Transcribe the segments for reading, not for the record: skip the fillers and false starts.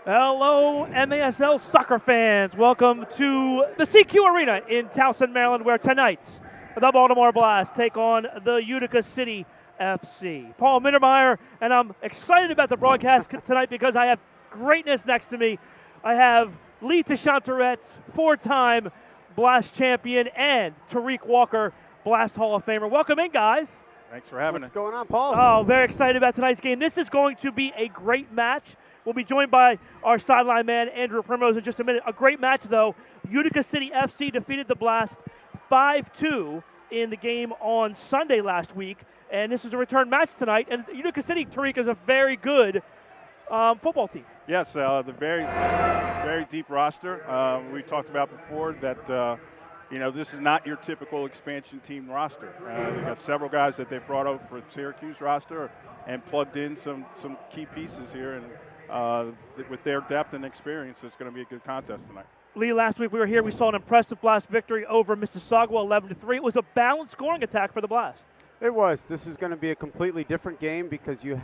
Hello, MASL soccer fans. Welcome to the CQ Arena in Towson, Maryland, where tonight the Baltimore Blast take on the Utica City FC. Paul Mittermeier, and I'm excited about the broadcast tonight because I have greatness next to me. I have Lee Tashantaret, four-time Blast champion, and Tariq Walker, Blast Hall of Famer. Welcome in, guys. Thanks for having us. What's going on, Paul? Oh, very excited about tonight's game. This is going to be a great match. We'll be joined by our sideline man, Andrew Primrose, in just a minute. A great match, though. Utica City FC defeated the Blast 5-2 in the game on Sunday last week, and this is a return match tonight. And Utica City, Tariq, is a very good football team. Yes, the very deep roster. We talked about before that, this is not your typical expansion team roster. They've got several guys that they brought over for Syracuse roster and plugged in some key pieces here, and with their depth and experience, it's going to be a good contest tonight. Lee, last week we were here. We saw an impressive Blast victory over Mississauga, 11-3. It was a balanced scoring attack for the Blast. It was. This is going to be a completely different game because you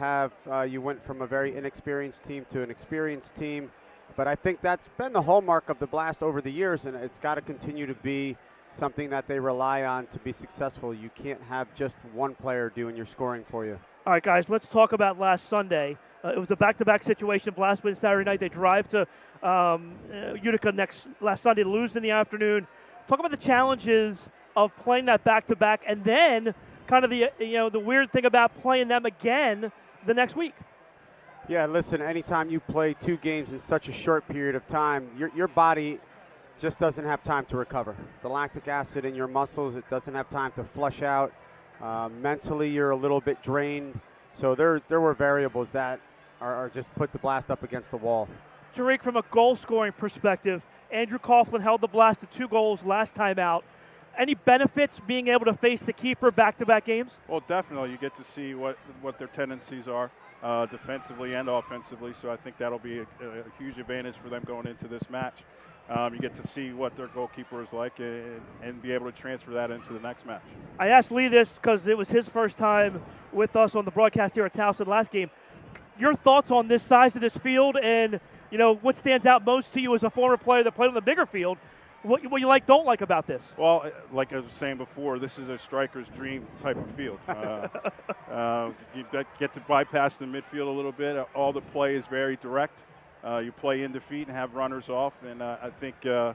went from a very inexperienced team to an experienced team. But I think that's been the hallmark of the Blast over the years, and it's got to continue to be something that they rely on to be successful. You can't have just one player doing your scoring for you. All right, guys, let's talk about last Sunday. It was a back-to-back situation. Blast wins Saturday night. They drive to Utica last Sunday, lose in the afternoon. Talk about the challenges of playing that back-to-back, and then kind of the weird thing about playing them again the next week. Yeah, listen, anytime you play two games in such a short period of time, your body just doesn't have time to recover. The lactic acid in your muscles, it doesn't have time to flush out. Mentally, you're a little bit drained. So there were variables that are just put the Blast up against the wall. Tariq, from a goal-scoring perspective, Andrew Coughlin held the Blast to 2 goals last time out. Any benefits being able to face the keeper back-to-back games? Well, definitely. You get to see what their tendencies are defensively and offensively, so I think that'll be a huge advantage for them going into this match. You get to see what their goalkeeper is like and be able to transfer that into the next match. I asked Lee this because it was his first time with us on the broadcast here at Towson last game. Your thoughts on this size of this field and, what stands out most to you as a former player that played on the bigger field? What you like, don't like about this? Well, like I was saying before, this is a striker's dream type of field. You get to bypass the midfield a little bit. All the play is very direct. You play into feet and have runners off, and I think the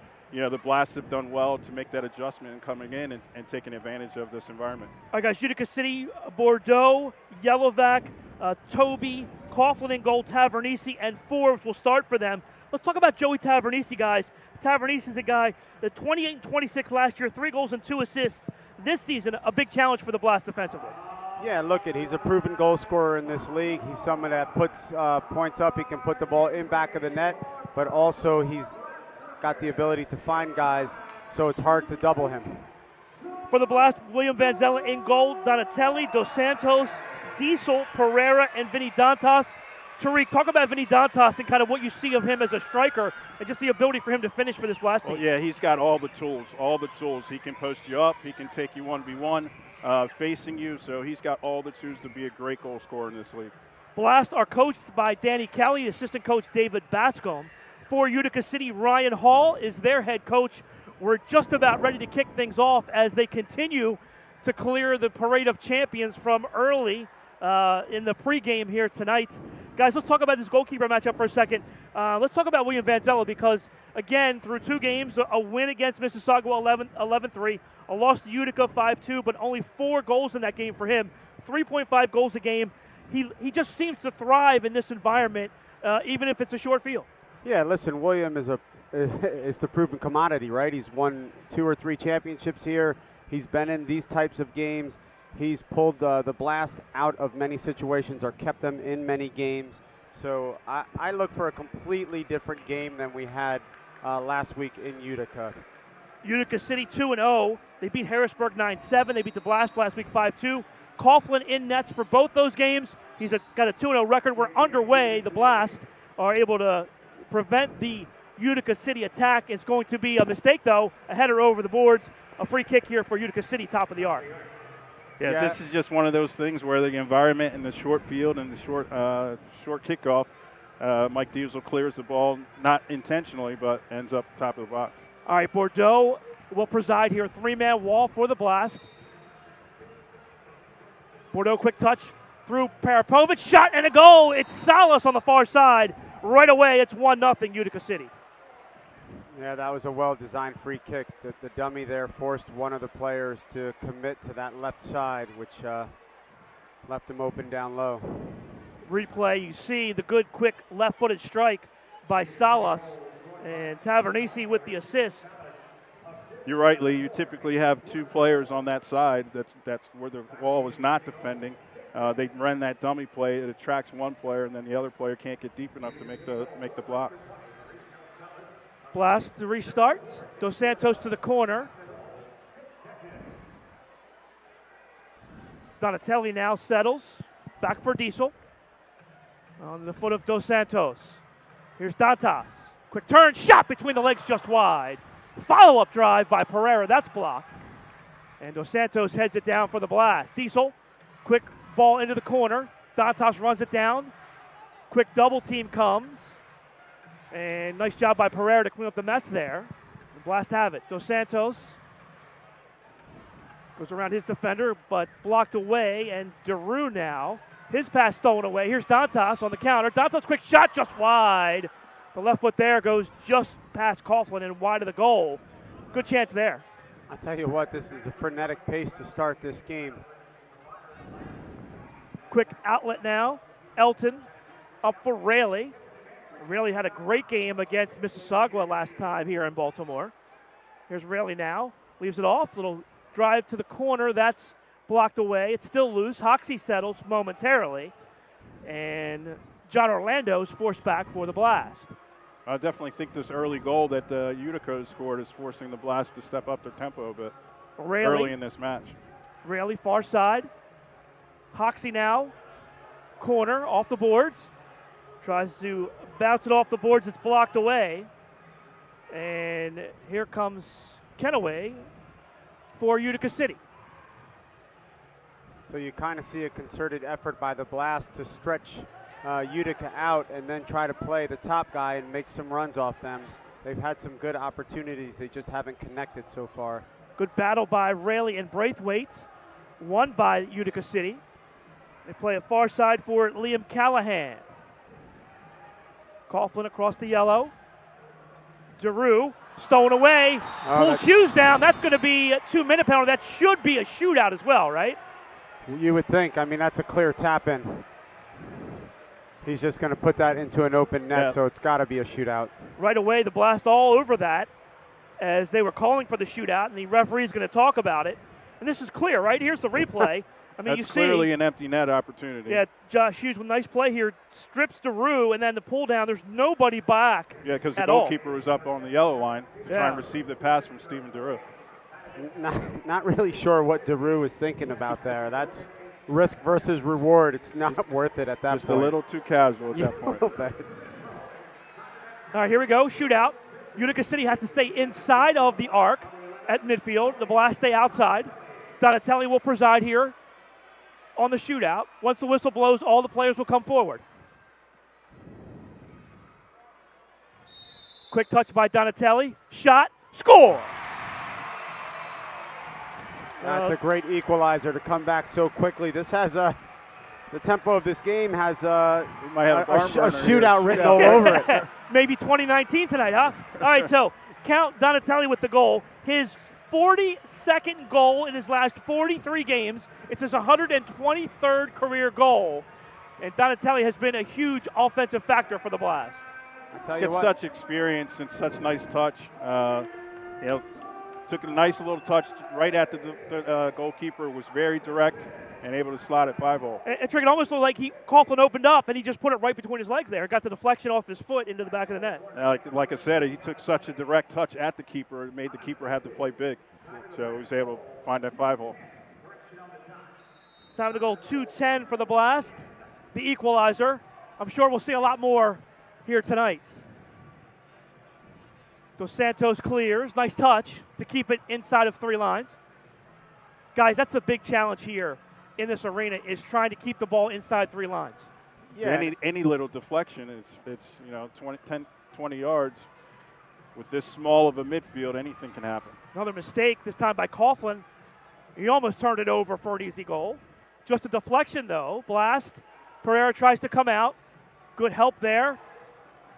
Blast have done well to make that adjustment and coming in and taking advantage of this environment. All right, guys, Utica City, Bordeaux, Yellowback, Toby, Coughlin in goal, Tavernisi, and Forbes will start for them. Let's talk about Joey Tavernisi, guys. Tavernisi is a guy that 28 and 26 last year, 3 goals and 2 assists this season, a big challenge for the Blast defensively. Yeah, he's a proven goal scorer in this league. He's someone that puts points up. He can put the ball in back of the net, but also he's got the ability to find guys, so it's hard to double him. For the Blast, William Vanzella in goal, Donatelli, Dos Santos, Diesel, Pereira, and Vinny Dantas. Tariq, talk about Vinny Dantas and kind of what you see of him as a striker and just the ability for him to finish for this Blast team. Well, yeah, he's got all the tools. He can post you up. He can take you 1v1 facing you. So he's got all the tools to be a great goal scorer in this league. Blast are coached by Danny Kelly, assistant coach David Bascom. For Utica City, Ryan Hall is their head coach. We're just about ready to kick things off as they continue to clear the parade of champions from early in the pregame here tonight. Guys, let's talk about this goalkeeper matchup for a second. Let's talk about William Vanzella because, again, through 2 games, a win against Mississauga 11-3, a loss to Utica 5-2, but only 4 goals in that game for him, 3.5 goals a game. He just seems to thrive in this environment, even if it's a short field. Yeah, listen, William is the proven commodity, right? He's won 2 or 3 championships here. He's been in these types of games. He's pulled the Blast out of many situations or kept them in many games. So I look for a completely different game than we had last week in Utica. Utica City 2-0. They beat Harrisburg 9-7. They beat the Blast last week 5-2. Coughlin in nets for both those games. He's got a 2-0 record. We're underway. The Blast are able to prevent the Utica City attack. It's going to be a mistake, though. A header over the boards. A free kick here for Utica City, top of the arc. Yeah, this is just one of those things where the environment and the short field and the short kickoff Mike Diesel clears the ball, not intentionally, but ends up top of the box. All right, Bordeaux will preside here. 3-man wall for the Blast. Bordeaux quick touch through Parapovich. Shot and a goal. It's Salas on the far side. Right away, it's 1-0 Utica City. Yeah, that was a well-designed free kick. The dummy there forced one of the players to commit to that left side, which left him open down low. Replay, you see the good, quick left-footed strike by Salas, and Tavernisi with the assist. You're right, Lee. You typically have two players on that side. That's where the wall is not defending. They run that dummy play. It attracts one player, and then the other player can't get deep enough to make the block. Blast to restart. Dos Santos to the corner. Donatelli now settles. Back for Diesel. On the foot of Dos Santos. Here's Dantas. Quick turn, shot between the legs just wide. Follow-up drive by Pereira. That's blocked. And Dos Santos heads it down for the Blast. Diesel, quick ball into the corner. Dantas runs it down. Quick double team comes. And nice job by Pereira to clean up the mess there. The Blast have it. Dos Santos goes around his defender, but blocked away. And Deroux now. His pass stolen away. Here's Dantas on the counter. Dantas quick shot just wide. The left foot there goes just past Coughlin and wide of the goal. Good chance there. I'll tell you what, this is a frenetic pace to start this game. Quick outlet now. Elton up for Raley. Raley had a great game against Mississauga last time here in Baltimore. Here's Raley now. Leaves it off. Little drive to the corner. That's blocked away. It's still loose. Hoxie settles momentarily. And John Orlando's forced back for the Blast. I definitely think this early goal that Utica scored is forcing the Blast to step up their tempo a bit early in this match. Raley far side. Hoxie now. Corner off the boards. Tries to bounce it off the boards. It's blocked away. And here comes Kenaway for Utica City. So you kind of see a concerted effort by the Blast to stretch Utica out and then try to play the top guy and make some runs off them. They've had some good opportunities. They just haven't connected so far. Good battle by Raley and Braithwaite. Won by Utica City. They play it far side for Liam Callahan. Coughlin across the yellow. Deroux stolen away. Pulls Hughes down. That's going to be a 2-minute penalty. That should be a shootout as well, right? You would think. I mean, that's a clear tap in. He's just going to put that into an open net, so it's got to be a shootout. Right away, the Blast all over that as they were calling for the shootout, and the referee's going to talk about it. And this is clear, right? Here's the replay. I mean, That's clearly an empty net opportunity. Yeah, Josh Hughes with a nice play here. Strips Deroux, and then the pull down. There's nobody back. Yeah, because the goalkeeper was up on the yellow line to try and receive the pass from Stephen Deroux. Not really sure what Deroux was thinking about there. That's risk versus reward. It's not worth it at that point. Just a little too casual at that point. A little bit. All right, here we go. Shootout. Utica City has to stay inside of the arc at midfield. The Blast stay outside. Donatelli will preside here on the shootout. Once the whistle blows, all the players will come forward. Quick touch by Donatelli. Shot. Score! That's a great equalizer to come back so quickly. This has the tempo of this game has a shootout written all over it. Maybe 2019 tonight, huh? All right, so count Donatelli with the goal. His 42nd goal in his last 43 games. It's his 123rd career goal. And Donatelli has been a huge offensive factor for the Blast. He's got such experience and such nice touch. Took a nice little touch right at the goalkeeper, was very direct and able to slot it 5-hole. And Trick, it almost looked like Coughlin opened up and he just put it right between his legs there. Got the deflection off his foot into the back of the net. Like I said, he took such a direct touch at the keeper. It made the keeper have to play big. So he was able to find that 5-hole. Time of the goal, 2:10 for the Blast. The equalizer. I'm sure we'll see a lot more here tonight. Dos Santos clears. Nice touch to keep it inside of 3 lines. Guys, that's the big challenge here in this arena is trying to keep the ball inside 3 lines. Yeah. So any little deflection, it's 20 yards. With this small of a midfield, anything can happen. Another mistake, this time by Coughlin. He almost turned it over for an easy goal. Just a deflection, though. Blast. Pereira tries to come out. Good help there.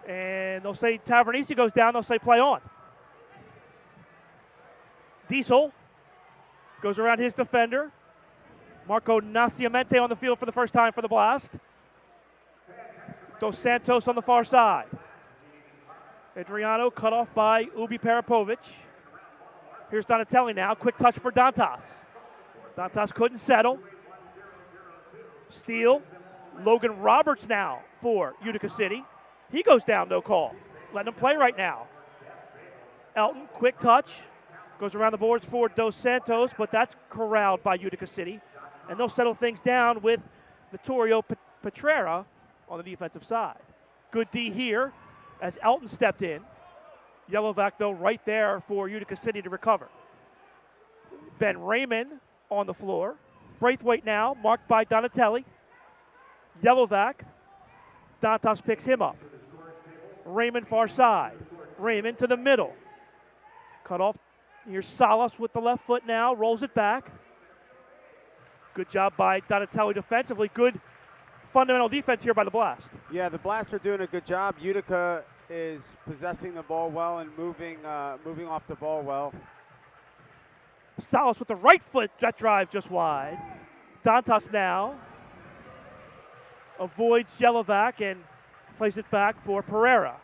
And they'll say Tavernese goes down. They'll say play on. Diesel goes around his defender. Marco Nascimento on the field for the first time for the Blast. Dos Santos on the far side. Adriano cut off by Ubi Parapovic. Here's Donatelli now. Quick touch for Dantas. Dantas couldn't settle. Steal. Logan Roberts now for Utica City. He goes down, no call. Letting him play right now. Elton, quick touch. Goes around the boards for Dos Santos, but that's corralled by Utica City. And they'll settle things down with Vittorio Petrera on the defensive side. Good D here as Elton stepped in. Yellowback, though, right there for Utica City to recover. Ben Raymond on the floor. Braithwaite now, marked by Donatelli. Yellowback. Dantas picks him up. Raymond far side. Raymond to the middle. Cut off. Here's Salas with the left foot now. Rolls it back. Good job by Donatelli defensively. Good fundamental defense here by the Blast. Yeah, the Blast are doing a good job. Utica is possessing the ball well and moving off the ball well. Salas with the right foot, jet drive just wide. Dantas now avoids Yellowback and plays it back for Pereira.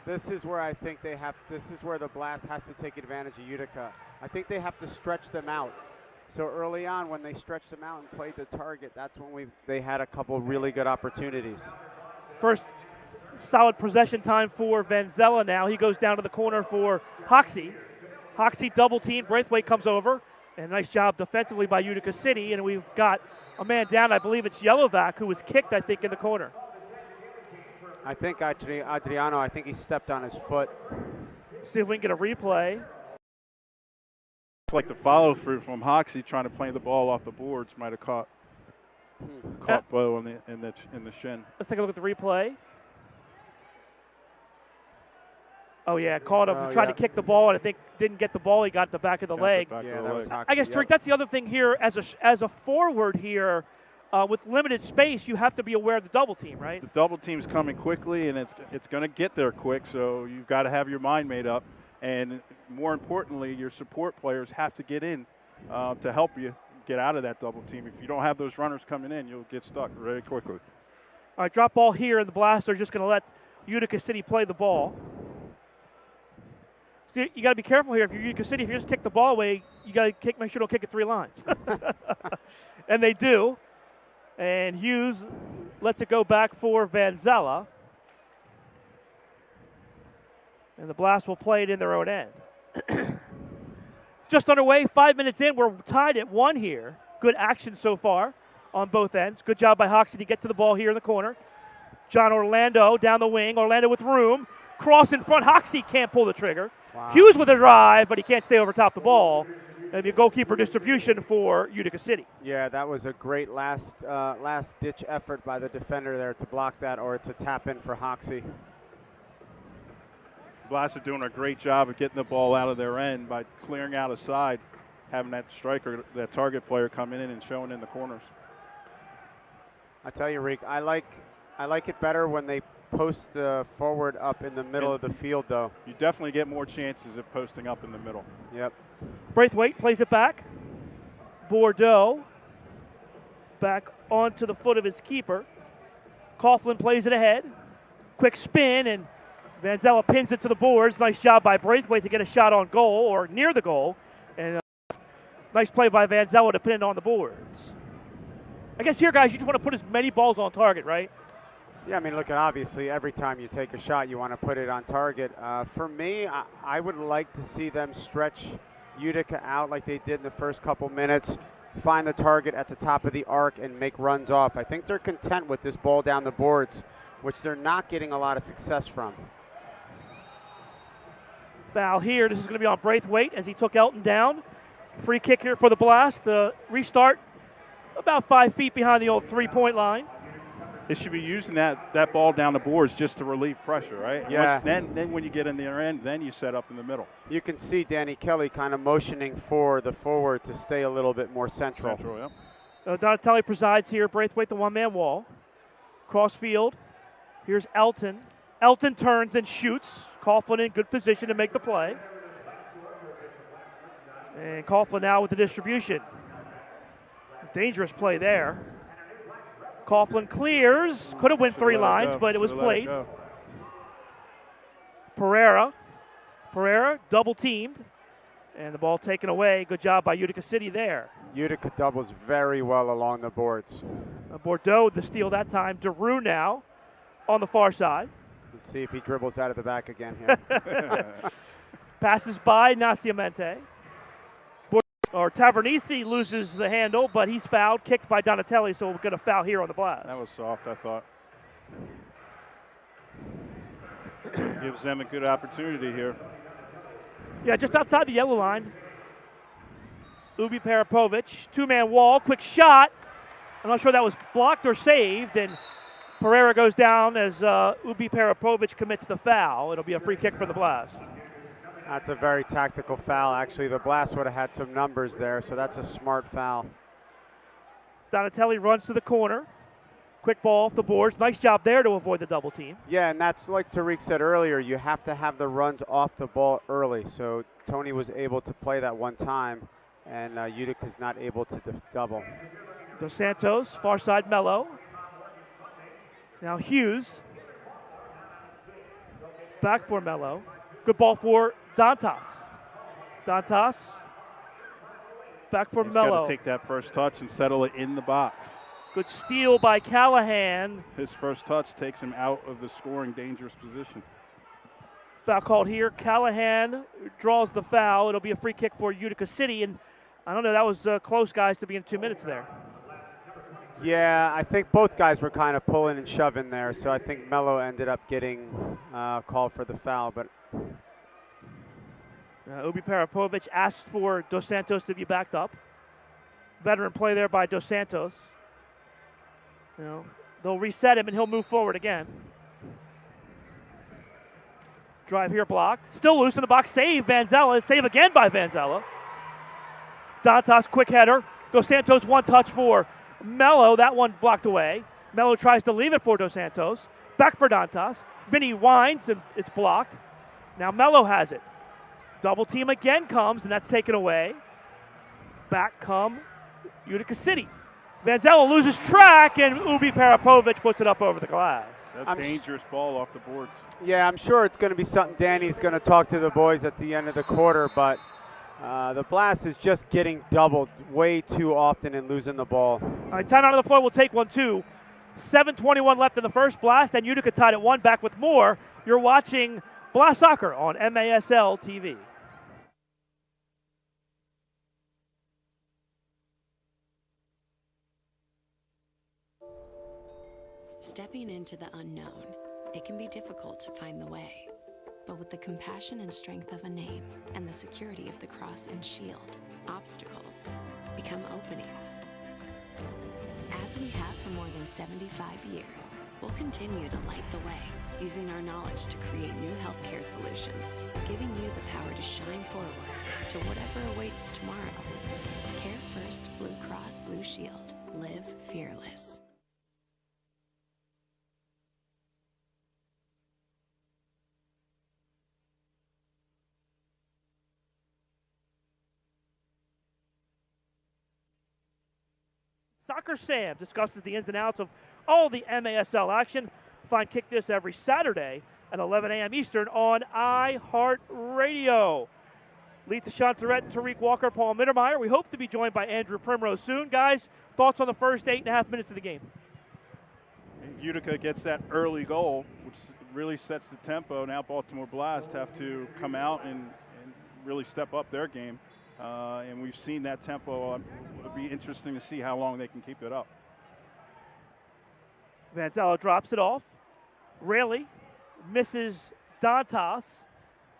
This is where I think this is where the Blast has to take advantage of Utica. I think they have to stretch them out. So early on, when they stretched them out and played the target, that's when they had a couple really good opportunities. First solid possession time for Vanzella now. He goes down to the corner for Hoxie. Hoxie double team. Braithwaite comes over. And nice job defensively by Utica City. And we've got a man down. I believe it's Yellowback who was kicked, I think, in the corner. I think actually Adriano, I think he stepped on his foot. See if we can get a replay. It's like the follow through from Hoxie trying to play the ball off the boards might have caught Bo in the shin. Let's take a look at the replay. Oh, yeah, caught him. Tried to kick the ball, and I think didn't get the ball. He got the back of the leg. Was Hoxie. I guess, Drake, that's the other thing here. As a forward here, with limited space, you have to be aware of the double team, right? The double team's coming quickly, and it's going to get there quick, so you've got to have your mind made up. And more importantly, your support players have to get in to help you get out of that double team. If you don't have those runners coming in, you'll get stuck very quickly. All right, drop ball here, and the Blast are just going to let Utica City play the ball. See, you got to be careful here. If you're Utica City, if you just kick the ball away, you got to make sure you don't kick it 3 lines. And they do. And Hughes lets it go back for Vanzella. And the Blast will play it in their own end. Just underway, 5 minutes in. We're tied at 1 here. Good action so far on both ends. Good job by Hoxie to get to the ball here in the corner. John Orlando down the wing. Orlando with room. Cross in front. Hoxie can't pull the trigger. Wow. Hughes with a drive, but he can't stay over top the ball. And the goalkeeper distribution for Utica City. Yeah, that was a great last-ditch effort by the defender there to block that, or it's a tap-in for Hoxie. Blast are doing a great job of getting the ball out of their end by clearing out a side, having that striker, that target player come in and showing in the corners. I tell you, Reek, I like it better when they post the forward up in the middle of the field, though. You definitely get more chances of posting up in the middle. Yep. Braithwaite plays it back. Bordeaux back onto the foot of his keeper. Coughlin plays it ahead. Quick spin, and Vanzella pins it to the boards. Nice job by Braithwaite to get a shot on goal or near the goal. And nice play by Vanzella to pin it on the boards. I guess here, guys, you just want to put as many balls on target, right? Yeah, I mean, look, obviously, every time you take a shot, you want to put it on target. For me, I would like to see them stretch Utica out like they did in the first couple minutes, find the target at the top of the arc, and make runs off. I think they're content with this ball down the boards, which they're not getting a lot of success from. Foul here. This is going to be on Braithwaite as he took Elton down. Free kick here for the Blast. The restart about 5 feet behind the old three-point line. They should be using that ball down the boards just to relieve pressure, right? Yeah. Then when you get in the other end, then you set up in the middle. You can see Danny Kelly kind of motioning for the forward to stay a little bit more central. Yep. Donatelli presides here. Braithwaite, the one-man wall. Cross field. Here's Elton. Elton turns and shoots. Coughlin in good position to make the play. And Coughlin now with the distribution. Dangerous play there. Coughlin clears. Could have went three lines, but it was played. Pereira double teamed. And the ball taken away. Good job by Utica City there. Utica doubles very well along the boards. Bordeaux the steal that time. DeRue now on the far side. Let's see if he dribbles out of the back again here. Passes by Nascimento. Tavernisi loses the handle, but he's fouled, kicked by Donatelli, so we're going to foul here on the blast. That was soft, I thought. Gives them a good opportunity here. Yeah, just outside the yellow line. Ubi Parapovic, two-man wall, quick shot. I'm not sure that was blocked or saved, and Pereira goes down as Ubi Parapovic commits the foul. It'll be a free kick for the Blast. That's a very tactical foul. Actually, the Blast would have had some numbers there, so that's a smart foul. Donatelli runs to the corner. Quick ball off the boards. Nice job there to avoid the double team. Yeah, and that's like Tariq said earlier, you have to have the runs off the ball early. So Tony was able to play that one time, and Utica's not able to double. Dos Santos, far side Mello. Now Hughes. Back for Mello. Good ball for Dantas. Dantas. Back for Mello. He's got to take that first touch and settle it in the box. Good steal by Callahan. His first touch takes him out of the scoring dangerous position. Foul called here. Callahan draws the foul. It'll be a free kick for Utica City. And I don't know, that was close, guys, to be in 2 minutes there. Yeah, I think both guys were kind of pulling and shoving there. So I think Mello ended up getting called for the foul. But Ubi Parapovic asked for Dos Santos to be backed up. Veteran play there by Dos Santos. You know, they'll reset him and he'll move forward again. Drive here blocked. Still loose in the box. Save Vanzella. Save again by Vanzella. Dantas quick header. Dos Santos one touch for Mello. That one blocked away. Mello tries to leave it for Dos Santos. Back for Dantas. Vinny winds and it's blocked. Now Mello has it. Double team again comes and that's taken away. Back come Utica City. Vanzella loses track, and Ubi Parapovic puts it up over the glass. That dangerous ball off the boards. Yeah, I'm sure it's going to be something Danny's going to talk to the boys at the end of the quarter, but the Blast is just getting doubled way too often and losing the ball. All right, timeout on the floor. We'll take one, too. 7:21 left in the first. Blast and Utica tied at 1. Back with more. You're watching Blast Soccer on MASL TV. Stepping into the unknown, it can be difficult to find the way. But with the compassion and strength of a name and the security of the cross and shield, obstacles become openings. As we have for more than 75 years, we'll continue to light the way, using our knowledge to create new healthcare solutions, giving you the power to shine forward to whatever awaits tomorrow. Care First Blue Cross Blue Shield. Live fearless. Soccer Sam discusses the ins and outs of all the MASL action. Find Kick This every Saturday at 11 a.m. Eastern on iHeartRadio. Lee Chantarette, Tariq Walker, Paul Mittermeier. We hope to be joined by Andrew Primrose soon. Guys, thoughts on the first 8.5 minutes of the game? Utica gets that early goal, which really sets the tempo. Now Baltimore Blast have to come out and really step up their game. And we've seen that tempo. It'll be interesting to see how long they can keep it up. Vanzella drops it off. Rayleigh misses Dantas.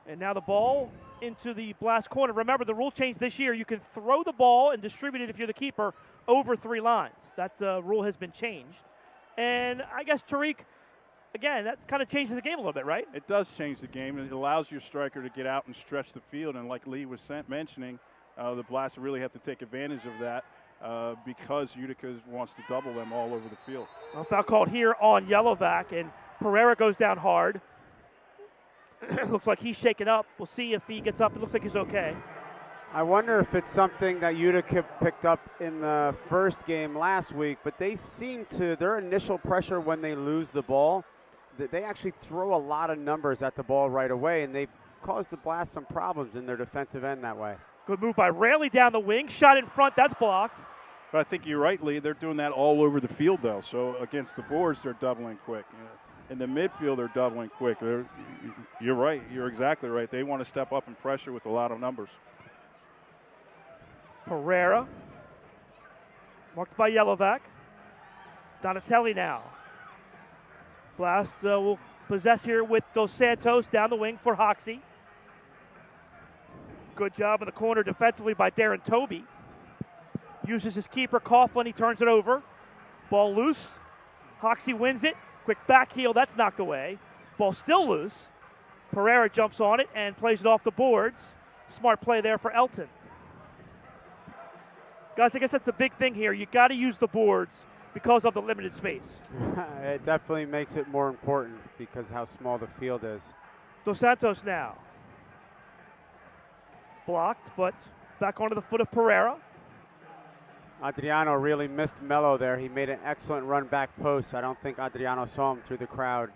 And now the ball into the Blast corner. Remember, the rule change this year, you can throw the ball and distribute it if you're the keeper over 3 lines. That rule has been changed. And I guess Tariq, again, that kind of changes the game a little bit, right? It does change the game. It allows your striker to get out and stretch the field. And like Lee was mentioning, the Blast really have to take advantage of that because Utica wants to double them all over the field. Well, foul called here on Yellowback, and Pereira goes down hard. Looks like he's shaken up. We'll see if he gets up. It looks like he's okay. I wonder if it's something that Utica picked up in the first game last week, but they seem to, their initial pressure when they lose the ball, they actually throw a lot of numbers at the ball right away, and they've caused the Blast some problems in their defensive end that way. Good move by Raley down the wing. Shot in front. That's blocked. But I think you're right, Lee. They're doing that all over the field, though. So against the boards, they're doubling quick. In the midfield, they're doubling quick. You're right. You're exactly right. They want to step up and pressure with a lot of numbers. Pereira, marked by Yellowback. Donatelli now. Blast will possess here with Dos Santos down the wing for Hoxie. Good job in the corner defensively by Darren Toby. Uses his keeper, Coughlin. He turns it over. Ball loose. Hoxie wins it. Quick back heel. That's knocked away. Ball still loose. Pereira jumps on it and plays it off the boards. Smart play there for Elton. Guys, I guess that's the big thing here. You got to use the boards because of the limited space. It definitely makes it more important because how small the field is. Dos Santos now. Blocked, but back onto the foot of Pereira. Adriano really missed Mello there. He made an excellent run back post. I don't think Adriano saw him through the crowd.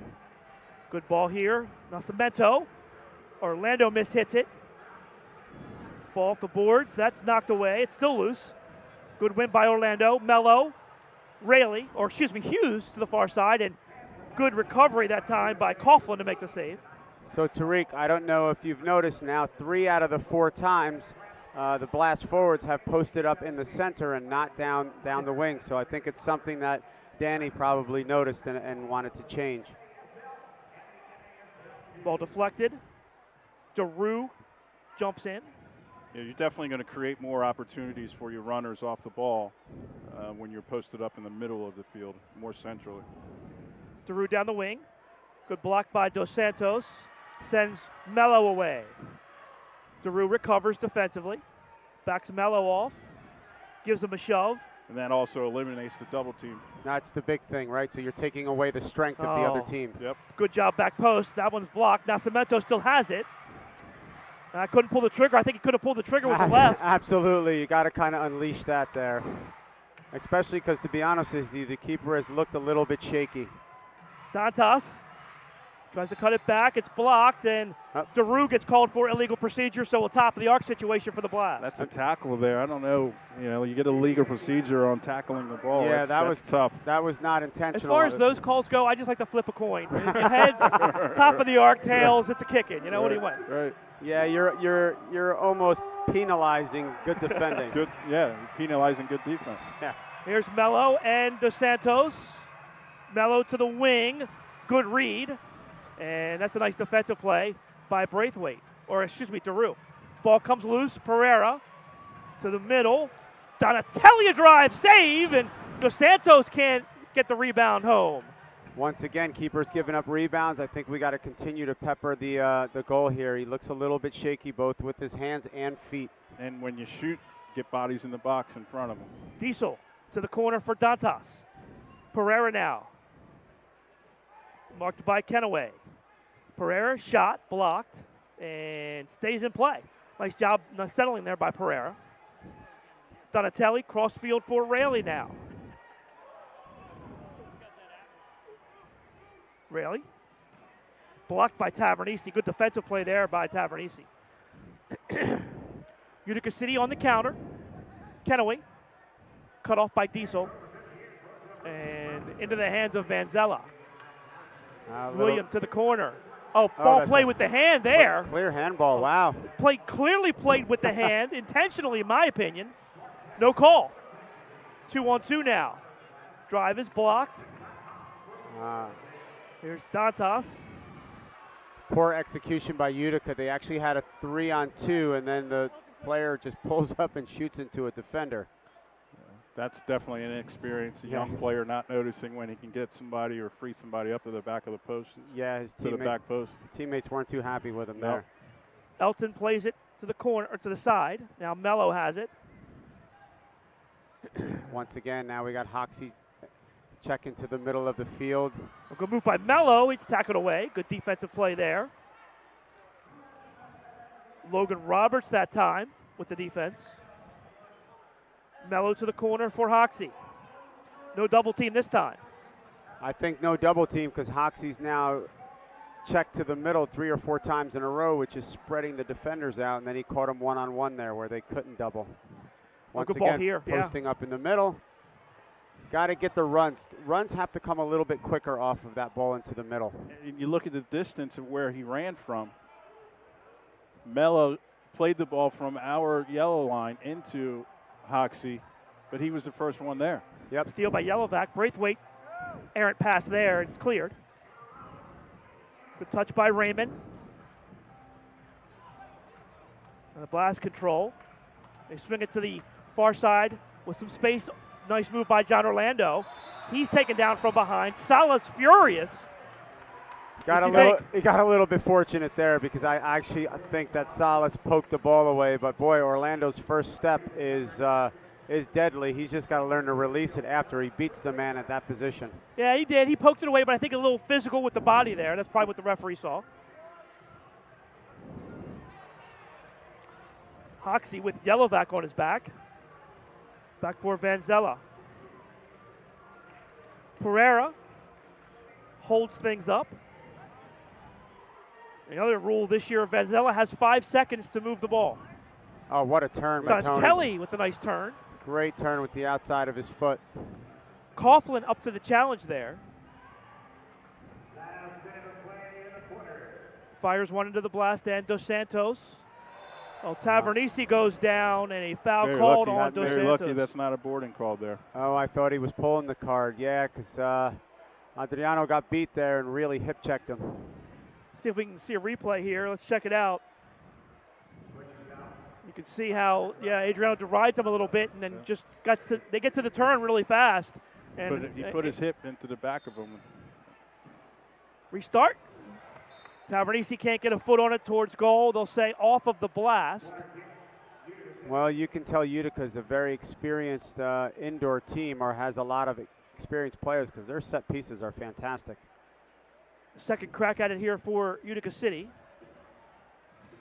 Good ball here. Nascimento. Orlando hits it. Ball off the boards. That's knocked away. It's still loose. Good win by Orlando. Mello. Hughes to the far side. And good recovery that time by Coughlin to make the save. So, Tariq, I don't know if you've noticed now, 3 out of the 4 times the Blast forwards have posted up in the center and not down the wing. So I think it's something that Danny probably noticed and wanted to change. Ball deflected. Giroux jumps in. Yeah, you're definitely going to create more opportunities for your runners off the ball when you're posted up in the middle of the field, more centrally. Giroux down the wing. Good block by Dos Santos. Sends Mello away. Giroux recovers defensively. Backs Mello off. Gives him a shove. And that also eliminates the double team. That's the big thing, right? So you're taking away the strength of the other team. Yep. Good job back post. That one's blocked. Nascimento still has it. I couldn't pull the trigger. I think he could have pulled the trigger with the left. Absolutely. You got to kind of unleash that there. Especially because, to be honest with you, the keeper has looked a little bit shaky. Dantas tries to cut it back. It's blocked, and Giroux gets called for illegal procedure, so a top of the arc situation for the Blast. That's a tackle there. I don't know. You get a legal procedure on tackling the ball. Yeah, that was tough. That was not intentional. As far as those calls go, I just like to flip a coin. If it heads, top of the arc, tails, it's a kick-in. You know, what do you want? Right. Yeah, you're almost penalizing good defending. Penalizing good defense. Yeah. Here's Mello and Dos Santos. Mello to the wing. Good read. And that's a nice defensive play by Giroux. Ball comes loose. Pereira to the middle. Donatelli a drive save, and Dos Santos can't get the rebound home. Once again, keeper's giving up rebounds. I think we got to continue to pepper the goal here. He looks a little bit shaky both with his hands and feet. And when you shoot, get bodies in the box in front of him. Diesel to the corner for Dantas. Pereira now. Marked by Kenaway. Pereira shot, blocked, and stays in play. Nice job settling there by Pereira. Donatelli cross field for Raley now. Raley. Blocked by Tavernisi. Good defensive play there by Tavernisi. Utica City on the counter. Kenaway. Cut off by Diesel. And into the hands of Vanzella. William to the corner. Ball play with the hand there. Clear handball, wow. Clearly played with the hand, intentionally in my opinion. No call. 2-on-2 now. Drive is blocked. Here's Dantas. Poor execution by Utica. They actually had a 3-on-2, and then the player just pulls up and shoots into a defender. That's definitely an inexperienced young player not noticing when he can get somebody or free somebody up to the back of the post. Yeah, his to the back post. Teammates weren't too happy with him there. Elton plays it to the corner or to the side. Now Mello has it. Once again, now we got Hoxie checking to the middle of the field. A good move by Mello. He's tackled away. Good defensive play there. Logan Roberts that time with the defense. Mello to the corner for Hoxie. No double team this time. I think no double team because Hoxie's now checked to the middle 3 or 4 times in a row, which is spreading the defenders out, and then he caught him one-on-one there where they couldn't double. Once good again, ball here. posting up in the middle. Got to get the runs. Runs have to come a little bit quicker off of that ball into the middle. And you look at the distance of where he ran from. Mello played the ball from our yellow line into Hoxie, but he was the first one there. Yep. Steal by Yellowback. Braithwaite. Errant pass there. It's cleared. Good touch by Raymond. And the blast control. They swing it to the far side with some space. Nice move by John Orlando. He's taken down from behind. Sala's furious. He got a little bit fortunate there because I think that Salas poked the ball away. But boy, Orlando's first step is deadly. He's just got to learn to release it after he beats the man at that position. Yeah, he did. He poked it away, but I think a little physical with the body there. That's probably what the referee saw. Hoxie with Yellowback on his back. Back for Vanzella. Pereira holds things up. Another rule this year, Vanzella has 5 seconds to move the ball. Oh, what a turn by Tony. Donatelli with a nice turn. Great turn with the outside of his foot. Coughlin up to the challenge there. Fires one into the blast and Dos Santos. Well, Tavernisi goes down and a foul called on Dos Santos. Very lucky that's not a boarding call there. Oh, I thought he was pulling the card. Yeah, because Adriano got beat there and really hip checked him. See if we can see a replay here. Let's check it out. You can see how, Adriano derides him a little bit and then just they get to the turn really fast. And he put his hip into the back of him. Restart. Tavernisi can't get a foot on it towards goal. They'll say off of the blast. Well, you can tell Utica is a very experienced indoor team or has a lot of experienced players because their set pieces are fantastic. Second crack at it here for Utica City.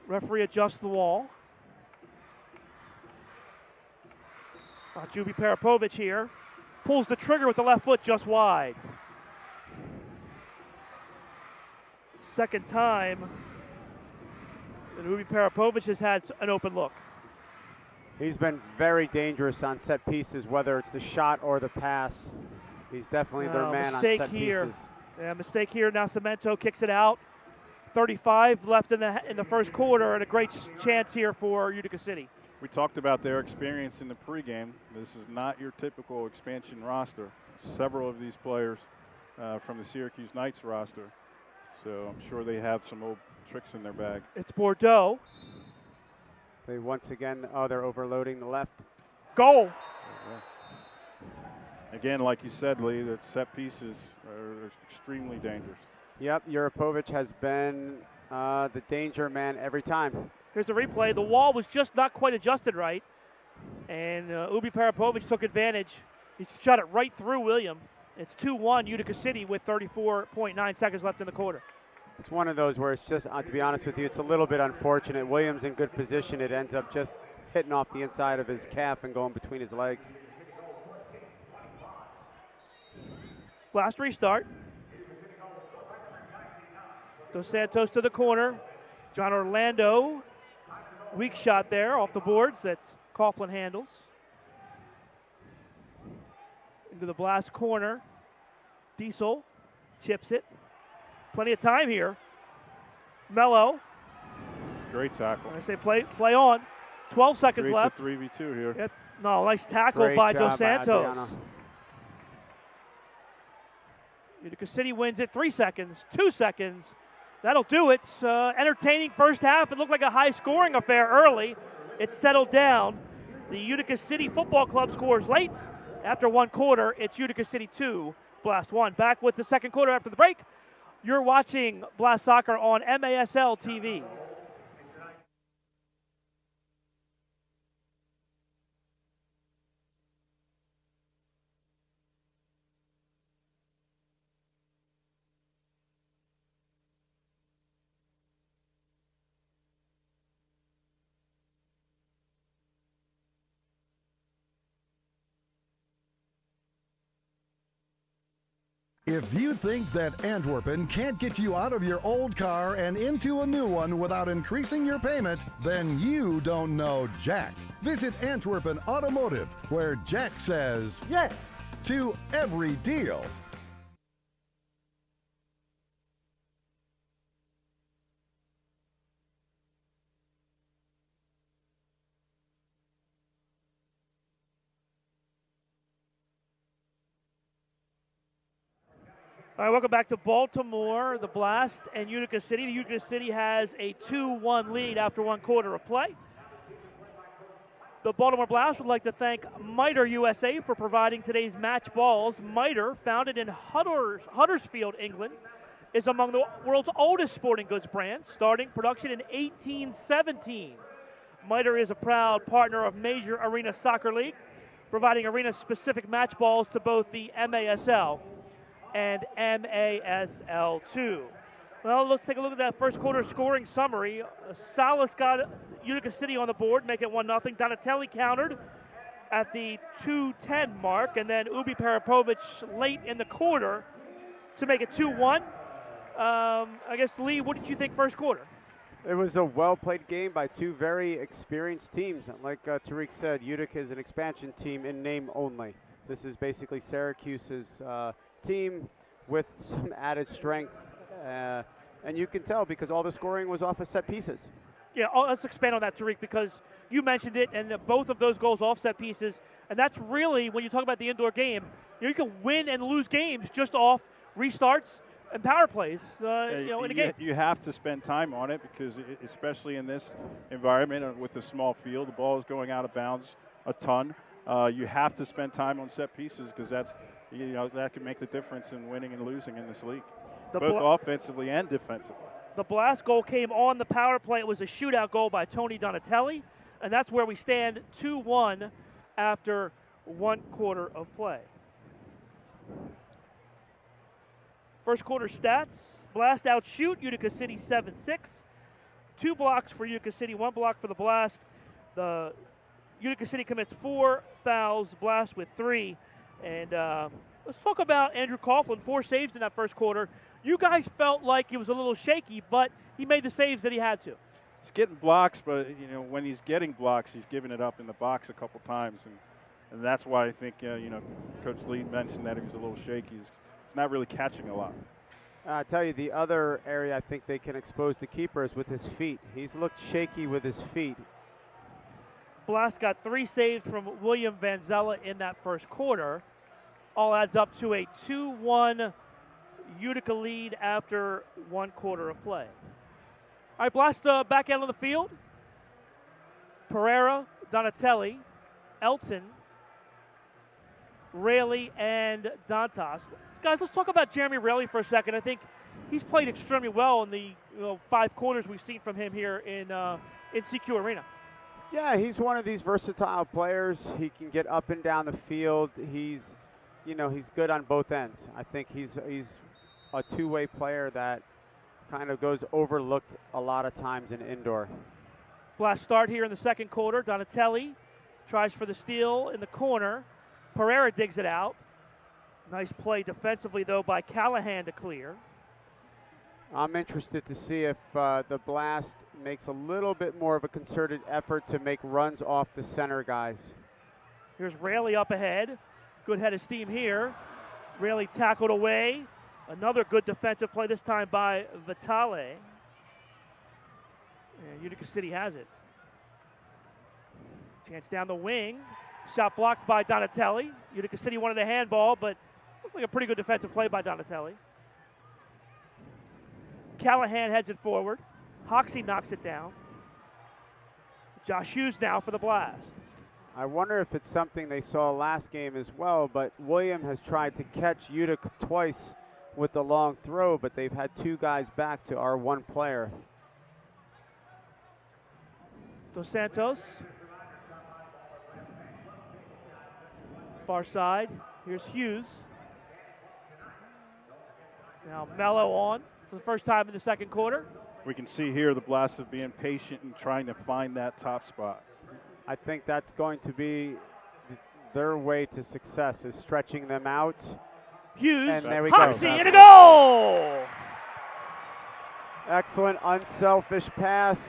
Referee adjusts the wall. Jubi Parapovich here. Pulls the trigger with the left foot just wide. Second time that Ubi Parapovich has had an open look. He's been very dangerous on set pieces, whether it's the shot or the pass. He's definitely their man on set pieces. Yeah, mistake here. Now Cemento kicks it out. 35 left in the first quarter, and a great chance here for Utica City. We talked about their experience in the pregame. This is not your typical expansion roster. Several of these players from the Syracuse Knights roster. So I'm sure they have some old tricks in their bag. It's Bordeaux. They once again, they're overloading the left. Goal. Again, like you said, Lee, the set pieces are extremely dangerous. Yep, Yuripovich has been the danger man every time. Here's the replay. The wall was just not quite adjusted right, and Ubi Parapovich took advantage. He shot it right through William. It's 2-1 Utica City with 34.9 seconds left in the quarter. It's one of those where it's just, to be honest with you, it's a little bit unfortunate. Williams in good position. It ends up just hitting off the inside of his calf and going between his legs. Last restart. Dos Santos to the corner. John Orlando, weak shot there off the boards that Coughlin handles. Into the blast corner. Diesel chips it. Plenty of time here. Mello. Great tackle. I say play on. 12 seconds left. 3v2 here. Nice tackle by Dos Santos. Adriano. Utica City wins it. 3 seconds, 2 seconds. That'll do it. Entertaining first half. It looked like a high-scoring affair early. It settled down. The Utica City Football Club scores late. After one quarter, it's Utica City 2, Blast 1. Back with the second quarter after the break. You're watching Blast Soccer on MASL TV. If you think that Antwerpen can't get you out of your old car and into a new one without increasing your payment, then you don't know Jack. Visit Antwerpen Automotive, where Jack says yes to every deal. All right, welcome back to Baltimore, the Blast, and Utica City. The Utica City has a 2-1 lead after one quarter of play. The Baltimore Blast would like to thank Miter USA for providing today's match balls. Miter, founded in Huddersfield, England, is among the world's oldest sporting goods brands, starting production in 1817. Miter is a proud partner of Major Arena Soccer League, providing arena-specific match balls to both the MASL and MASL2. Well, let's take a look at that first quarter scoring summary. Salas got Utica City on the board, make it 1-0. Donatelli countered at the 2:10 mark, and then Ubi Parapovic late in the quarter to make it 2-1. I guess, Lee, what did you think first quarter? It was a well-played game by two very experienced teams. Like Tariq said, Utica is an expansion team in name only. This is basically Syracuse's team with some added strength, and you can tell because all the scoring was off of set pieces. Yeah, let's expand on that, Tariq, because you mentioned it, and both of those goals off set pieces, and that's really, when you talk about the indoor game, you can win and lose games just off restarts and power plays in a game. You have to spend time on it because, especially in this environment with a small field, the ball is going out of bounds a ton. You have to spend time on set pieces because that can make the difference in winning and losing in this league, both offensively and defensively. The Blast goal came on the power play. It was a shootout goal by Tony Donatelli, and that's where we stand 2-1 after one quarter of play. First quarter stats, Blast outshoot Utica City 7-6. 2 blocks for Utica City, 1 block for the Blast. The Utica City commits 4 fouls, Blast with 3. And let's talk about Andrew Coughlin, 4 saves in that first quarter. You guys felt like he was a little shaky, but he made the saves that he had to. He's getting blocks, but when he's getting blocks, he's giving it up in the box a couple times, and that's why I think Coach Lee mentioned that he was a little shaky. He's not really catching a lot. I tell you, the other area I think they can expose the keeper is with his feet. He's looked shaky with his feet. Blast got 3 saves from William Vanzella in that first quarter. All adds up to a 2-1 Utica lead after one quarter of play. All right, Blast back out on the field. Pereira, Donatelli, Elton, Rayleigh, and Dantas. Guys, let's talk about Jeremy Rayleigh for a second. I think he's played extremely well in the 5 quarters we've seen from him here in CQ Arena. Yeah, he's one of these versatile players. He can get up and down the field. He's good on both ends. I think he's a two-way player that kind of goes overlooked a lot of times in indoor. Blast start here in the second quarter. Donatelli tries for the steal in the corner. Pereira digs it out. Nice play defensively, though, by Callahan to clear. I'm interested to see if the Blast makes a little bit more of a concerted effort to make runs off the center guys. Here's Rayleigh up ahead. Good head of steam here. Rayleigh tackled away. Another good defensive play, this time by Vitale. And Utica City has it. Chance down the wing. Shot blocked by Donatelli. Utica City wanted a handball, but looked like a pretty good defensive play by Donatelli. Callahan heads it forward. Hoxie knocks it down. Josh Hughes now for the Blast. I wonder if it's something they saw last game as well, but William has tried to catch Utica twice with the long throw, but they've had 2 guys back to our 1 player. Dos Santos. Far side. Here's Hughes. Now Mello on for the first time in the second quarter. We can see here the Blast of being patient and trying to find that top spot. I think that's going to be their way to success, is stretching them out. Hughes, and there we Hoxie, go. and a goal! Excellent, unselfish pass.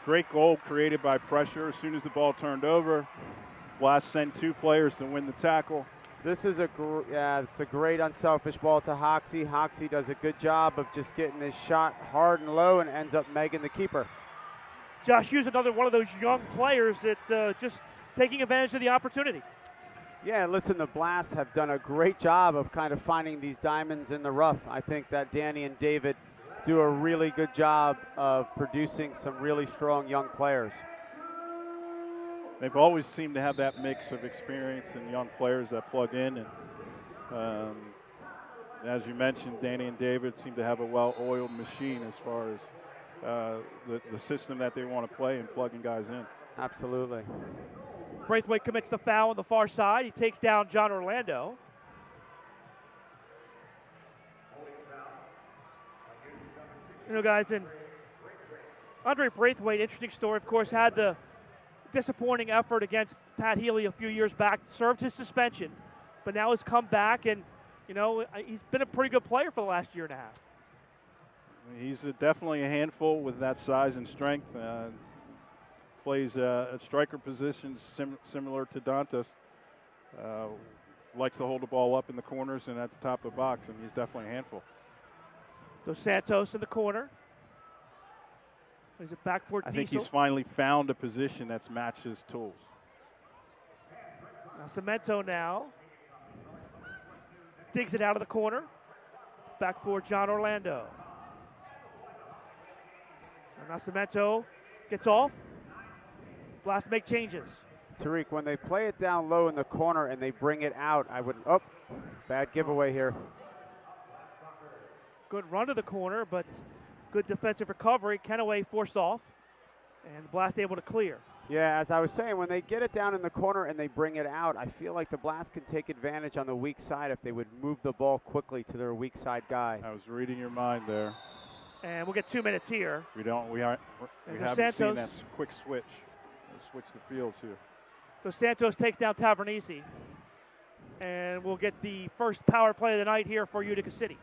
Great goal created by pressure. As soon as the ball turned over, Blast sent 2 players to win the tackle. This is it's a great unselfish ball to Hoxie. Hoxie does a good job of just getting his shot hard and low and ends up megging the keeper. Josh Hughes, another one of those young players that's just taking advantage of the opportunity. Yeah, listen, the Blast have done a great job of kind of finding these diamonds in the rough. I think that Danny and David do a really good job of producing some really strong young players. They've always seemed to have that mix of experience and young players that plug in. And as you mentioned, Danny and David seem to have a well-oiled machine as far as the system that they want to play and plugging guys in. Absolutely. Braithwaite commits the foul on the far side. He takes down John Orlando. You know, guys, and Andre Braithwaite, interesting story, of course, had the disappointing effort against Pat Healy a few years back, served his suspension, but now has come back, and, you know, he's been a pretty good player for the last year and a half. He's definitely a handful with that size and strength. Plays at striker positions similar to Dantas. Likes to hold the ball up in the corners and at the top of the box, and he's definitely a handful. Dos Santos in the corner. He's it back for Diesel. I think he's finally found a position that's matched his tools. Now Cemento now. Digs it out of the corner. Back for John Orlando. And now Cemento gets off. Blast to make changes. Tariq, when they play it down low in the corner and they bring it out, I would, bad giveaway here. Good run to the corner, but good defensive recovery. Kenaway forced off, and the Blast able to clear. Yeah, as I was saying, when they get it down in the corner and they bring it out, I feel like the Blast can take advantage on the weak side if they would move the ball quickly to their weak side guys. I was reading your mind there. And we'll get 2 minutes here. We haven't seen that quick switch. Switch the fields here. Dos Santos takes down Tavernese, and we'll get the first power play of the night here for Utica City.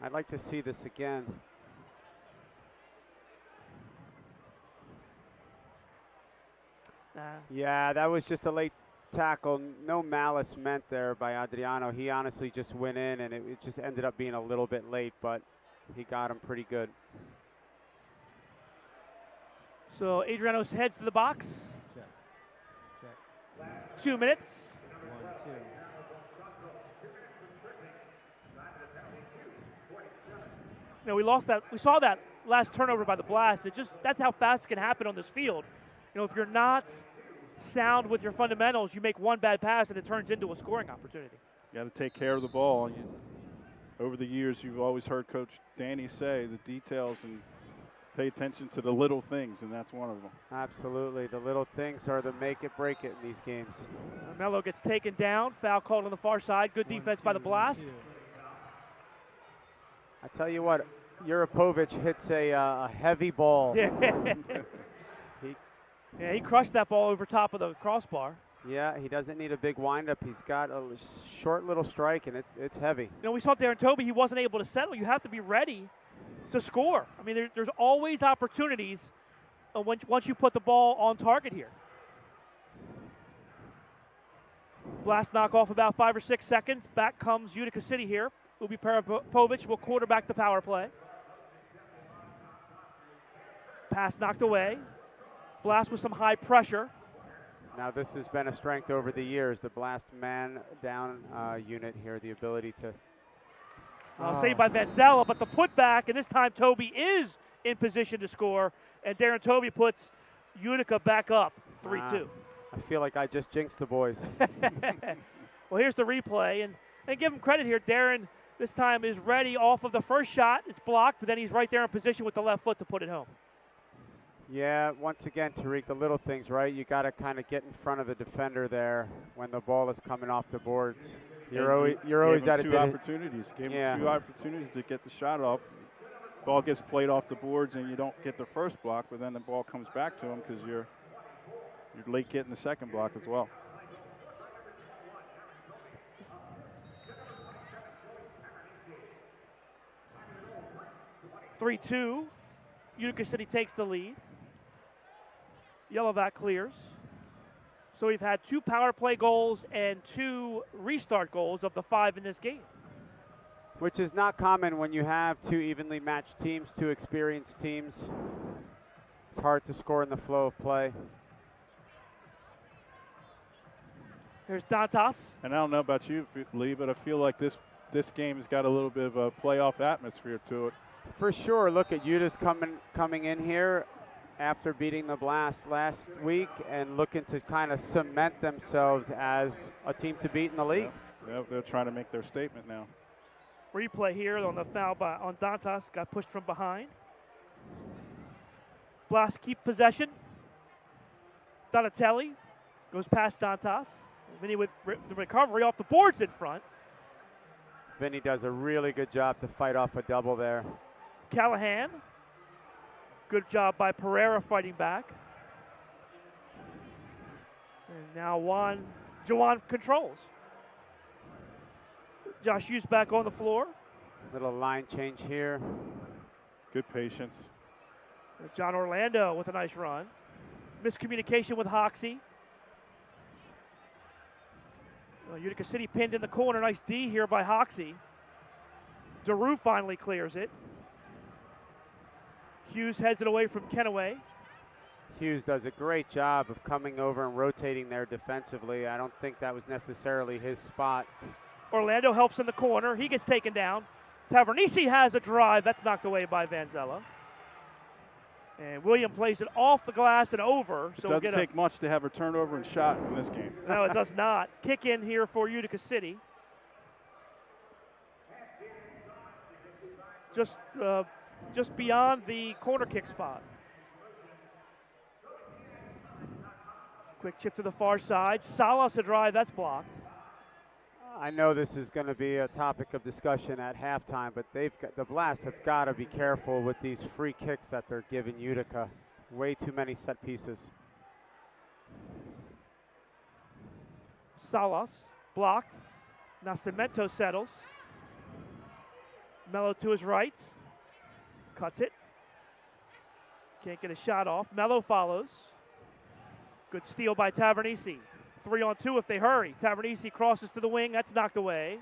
I'd like to see this again. Yeah, that was just a late tackle. No malice meant there by Adriano. He honestly just went in, and it just ended up being a little bit late, but he got him pretty good. So Adriano heads to the box. Check. 2 minutes. 1, 2. You know, we saw that last turnover by the Blast. That's how fast it can happen on this field. You know, if you're not sound with your fundamentals, you make one bad pass and it turns into a scoring opportunity. You got to take care of the ball. Over the years, you've always heard Coach Danny say the details and pay attention to the little things, and that's one of them. Absolutely. The little things are the make it, break it in these games. Mello gets taken down. Foul called on the far side. Good defense by the Blast. I tell you what, Yuripovich hits a heavy ball. He crushed that ball over top of the crossbar. Yeah, he doesn't need a big windup. He's got a short little strike, and it's heavy. You know, we saw Darren Toby. He wasn't able to settle. You have to be ready to score. I mean, there's always opportunities once you put the ball on target here. Blast knock off about 5 or 6 seconds. Back comes Utica City here. Ubi Parapovic will quarterback the power play. Pass knocked away. Blast with some high pressure. Now this has been a strength over the years, the Blast man down unit here, the ability to... Saved by Vanzella, but the putback, and this time Toby is in position to score, and Darren Toby puts Utica back up 3-2. I feel like I just jinxed the boys. Well, here's the replay, and give him credit here. Darren this time is ready off of the first shot. It's blocked, but then he's right there in position with the left foot to put it home. Yeah, once again, Tariq, the little things, right? You got to kind of get in front of the defender there when the ball is coming off the boards. You're always at two opportunities. Gave him 2 opportunities to get the shot off. Ball gets played off the boards, and you don't get the first block, but then the ball comes back to him because you're late getting the second block as well. (3-2). Utica City takes the lead. Yellowback clears. So we've had 2 power play goals and 2 restart goals of the 5 in this game. Which is not common when you have 2 evenly matched teams, 2 experienced teams. It's hard to score in the flow of play. Here's Dantas. And I don't know about you, Lee, but I feel like this game has got a little bit of a playoff atmosphere to it. For sure. Look at Uta's coming in here after beating the Blast last week and looking to kind of cement themselves as a team to beat in the league. Yeah, they're trying to make their statement now. Replay here on the foul on Dantas. Got pushed from behind. Blast keep possession. Donatelli goes past Dantas. Vinny with the recovery off the boards in front. Vinny does a really good job to fight off a double there. Callahan. Good job by Pereira fighting back. And now Jawan controls. Josh Hughes back on the floor. Little line change here. Good patience. John Orlando with a nice run. Miscommunication with Hoxie. Utica City pinned in the corner. Nice D here by Hoxie. DeRue finally clears it. Hughes heads it away from Kenaway. Hughes does a great job of coming over and rotating there defensively. I don't think that was necessarily his spot. Orlando helps in the corner. He gets taken down. Tavernisi has a drive. That's knocked away by Vanzella. And William plays it off the glass and over. So it doesn't take much to have a turnover and shot in this game. No, it does not. Kick in here for Utica City. Just beyond the corner kick spot. Quick chip to the far side. Salas a drive. That's blocked. I know this is going to be a topic of discussion at halftime, but the Blast have got to be careful with these free kicks that they're giving Utica. Way too many set pieces. Salas blocked. Nascimento settles. Mello to his right. Cuts it. Can't get a shot off. Mello follows. Good steal by Tavernisi. 3-on-2 if they hurry. Tavernisi crosses to the wing. That's knocked away.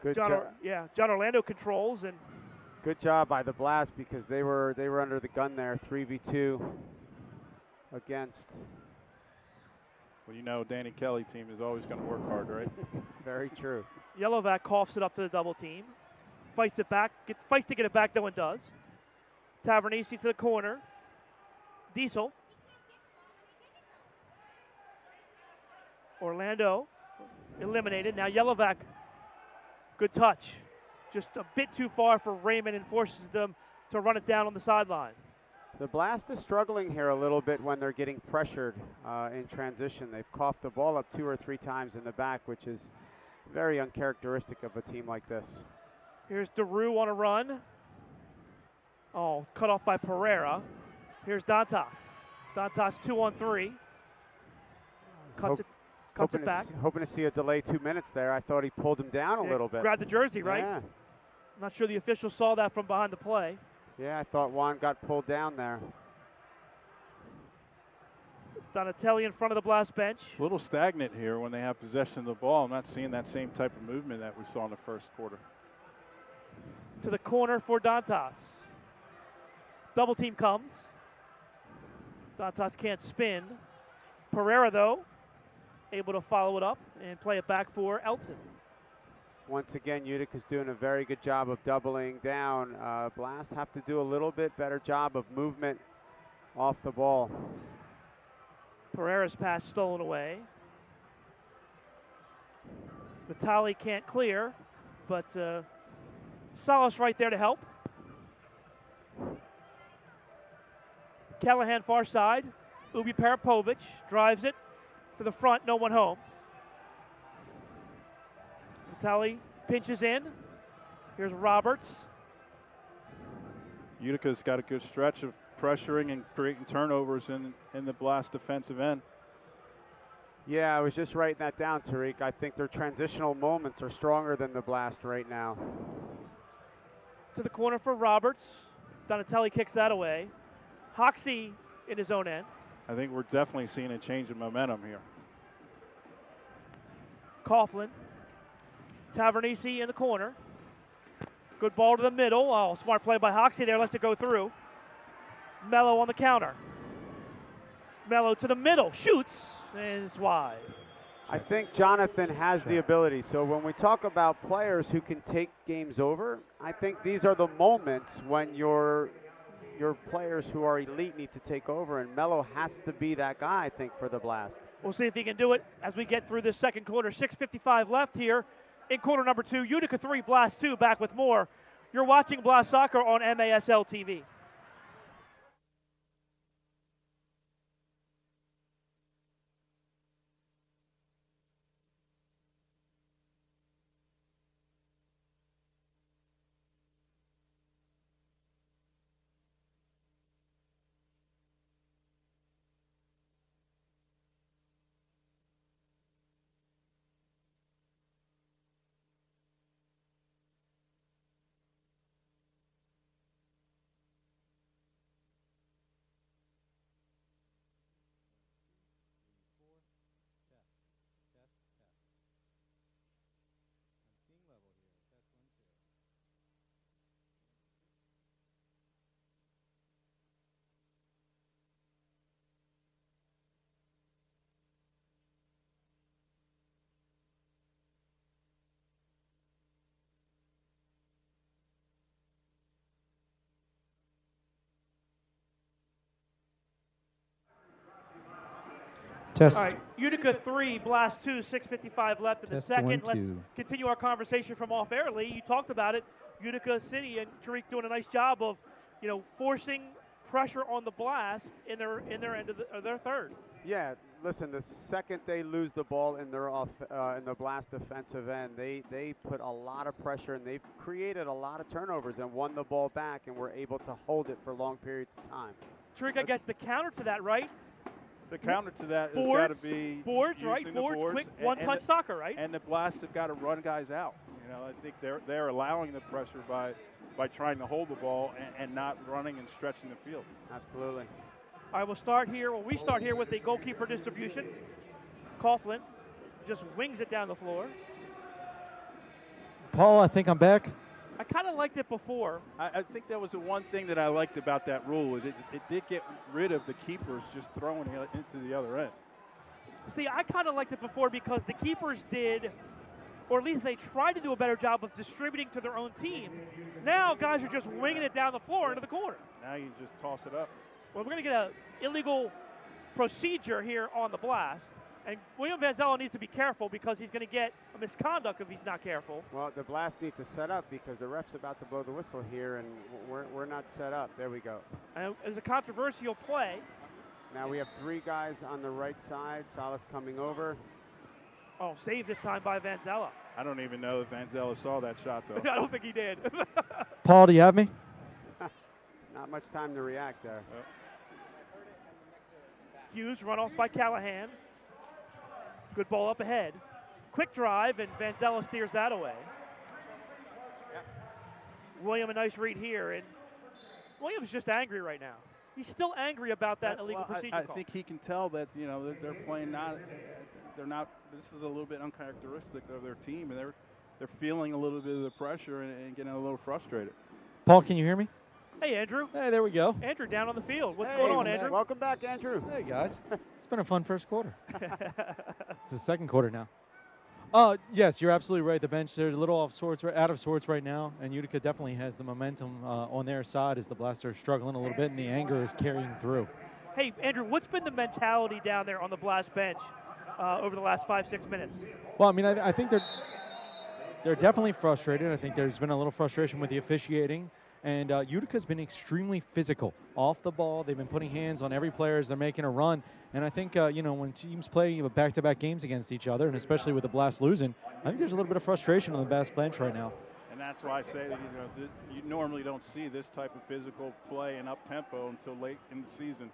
Good job. John Orlando controls and. Good job by the Blast because they were under the gun there. 3v2 against. Well, you know, Danny Kelly team is always going to work hard, right? Very true. Yellowback coughs it up to the double team. Fights it back. Fights to get it back. No one does. Tavernisi to the corner. Diesel. Orlando eliminated. Now Yellowback, good touch. Just a bit too far for Raymond and forces them to run it down on the sideline. The Blast is struggling here a little bit when they're getting pressured in transition. They've coughed the ball up 2 or 3 times in the back, which is very uncharacteristic of a team like this. Here's DeRue on a run. Oh, cut off by Pereira. Here's Dantas. Dantas 2-on-3. Cuts it back. Hoping to see a delay 2 minutes there. I thought he pulled him down a little bit. Grabbed the jersey, right? Yeah. I'm not sure the official saw that from behind the play. Yeah, I thought Juan got pulled down there. Donatelli in front of the Blast bench. A little stagnant here when they have possession of the ball. I'm not seeing that same type of movement that we saw in the first quarter. To the corner for Dantas. Double team comes. Dantas can't spin. Pereira, though, able to follow it up and play it back for Elton. Once again, Utica's doing a very good job of doubling down. Blast have to do a little bit better job of movement off the ball. Pereira's pass stolen away. Vitale can't clear, but Salas right there to help. Callahan far side. Ubi Parapovic drives it to the front, no one home. Vitale pinches in. Here's Roberts. Utica's got a good stretch of pressuring and creating turnovers in the Blast defensive end. Yeah, I was just writing that down, Tariq. I think their transitional moments are stronger than the Blast right now. To the corner for Roberts. Donatelli kicks that away. Hoxie in his own end. I think we're definitely seeing a change in momentum here. Coughlin. Tavernisi in the corner. Good ball to the middle. Oh, smart play by Hoxie there. Lets it go through. Mello on the counter. Mello to the middle. Shoots. And it's wide. I think Jonathan has the ability. So when we talk about players who can take games over, I think these are the moments when your players who are elite need to take over, and Mello has to be that guy, I think, for the Blast. We'll see if he can do it as we get through this second quarter. 6:55 left here in quarter number 2. Utica 3, Blast 2. Back with more. You're watching Blast Soccer on MASL TV. Test. All right, Utica 3, Blast 2, 6:55 left in the Test, second. 1, Let's 2. continue our conversation from off air. Lee, you talked about it. Utica City and Tariq doing a nice job of, forcing pressure on the Blast in their end of their third. Yeah, listen, the second they lose the ball in their in the Blast defensive end, they put a lot of pressure and they've created a lot of turnovers and won the ball back and were able to hold it for long periods of time. Tariq, I guess the counter to that, right? The counter to that has Boards, got to be boards, using right? the Boards, quick, and one-touch soccer, right? And the Blast have got to run guys out. I think they're allowing the pressure by trying to hold the ball and not running and stretching the field. Absolutely. All right, we'll start here. Well, we start here with the goalkeeper distribution. Coughlin just wings it down the floor. Paul, I think I'm back. I kind of liked it before. I think that was the one thing that I liked about that rule. It did get rid of the keepers just throwing it into the other end. See, I kind of liked it before because the keepers did, or at least they tried to do a better job of distributing to their own team. Now guys are just winging it down the floor into the corner. Now you just toss it up. Well, we're going to get an illegal procedure here on the Blast. And William Vanzello needs to be careful because he's going to get a misconduct if he's not careful. Well, the Blast need to set up because the ref's about to blow the whistle here, and we're not set up. There we go. And it was a controversial play. Now we have 3 guys on the right side. Salas coming over. Oh, saved this time by Vanzello. I don't even know if Vanzello saw that shot, though. I don't think he did. Paul, do you have me? Not much time to react there. Hughes run off by Callahan. Good ball up ahead. Quick drive, and Vanzello steers that away. William, a nice read here. And William's just angry right now. He's still angry about that illegal procedure I call. think he can tell that, they're playing they're not, this is a little bit uncharacteristic of their team, and they're feeling a little bit of the pressure and getting a little frustrated. Paul, can you hear me? Hey, Andrew. Hey, there we go. Andrew down on the field. What's Hey, going on, Andrew? Welcome back, Andrew. Hey, guys. It's been a fun first quarter. It's the second quarter now. Yes, you're absolutely right. The bench, they're a little out of sorts right now, and Utica definitely has the momentum on their side as the Blast are struggling a little bit, and the anger is carrying through. Hey, Andrew, what's been the mentality down there on the Blast bench over the last 5-6 minutes? Well, I mean, I think they're definitely frustrated. I think there's been a little frustration with the officiating. And Utica's been extremely physical off the ball. They've been putting hands on every player as they're making a run. And I think, when teams play back-to-back games against each other, and especially with the Blast losing, I think there's a little bit of frustration on the Blast bench right now. And that's why I say that you normally don't see this type of physical play and up-tempo until late in the season.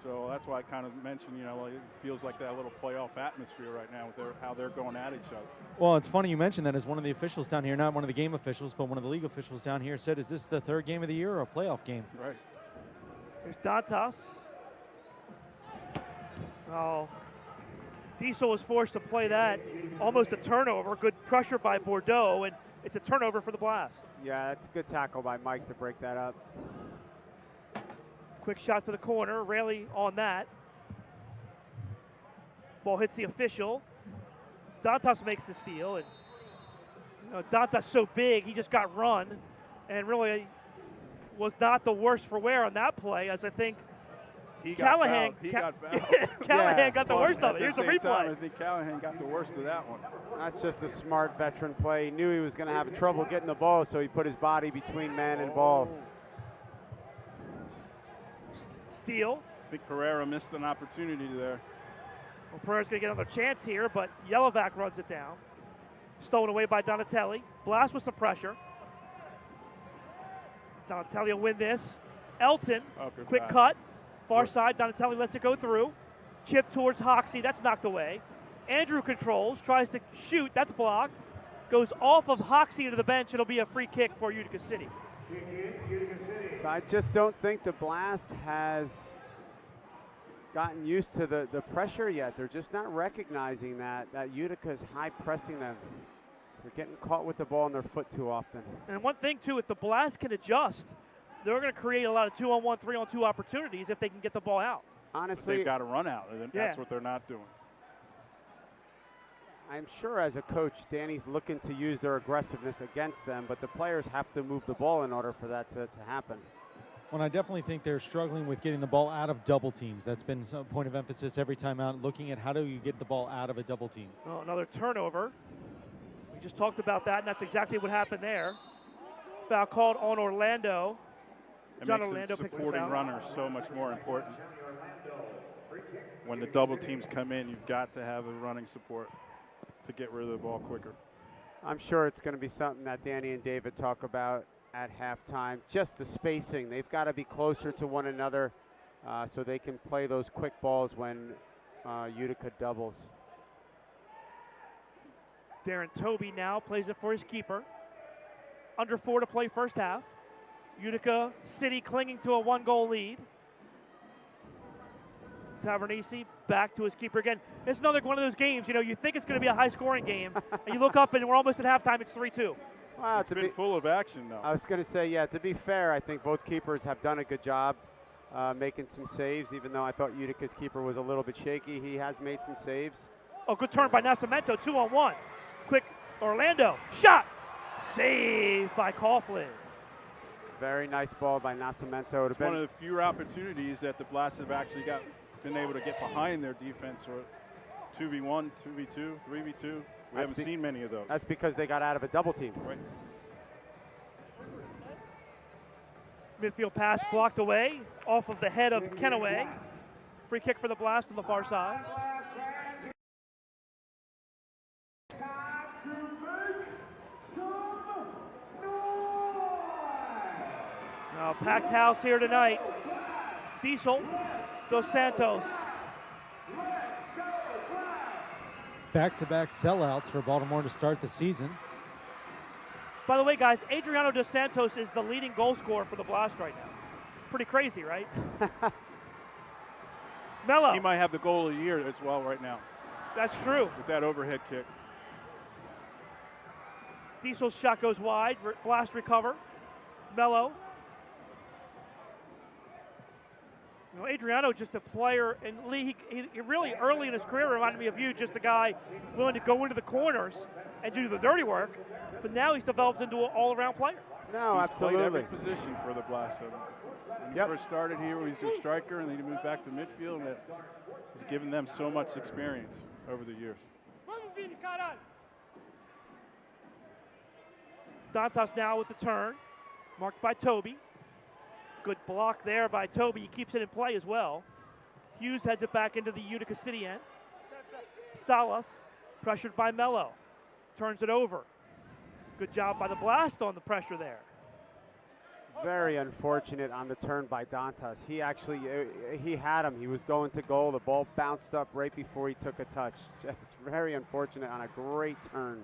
So that's why I kind of mentioned, it feels like that little playoff atmosphere right now with how they're going at each other. Well, it's funny you mentioned that, as one of the officials down here, not one of the game officials, but one of the league officials down here said, is this the third game of the year or a playoff game? Right. There's Dantas. Oh, Diesel was forced to play that. Almost a turnover. Good pressure by Bordeaux, and it's a turnover for the Blast. Yeah, that's a good tackle by Mike to break that up. Quick shot to the corner. Raley on that. Ball hits the official. Dantas makes the steal, and Dantas so big, he just got run, and really was not the worse for wear on that play, as I think Callahan got fouled. Callahan got the worst of it. Here's the replay. Time, I think Callahan got the worst of that one. That's just a smart veteran play. He knew he was going to have trouble getting the ball, so he put his body between man and ball. Steal. I think Pereira missed an opportunity there. Well, Pereira's going to get another chance here, but Yellowback runs it down. Stolen away by Donatelli. Blast with some pressure. Donatelli will win this. Elton, quick cut. Far side, Donatelli lets it go through. Chip towards Hoxie, that's knocked away. Andrew controls, tries to shoot, that's blocked. Goes off of Hoxie to the bench. It'll be a free kick for Utica City. So I just don't think the Blast has gotten used to the pressure yet. They're just not recognizing that Utica's high pressing them. They're getting caught with the ball on their foot too often. And one thing, too, if the Blast can adjust, they're going to create a lot of 2-on-1, 3-on-2 opportunities if they can get the ball out. Honestly, they've got to run out, and that's what they're not doing. I'm sure as a coach, Danny's looking to use their aggressiveness against them, but the players have to move the ball in order for that to happen. Well, I definitely think they're struggling with getting the ball out of double teams. That's been some point of emphasis every time out, looking at how do you get the ball out of a double team. Oh, another turnover. We just talked about that, and that's exactly what happened there. Foul called on Orlando. It John makes Orlando the supporting runners so much more important. When the double teams come in, you've got to have the running support to get rid of the ball quicker. I'm sure it's going to be something that Danny and David talk about at halftime. Just the spacing. They've got to be closer to one another so they can play those quick balls when Utica doubles. Darren Toby now plays it for his keeper. Under 4 to play first half. Utica City clinging to a 1-goal lead. Tavernisi back to his keeper again. It's another one of those games, you think it's going to be a high-scoring game, and you look up and we're almost at halftime, it's 3-2. Wow, it's been full of action, though. I was going to say, to be fair, I think both keepers have done a good job making some saves, even though I thought Utica's keeper was a little bit shaky. He has made some saves. Oh, good turn by Nascimento, 2-on-1. Quick, Orlando, shot! Saved by Coughlin. Very nice ball by Nascimento. It's one of the fewer opportunities that the Blast have actually been able to get behind their defense, or 2v1, 2v2, 3v2. We haven't seen many of those. That's because they got out of a double team. Right. Midfield pass blocked away off of the head of Kenaway. Free kick for the Blast on the far side. Now, packed house here tonight. Diesel, Dos Santos. Back-to-back sellouts for Baltimore to start the season. By the way, guys, Adriano Dos Santos is the leading goal scorer for the Blast right now. Pretty crazy, right? Mello. He might have the goal of the year as well right now. That's true. With that overhead kick. Diesel's shot goes wide. Blast recover. Mello. Adriano, just a player, and Lee, he really early in his career reminded me of you, just a guy willing to go into the corners and do the dirty work, but now he's developed into an all-around player. No, he's played every absolutely. position for the Blast. When he Yep. first started here, he was a striker, and then he moved back to midfield, and he's given them so much experience over the years. Dantas now with the turn, marked by Toby. Good block there by Toby. He keeps it in play as well. Hughes heads it back into the Utica City end. Salas, pressured by Mello, turns it over. Good job by the Blast on the pressure there. Very unfortunate on the turn by Dantas. He actually, he had him. He was going to goal. The ball bounced up right before he took a touch. Just very unfortunate on a great turn.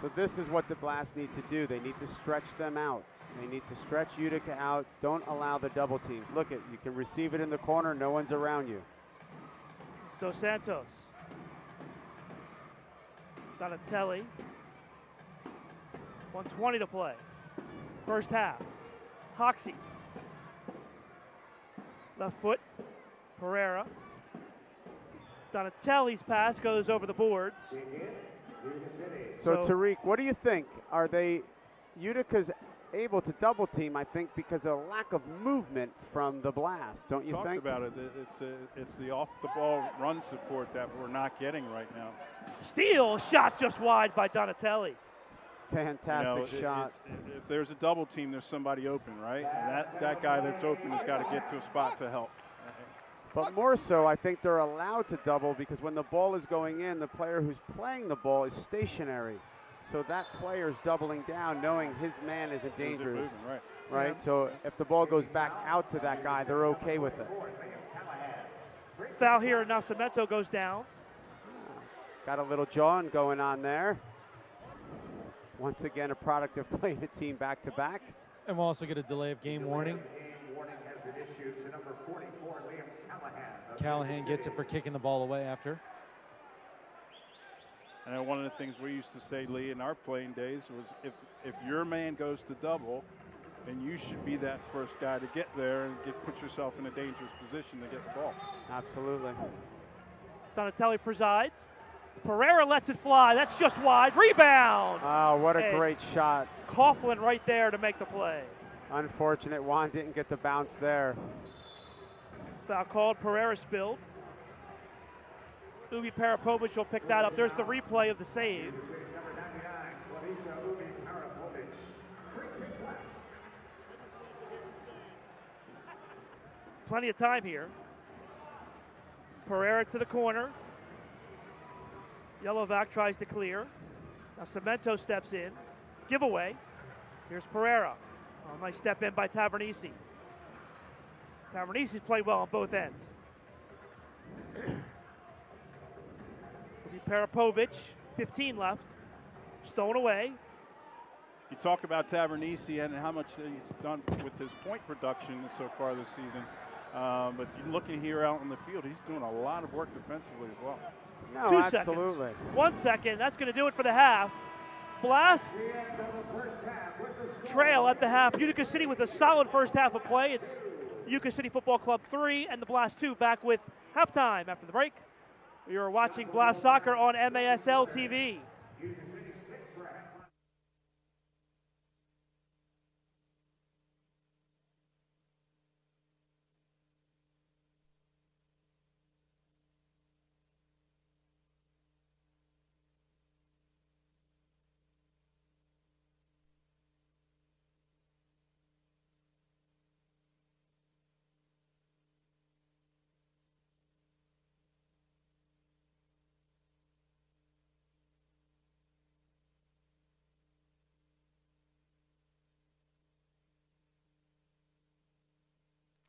So this is what the Blast need to do. They need to stretch them out. They need to stretch Utica out. Don't allow the double teams. Look you can receive it in the corner. No one's around you. It's Dos Santos. Donatelli. 1:20 to play. First half. Hoxie. Left foot. Pereira. Donatelli's pass goes over the boards. So Tariq, what do you think? Are Utica's able to double team, I think, because of lack of movement from the Blast, don't you think? Talked about it. It's the off-the-ball run support that we're not getting right now. Steal shot just wide by Donatelli. Fantastic shot. If there's a double team, there's somebody open, right? And that guy that's open has got to get to a spot to help. But more so, I think they're allowed to double because when the ball is going in, the player who's playing the ball is stationary. So that player's doubling down, knowing his man isn't dangerous. Right? Yeah. So if the ball goes back out to that guy, they're okay with it. Foul here, and Nascimento goes down. Got a little jawing going on there. Once again, a product of playing a team back-to-back. And we'll also get a delay of game warning. Callahan gets it for kicking the ball away after. I know one of the things we used to say, Lee, in our playing days was if your man goes to double, then you should be that first guy to get there and put yourself in a dangerous position to get the ball. Absolutely. Donatelli presides. Pereira lets it fly. That's just wide. Rebound. Oh, what a great shot. Coughlin right there to make the play. Unfortunate Juan didn't get the bounce there. Foul called. Pereira spilled. Ubi Parapovic will pick that up. There's the replay of the save. Plenty of time here. Pereira to the corner. Yellowback tries to clear. Now Cemento steps in. Giveaway. Here's Pereira. Oh, nice step in by Tavernisi. Tavernisi's played well on both ends. Parapovic, 15 left. Stolen away. You talk about Tavernisi and how much he's done with his point production so far this season. But you're looking here out on the field, he's doing a lot of work defensively as well. No, 2 absolutely. seconds. 1 second. That's going to do it for the half. Blast trail at the half. Utica City with a solid first half of play. It's Utica City Football Club 3 and the Blast 2 back with halftime after the break. You're watching Blast Soccer on MASL TV.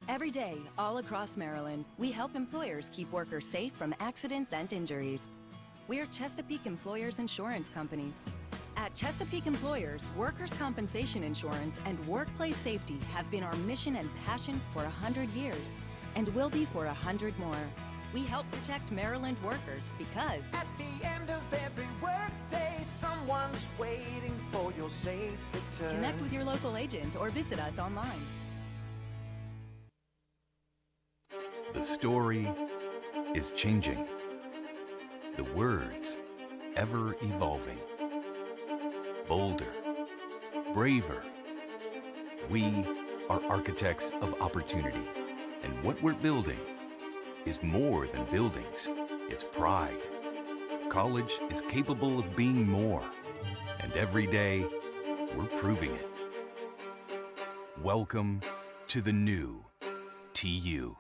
Every day, all across Maryland, we help employers keep workers safe from accidents and injuries. We're Chesapeake Employers Insurance Company. At Chesapeake Employers, workers' compensation insurance and workplace safety have been our mission and passion for 100 years, and will be for 100 more. We help protect Maryland workers because at the end of every workday, someone's waiting for your safe return. Connect with your local agent or visit us online. The story is changing. The words ever evolving. bolder, braver. We are architects of opportunity, and what we're building is more than buildings, it's pride. College is capable of being more, and every day, we're proving it. Welcome to the new TU.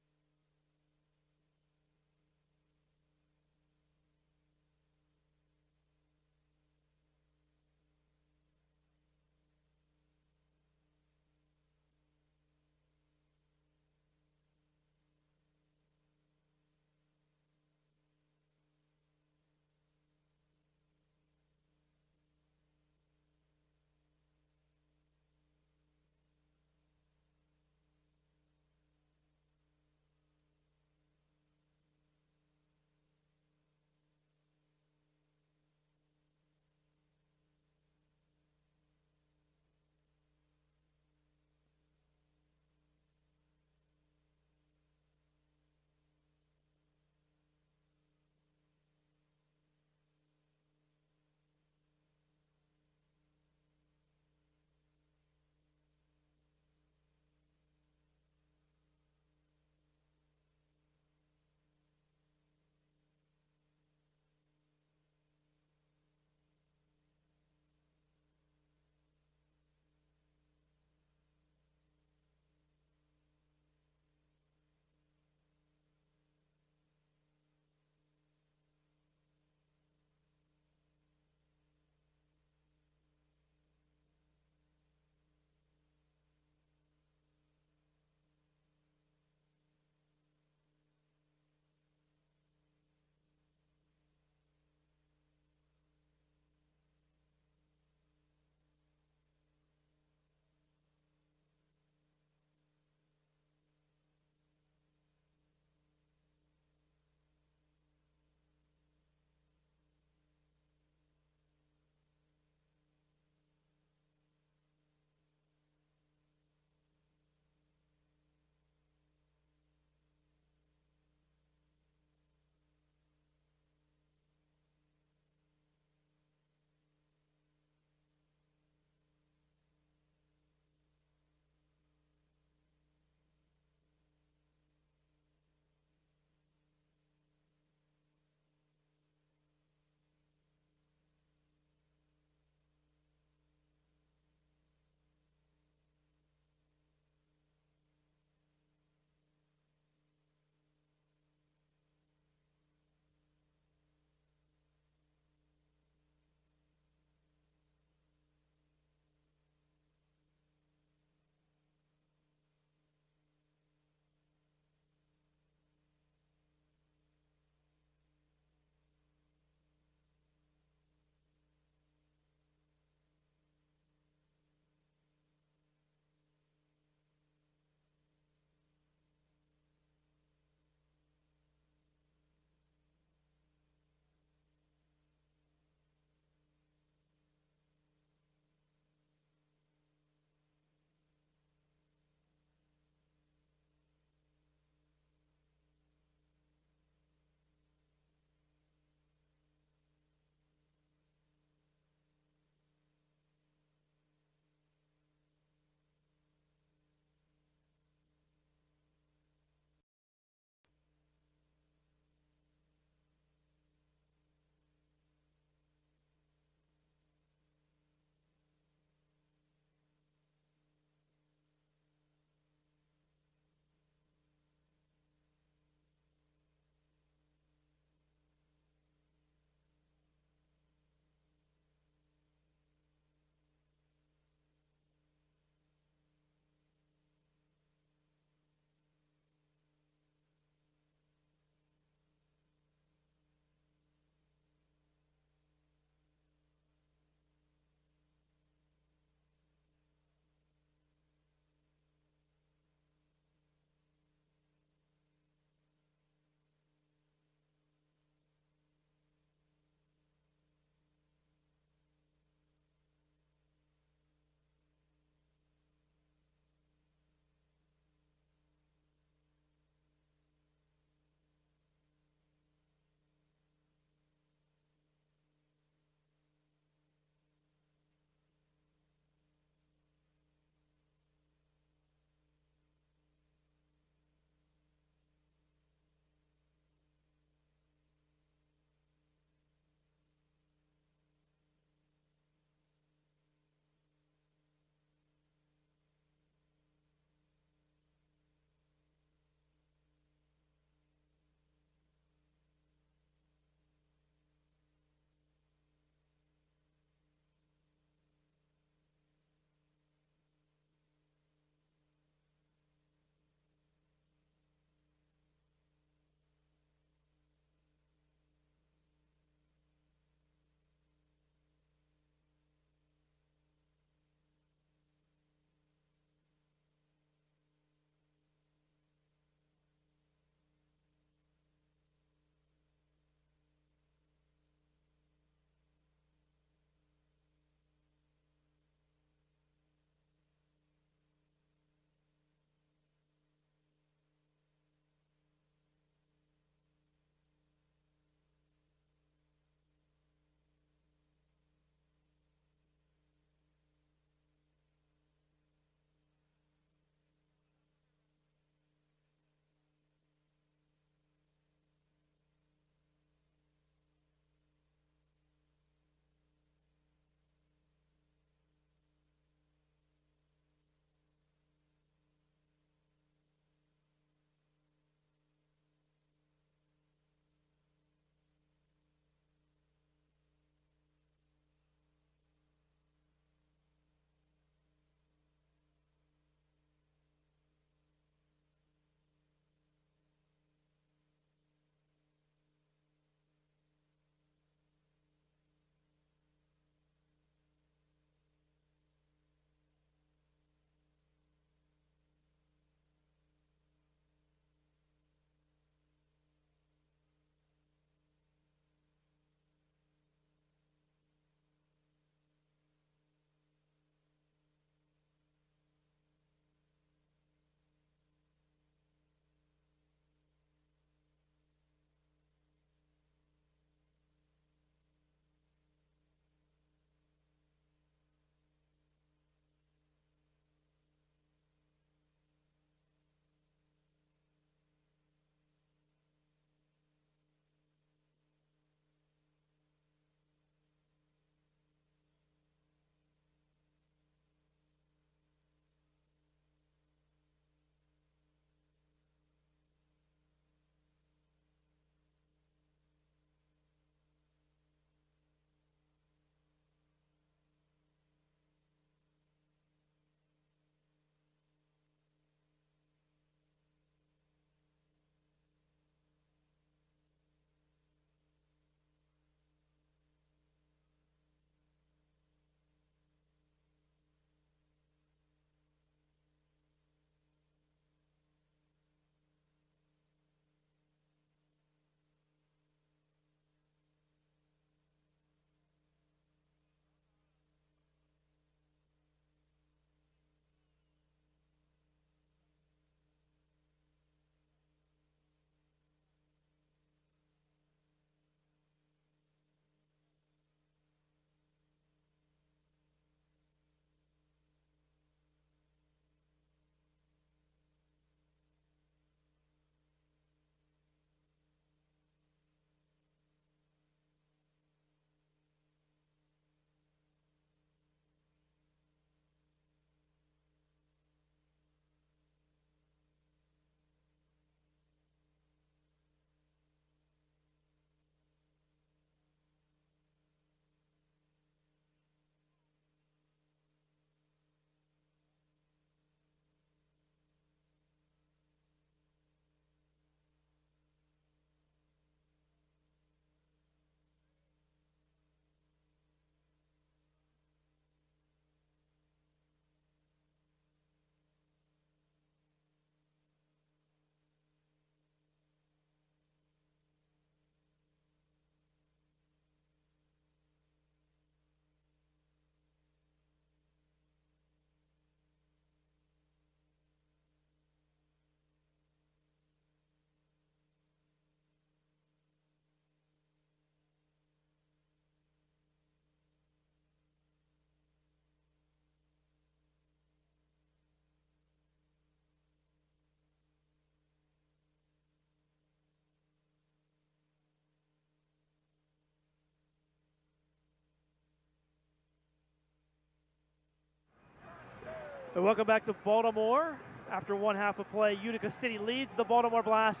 And welcome back to Baltimore. After one half of play, Utica City leads the Baltimore Blast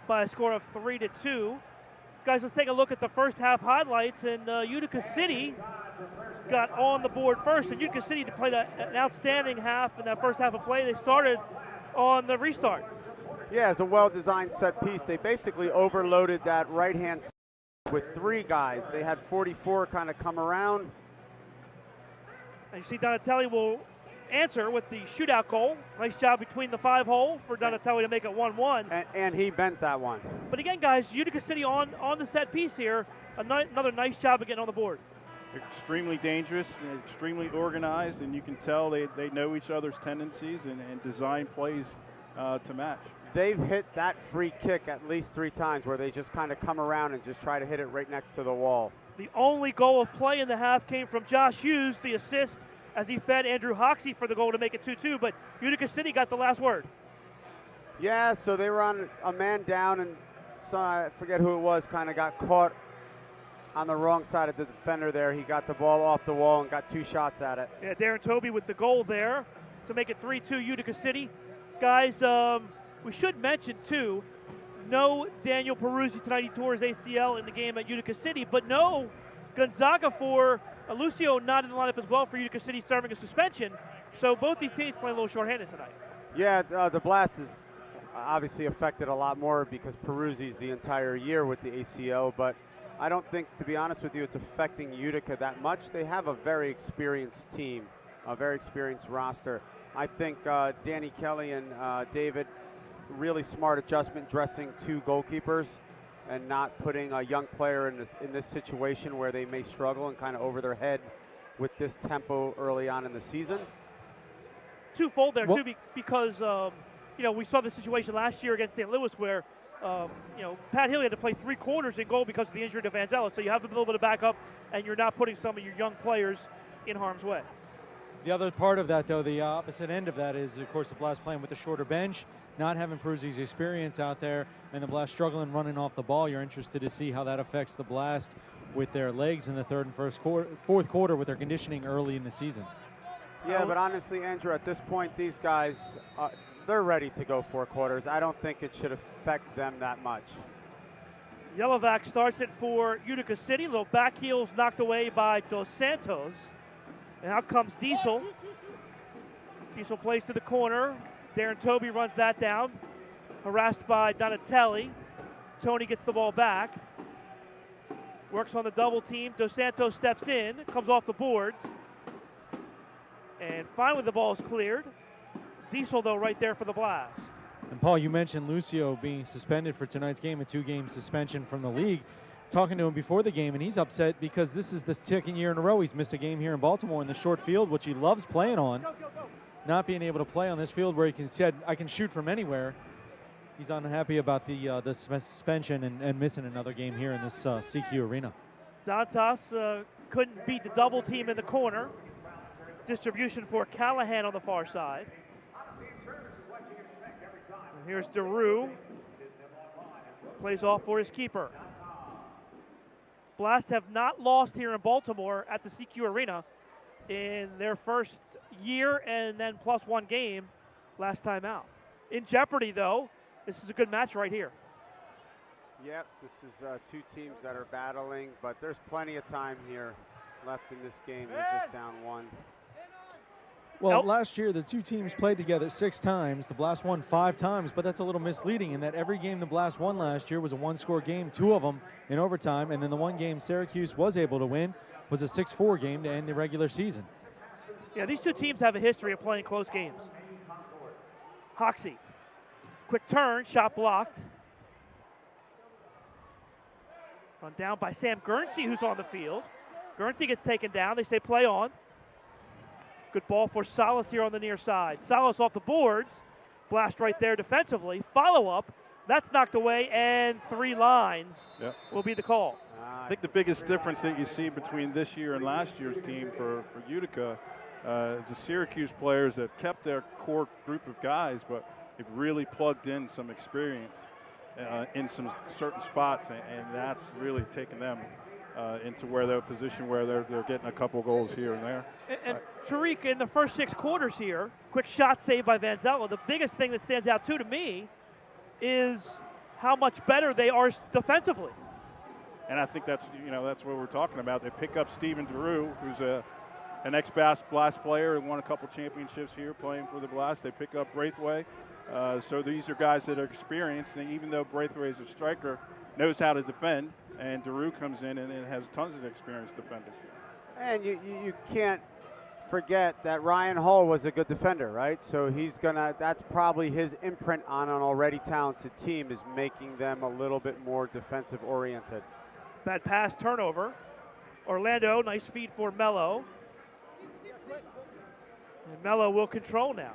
by a score of 3-2. Guys, let's take a look at the first half highlights. And Utica City got on the board first. And Utica City played an outstanding half in that first half of play. They started on the restart. Yeah, it's a well-designed set piece. They basically overloaded that right-hand side with 3 guys. They had 44 kind of come around. And you see Donatelli will answer with the shootout goal. Nice job between the 5-hole for Donatelli to make it 1-1. And he bent that one. But again, guys, Utica City on the set piece here. Another nice job of getting on the board. Extremely dangerous, extremely organized, and you can tell they know each other's tendencies and design plays to match. They've hit that free kick at least 3 times where they just kind of come around and just try to hit it right next to the wall. The only goal of play in the half came from Josh Hughes, the assist, as he fed Andrew Hoxie for the goal to make it 2-2, but Utica City got the last word. Yeah, so they were on a man down, and I forget who it was, kind of got caught on the wrong side of the defender there. He got the ball off the wall and got 2 shots at it. Yeah, Darren Toby with the goal there to make it 3-2 Utica City. Guys, we should mention, too, no Daniel Peruzzi tonight. He tore his ACL in the game at Utica City, but no Gonzaga for Lucio not in the lineup as well for Utica City, serving a suspension. So both these teams playing a little shorthanded tonight. Yeah, the Blast is obviously affected a lot more because Peruzzi's the entire year with the ACL, but I don't think, to be honest with you, it's affecting Utica that much. They have a very experienced team, a very experienced roster. I think Danny Kelly and David, really smart adjustment dressing 2 goalkeepers and not putting a young player in this situation where they may struggle and kind of over their head with this tempo early on in the season. Twofold there, too, because, we saw the situation last year against St. Louis where, Pat Healy had to play 3 quarters in goal because of the injury to Vanzella. So you have a little bit of backup, and you're not putting some of your young players in harm's way. The other part of that, though, the opposite end of that is, of course, the Blast playing with a shorter bench, not having Peruzzi's experience out there, and the Blast struggling running off the ball. You're interested to see how that affects the Blast with their legs in the third and fourth quarter with their conditioning early in the season. Yeah, but honestly, Andrew, at this point, these guys, they're ready to go 4 quarters. I don't think it should affect them that much. Yellowback starts it for Utica City. Little back heels knocked away by Dos Santos. And out comes Diesel. Diesel plays to the corner. Darren Toby runs that down. Harassed by Donatelli. Tony gets the ball back. Works on the double team. Dos Santos steps in. Comes off the boards. And finally the ball is cleared. Diesel, though, right there for the Blast. And, Paul, you mentioned Lucio being suspended for tonight's game, a 2-game suspension from the league. Talking to him before the game, and he's upset because this is the second year in a row he's missed a game here in Baltimore in the short field, which he loves playing on. Not being able to play on this field where he said, I can shoot from anywhere. He's unhappy about the suspension and missing another game here in this CQ arena. Dantas couldn't beat the double team in the corner. Distribution for Callahan on the far side. And here's DeRue. Plays off for his keeper. Blast have not lost here in Baltimore at the CQ Arena in their first year and then plus 1 game last time out. In jeopardy, though, this is a good match right here. Yep, this is 2 teams that are battling, but there's plenty of time here left in this game. They're just down 1. Well, last year the 2 teams played together 6 times. The Blast won 5 times, but that's a little misleading in that every game the Blast won last year was a 1-score game, 2 of them in overtime, and then the 1 game Syracuse was able to win was a 6-4 game to end the regular season. Yeah, these 2 teams have a history of playing close games. Hoxie, quick turn, shot blocked. Run down by Sam Guernsey, who's on the field. Guernsey gets taken down. They say play on. Good ball for Salas here on the near side. Salas off the boards. Blast right there defensively. Follow-up. That's knocked away, and 3 lines will be the call. I think the biggest difference that you see between this year and last year's team for Utica is the Syracuse players that kept their core group of guys, but they've really plugged in some experience in some certain spots, and that's really taken them into where they're positioned where they're getting a couple goals here and there. And Tariq, in the first 6 quarters here, quick shot saved by Vanzella. The biggest thing that stands out, too, to me is how much better they are defensively. And I think that's what we're talking about. They pick up Steven DeRue, who's an ex-Blast player and won a couple championships here playing for the Blast. They pick up Braithwaite. So these are guys that are experienced, and even though Braithwaite is a striker, knows how to defend, and DeRue comes in and has tons of experience defending. And you can't forget that Ryan Hall was a good defender, right? So that's probably his imprint on an already talented team, is making them a little bit more defensive oriented. Bad pass, turnover. Orlando, nice feed for Mello. And Mello will control now.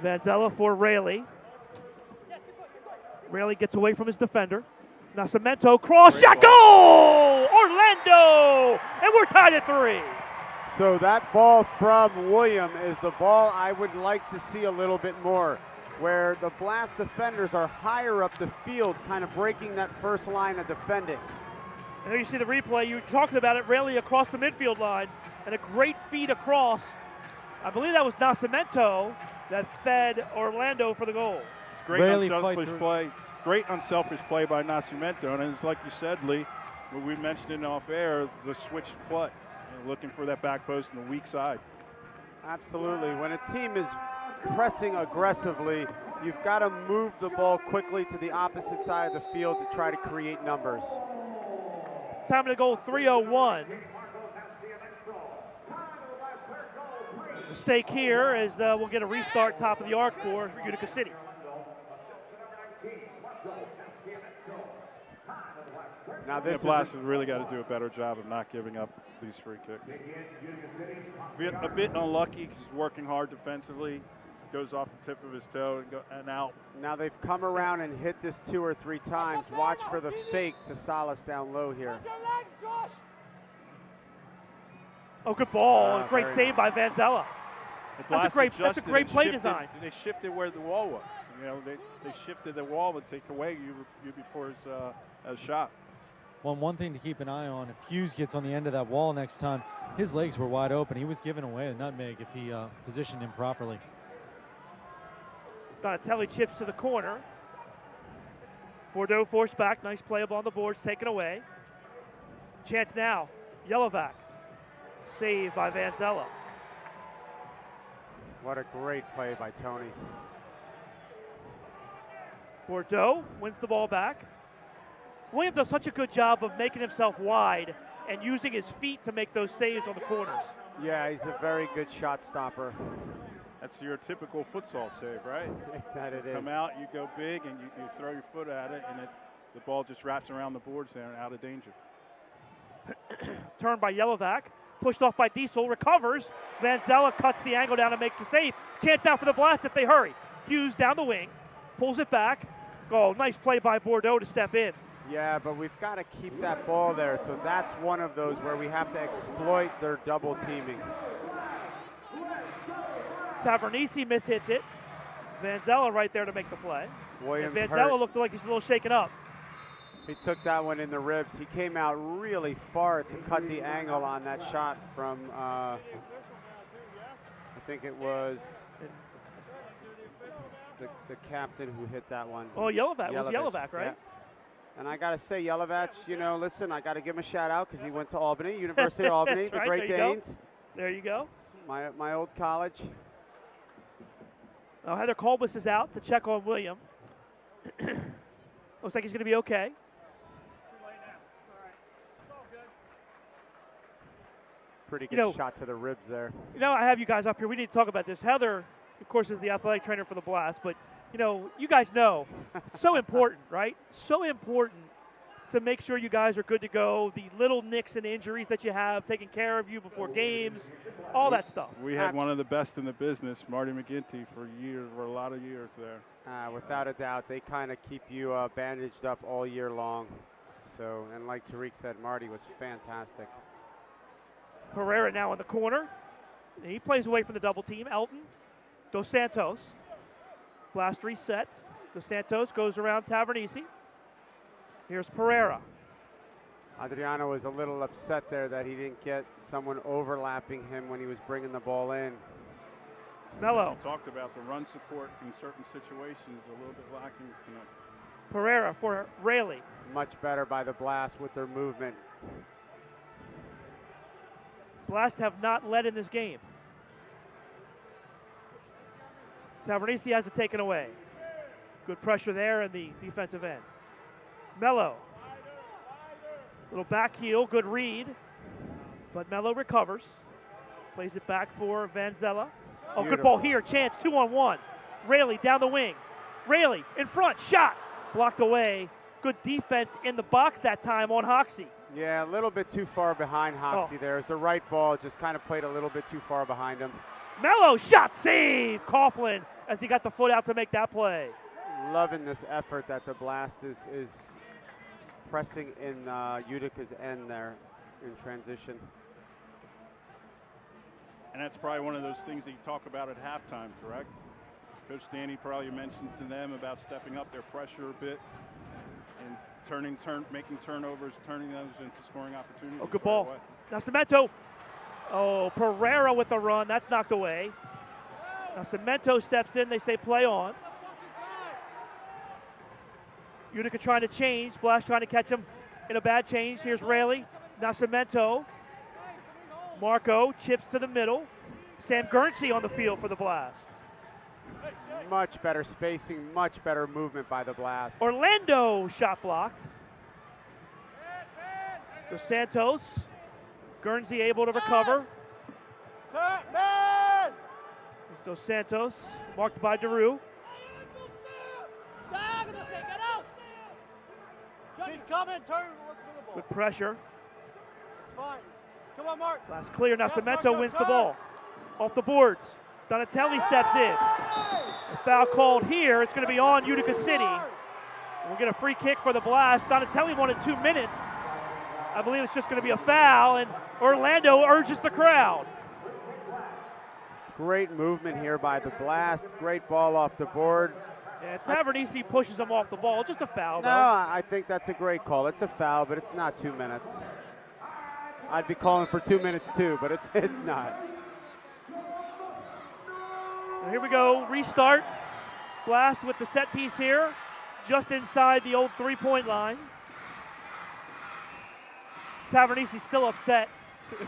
Vanzella for Rayleigh. Rayleigh gets away from his defender. Nascimento, cross, shot, goal! Orlando! And we're tied at 3. So that ball from William is the ball I would like to see a little bit more, where the Blast defenders are higher up the field, kind of breaking that first line of defending. And there you see the replay. You talked about it, Rayleigh across the midfield line, and a great feed across. I believe that was Nascimento that fed Orlando for the goal. It's great unselfish play. Great unselfish play by Nascimento. And it's like you said, Lee, when we mentioned it off air, the switch play. Looking for that back post on the weak side. Absolutely. When a team is pressing aggressively, you've got to move the ball quickly to the opposite side of the field to try to create numbers. Time of the goal, 3:01. Mistake here as we'll get a restart top of the arc for Utica City. Now this Blast has really got to do a better job of not giving up these free kicks. A bit unlucky because he's working hard defensively. Goes off the tip of his toe and out. Now they've come around and hit this 2 or 3 times. Watch for the fake to Salas down low here. Oh, good ball. Great save by Vanzella. That's a great play design. They shifted where the wall was. You know, they shifted the wall to take away you before his shot. Well, one thing to keep an eye on, if Hughes gets on the end of that wall next time, his legs were wide open. He was giving away a nutmeg if he positioned him properly. Donatelli chips to the corner. Bordeaux forced back. Nice play up on the boards, taken away. Chance now. Yellowback. Saved by Vanzella. What a great play by Tony. Bordeaux wins the ball back. William does such a good job of making himself wide and using his feet to make those saves on the corners. Yeah, he's a very good shot stopper. That's your typical futsal save, right? That it is. Come out, you go big, and you throw your foot at it, and the ball just wraps around the boards there and out of danger. Turned by Yellowback. Pushed off by Diesel. Recovers. Vanzella cuts the angle down and makes the save. Chance now for the Blast if they hurry. Hughes down the wing. Pulls it back. Oh, nice play by Bordeaux to step in. Yeah, but we've got to keep that ball there. So that's one of those where we have to exploit their double teaming. Tavernisi mishits it. Vanzella right there to make the play. Williams and Vanzella hurt. looked like he's a little shaken up. He took that one in the ribs. He came out really far to cut the angle on that shot from, I think it was the captain who hit that one. Oh, Yellowback. It was Yellowback, right? Yeah. And I got to say, Yellowback, you know, listen, I got to give him a shout out because he went to Albany, University of Albany, the right, Great Danes. There you go. My old college. Oh, Heather Colbus is out to check on William. Looks like he's going to be okay. Pretty good shot to the ribs there. You know, I have you guys up here. We need to talk about this. Heather, of course, is the athletic trainer for the Blast, but, you know, you guys know, it's so important, right? So important to make sure you guys are good to go. The little nicks and injuries that you have, taking care of you before games, all that stuff. We had one of the best in the business, Marty McGinty, for a lot of years there. Without a doubt, they kind of keep you bandaged up all year long. So, and like Tariq said, Marty was fantastic. Herrera now in the corner. He plays away from the double team. Elton, Dos Santos. Blast reset. Dos Santos goes around Tavernisi. Here's Pereira. Adriano was a little upset there that he didn't get someone overlapping him when he was bringing the ball in. Mello. We talked about the run support in certain situations a little bit lacking tonight. Pereira for Rayleigh. Much better by the Blast with their movement. Blast have not led in this game. Tavernese has it taken away. Good pressure there in the defensive end. Mello. Little back heel, good read. But Mello recovers. Plays it back for Vanzella. Oh, Beautiful. good ball here. Chance, 2-on-1. Rayleigh down the wing. Rayleigh in front, shot. Blocked away. Good defense in the box that time on Hoxie. Yeah, a little bit too far behind Hoxie there. It's the right ball, just kind of played a little bit too far behind him. Mello, shot, save. Coughlin as he got the foot out to make that play. Loving this effort that the Blast is pressing in Utica's end there in transition. And that's probably one of those things that you talk about at halftime, correct? Coach Danny probably mentioned to them about stepping up their pressure a bit and making turnovers, turning those into scoring opportunities. Oh, good ball. Nascimento. Oh, Pereira with the run. That's knocked away. Nascimento steps in. They say play on. Utica trying to change. Blast trying to catch him in a bad change. Here's Rayleigh. Nascimento. Marco chips to the middle. Sam Guernsey on the field for the Blast. Much better spacing, much better movement by the Blast. Orlando shot blocked. Dos Santos. Guernsey able to recover. Dos Santos marked by Daru. Good pressure. Come on, Mark. Last clear. Now Cemento wins the ball. Off the boards. Donatelli steps in. A foul called here. It's going to be on Utica City. We'll get a free kick for the Blast. Donatelli wanted 2 minutes. I believe it's just going to be a foul, and Orlando urges the crowd. Great movement here by the Blast. Great ball off the board. Yeah, Tavernese pushes him off the ball. Just a foul, though. No, I think that's a great call. It's a foul, but it's not 2 minutes. I'd be calling for 2 minutes too, but it's not. Well, here we go. Restart. Blast with the set piece here, just inside the old three-point line. Tavernese still upset.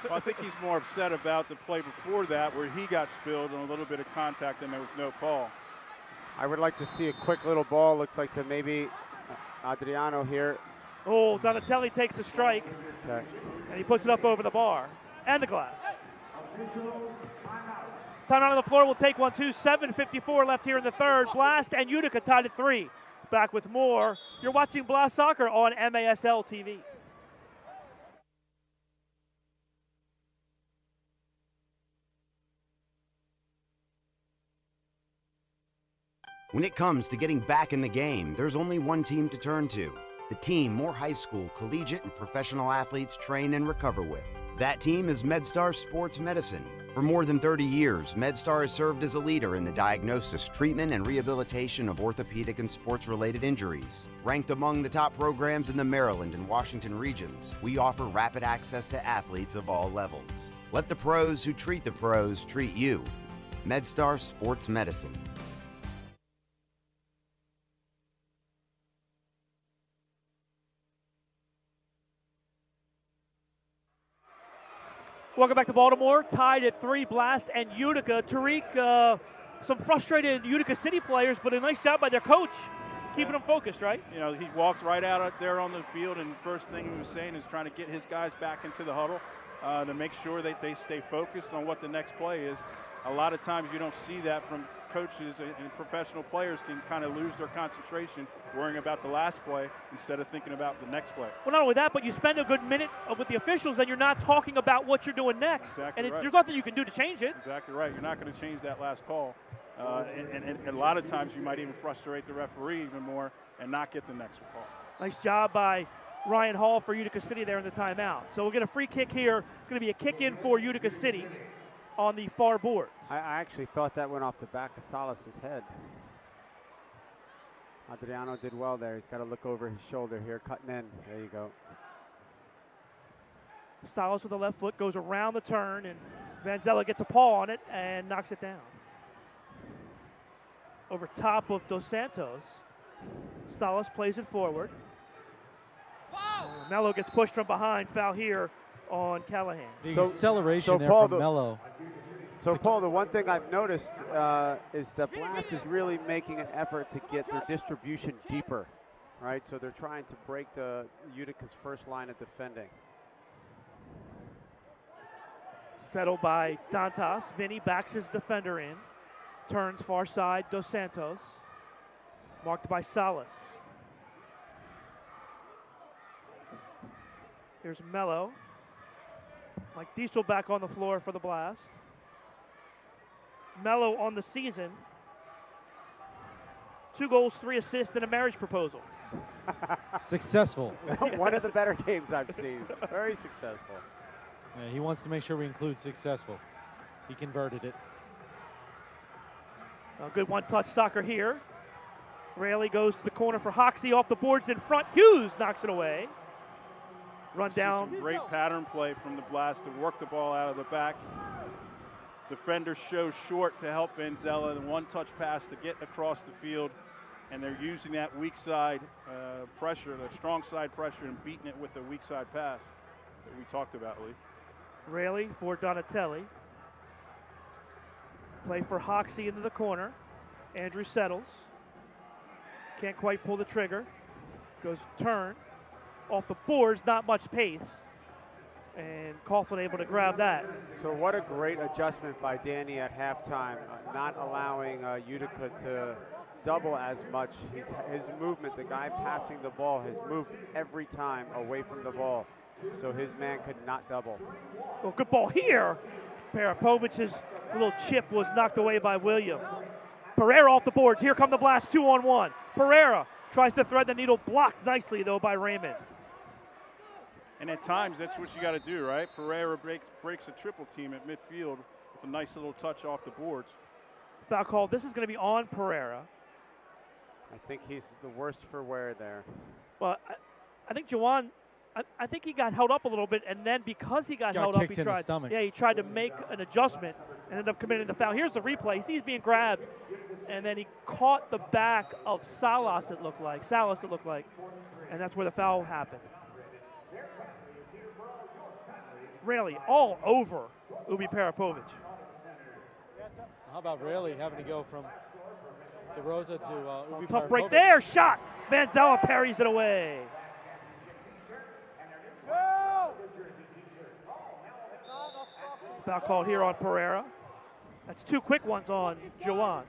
Well, I think he's more upset about the play before that where he got spilled on a little bit of contact and there was no call. I would like to see a quick little ball. Looks like to maybe Adriano here. Oh, Donatelli takes the strike, Okay. and he puts it up over the bar and the glass. Timeout on the floor. We'll take 1, 2, 7:54 left here in the third. Blast and Utica tied at 3. Back with more. You're watching Blast Soccer on MASL TV. When it comes to getting back in the game, there's only one team to turn to. The team more high school, collegiate, and professional athletes train and recover with. That team is MedStar Sports Medicine. For more than 30 years, MedStar has served as a leader in the diagnosis, treatment, and rehabilitation of orthopedic and sports-related injuries. Ranked among the top programs in the Maryland and Washington regions, we offer rapid access to athletes of all levels. Let the pros who treat the pros treat you. MedStar Sports Medicine. Welcome back to Baltimore. Tied at 3, Blast and Utica. Tariq, some frustrated Utica City players, but a nice job by their coach keeping them focused, right? You know, he walked right out there on the field, and the first thing he was saying is trying to get his guys back into the huddle to make sure that they stay focused on what the next play is. A lot of times you don't see that from coaches, and professional players can kind of lose their concentration worrying about the last play instead of thinking about the next play. Well, not only that, but you spend a good minute with the officials and you're not talking about what you're doing next. Exactly and right. There's nothing you can do to change it. Exactly right. You're not going to change that last call. And a lot of times you might even frustrate the referee even more and not get the next call. Nice job by Ryan Hall for Utica City there in the timeout. So we'll get a free kick here. It's going to be a kick in for Utica City on the far board. I actually thought that went off the back of Salas's head. Adriano did well there. He's got to look over his shoulder here, cutting in. There you go. Salas with the left foot goes around the turn, and Vanzella gets a paw on it and knocks it down. Over top of Dos Santos. Salas plays it forward. Mello gets pushed from behind. Foul here on Callahan. The acceleration there from Mello. So, Paul, the one thing I've noticed is that Blast is really making an effort to get their distribution deeper, right? So they're trying to break the Utica's first line of defending. Settled by Dantas. Vinny backs his defender in. Turns far side, Dos Santos. Marked by Salas. Here's Mello. Mike Diesel back on the floor for the Blast. Mello on the season. 2 goals, 3 assists, and a marriage proposal. Successful. One of the better games I've seen. Very successful. Yeah, he wants to make sure we include successful. He converted it. A good one-touch soccer here. Rayleigh goes to the corner for Hoxie off the boards in front. Hughes knocks it away. Run down. Some great pattern play from the Blast to work the ball out of the back. Defenders show short to help Vanzella. The one-touch pass to get across the field. And they're using that weak side pressure, the strong side pressure, and beating it with a weak side pass that we talked about, Lee. Rayleigh for Donatelli. Play for Hoxie into the corner. Andrew settles. Can't quite pull the trigger. Goes turn. Off the boards, not much pace. And Coughlin able to grab that. So what a great adjustment by Danny at halftime, not allowing Utica to double as much. His movement, the guy passing the ball, has moved every time away from the ball. So his man could not double. Well, good ball here. Parapovic's little chip was knocked away by William. Pereira off the boards. Here come the Blast 2-on-1. Pereira tries to thread the needle, blocked nicely though by Raymond. And at times, that's what you got to do, right? Pereira breaks a triple team at midfield with a nice little touch off the boards. Foul call. This is going to be on Pereira. I think he's the worst for wear there. Well, I think Jawan, I think he got held up a little bit, and then because he got held up, he tried. Yeah, he tried to make an adjustment and ended up committing the foul. Here's the replay. He's being grabbed, and then he caught the back of Salas. It looked like, and that's where the foul happened. Rayleigh all over Ubi Parapovic. How about Rayleigh having to go from DeRosa to Ubi Tough Parapovic? break there, shot. Vanzella parries it away. Foul called here on Pereira. That's 2 quick ones on Jawan.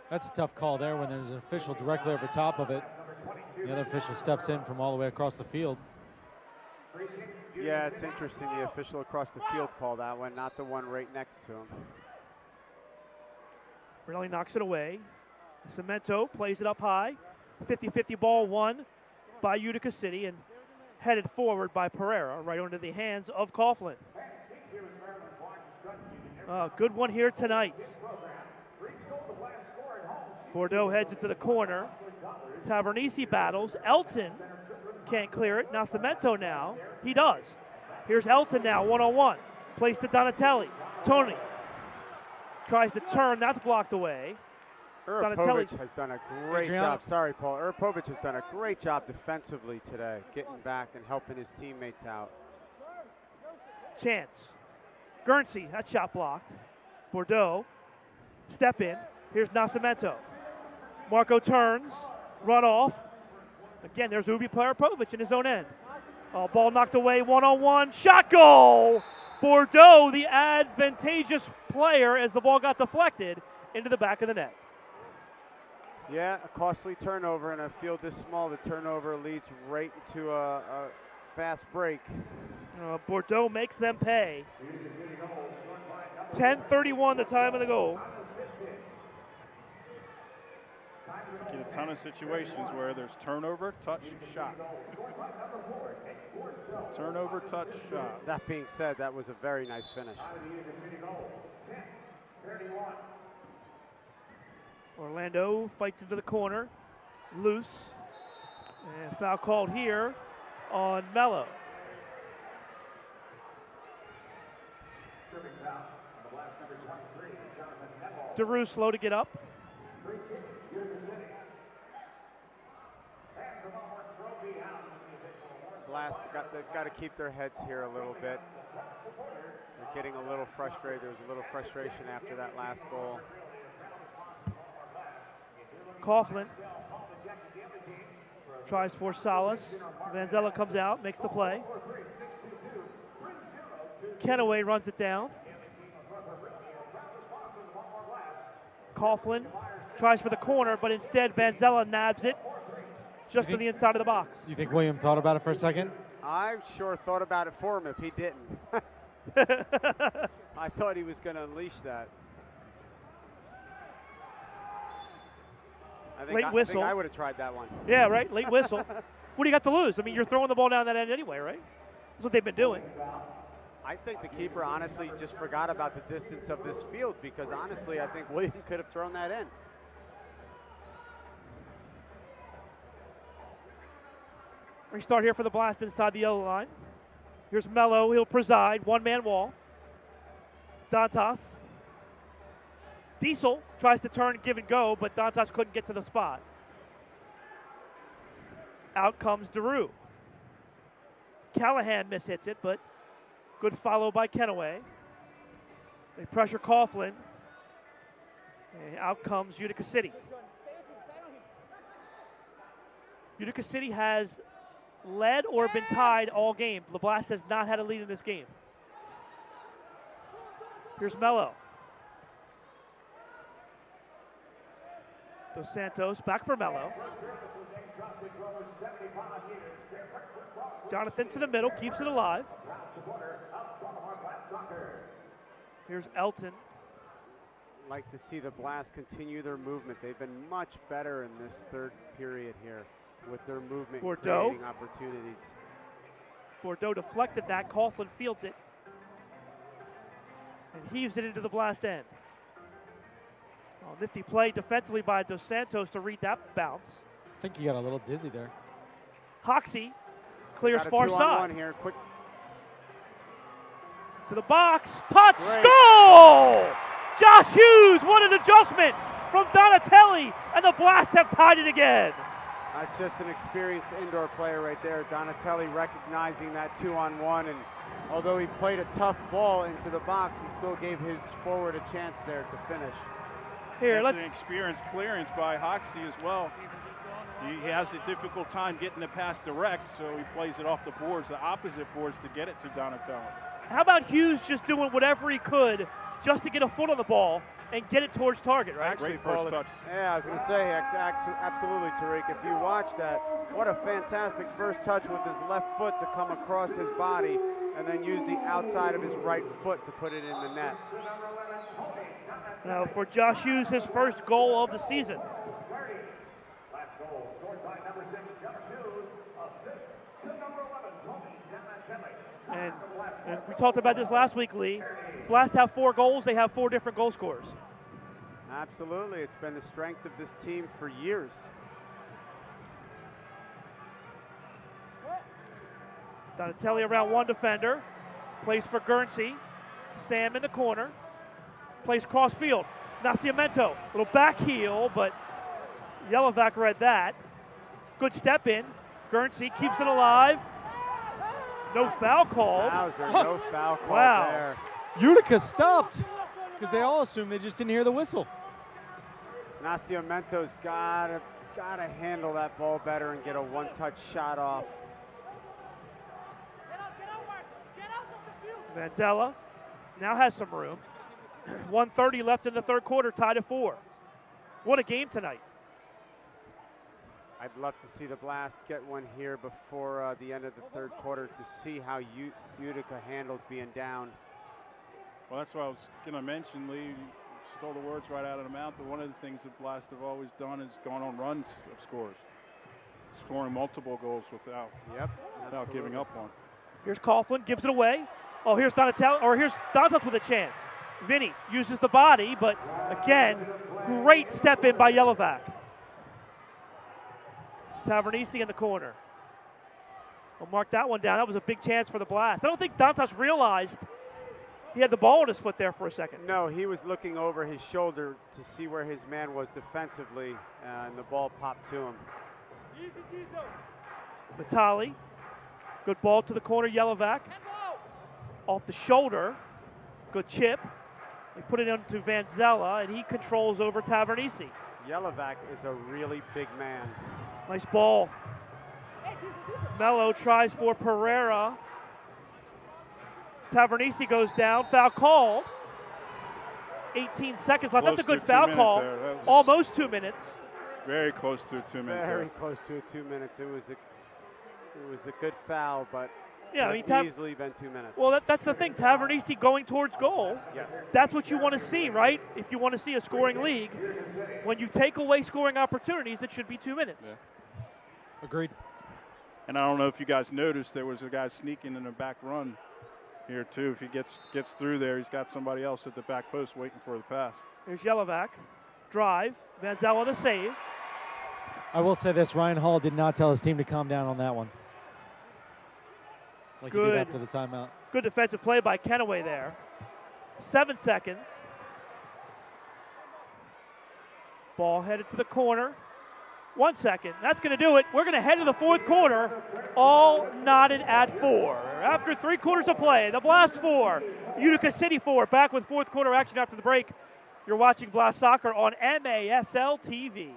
That's a tough call there when there's an official directly over top of it. The other official steps in from all the way across the field. Yeah, it's interesting. The official across the field called that one, not the one right next to him. Rayleigh knocks it away. Cemento plays it up high. 50-50 ball won by Utica City and headed forward by Pereira, right under the hands of Coughlin. Good one here tonight. Bordeaux heads into the corner. Tavernisi battles. Elton can't clear it. Nascimento now. He does. Here's Elton now, one-on-one. Plays to Donatelli. Tony tries to turn. That's blocked away. Urapovic has done a great job. Sorry, Paul. Urapovic has done a great job defensively today, getting back and helping his teammates out. Chance. Guernsey, that shot blocked. Bordeaux, step in. Here's Nascimento. Marco turns, run off. Again, there's Ubi Parapovic in his own end. Ball knocked away, one-on-one, shot goal! Bordeaux, the advantageous player as the ball got deflected into the back of the net. Yeah, a costly turnover in a field this small. The turnover leads right into a fast break. Bordeaux makes them pay. 10:31 the time of the goal. Get a ton of situations where there's turnover, touch, shot. Turnover, touch, shot. That being said, that was a very nice finish. Orlando fights into the corner, loose, and foul called here on Mello. DeRue slow to get up. Blast, they've got to keep their heads here a little bit. They're getting a little frustrated. There was a little frustration after that last goal. Coughlin tries for Salas. Vanzella comes out, makes the play. Kenaway runs it down. Coughlin tries for the corner, but instead Vanzella nabs it just to the inside of the box. You think William thought about it for a second? I sure thought about it for him if he didn't. I thought he was going to unleash that. Late whistle. I think I would have tried that one. Yeah, right. Late whistle. What do you got to lose? I mean, you're throwing the ball down that end anyway, right? That's what they've been doing. I think the keeper honestly just forgot about the distance of this field because honestly, I think William could have thrown that in. Restart here for the Blast inside the yellow line. Here's Mello. He'll preside. One-man wall. Dantas. Diesel tries to turn, give and go, but Dantas couldn't get to the spot. Out comes DeRue. Callahan mishits it, but good follow by Kenaway. They pressure Coughlin. And out comes Utica City. Utica City has led or been tied all game. The Blast has not had a lead in this game. Here's Mello. Dos Santos back for Mello. Jonathan to the middle, keeps it alive. Here's Elton. Like to see the Blast continue their movement. They've been much better in this third period here with their movement, creating opportunities. Bordeaux deflected that. Coughlin fields it and heaves it into the Blast end. Nifty play defensively by Dos Santos to read that bounce. I think he got a little dizzy there. Hoxie clears got a far 2-on-1 side. here. Quick. To the box, touch, goal! Josh Hughes, what an adjustment from Donatelli, and the Blast have tied it again. That's just an experienced indoor player right there. Donatelli recognizing that 2-on-1, and although he played a tough ball into the box, he still gave his forward a chance there to finish. Here, that's an experienced clearance by Hoxie as well. He has a difficult time getting the pass direct, so he plays it off the boards, the opposite boards, to get it to Donatelli. How about Hughes just doing whatever he could just to get a foot on the ball and get it towards target, right? Great first touch. Yeah, I was going to say, absolutely, Tariq. If you watch that, what a fantastic first touch with his left foot to come across his body and then use the outside of his right foot to put it in the net. Now for Josh Hughes, his first goal of the season. And we talked about this last week, Lee. Blast have 4 goals. They have 4 different goal scorers. Absolutely. It's been the strength of this team for years. Donatelli around one defender. Plays for Guernsey. Sam in the corner. Plays cross field. Nascimento, little back heel, but Yellowback read that. Good step in. Guernsey keeps it alive. No foul called. Wow, is there no foul called there? Utica stopped because they all assumed they just didn't hear the whistle. Nascimento's gotta handle that ball better and get a one-touch shot off. Vanzella now has some room. 1:30 left in the third quarter, tied at 4. What a game tonight. I'd love to see the Blast get one here before the end of the third quarter to see how Utica handles being down. Well, that's what I was going to mention, Lee. You stole the words right out of the mouth. But one of the things that Blast have always done is gone on runs of scores, scoring multiple goals without giving up one. Here's Coughlin, gives it away. Oh, here's Donatelli, or here's Dantas with a chance. Vinny uses the body, but again, great step in by Yelovac. Tavernisi in the corner. We'll mark that one down. That was a big chance for the Blast. I don't think Dantas realized he had the ball on his foot there for a second. No, he was looking over his shoulder to see where his man was defensively, and the ball popped to him. Vitali, good ball to the corner, Yelovac. Off the shoulder, good chip. They put it into Vanzella, and he controls over Tavernisi. Yelovac is a really big man. Nice ball. Mello tries for Pereira. Tavernisi goes down. Foul called. 18 seconds left. That's a good foul call. Almost 2 minutes. Very close to a 2 minute. Very close to 2 minutes. It was a good foul, but yeah, I mean, easily been 2 minutes. Well, that's the thing. Tavernisi going towards goal. Yes. That's what you want to see, right? If you want to see a scoring league, when you take away scoring opportunities, it should be 2 minutes. Yeah. Agreed. And I don't know if you guys noticed, there was a guy sneaking in the back run here too. If he gets through there, he's got somebody else at the back post waiting for the pass. There's Yelovac. Drive. Vanzella the save. I will say this, Ryan Hall did not tell his team to calm down on that one. Like he did after the timeout. Good defensive play by Kenaway there. 7 seconds. Ball headed to the corner. 1 second. That's going to do it. We're going to head to the fourth quarter. All knotted at 4. After 3 quarters of play, the Blast 4, Utica City 4. Back with fourth quarter action after the break. You're watching Blast Soccer on MASL TV.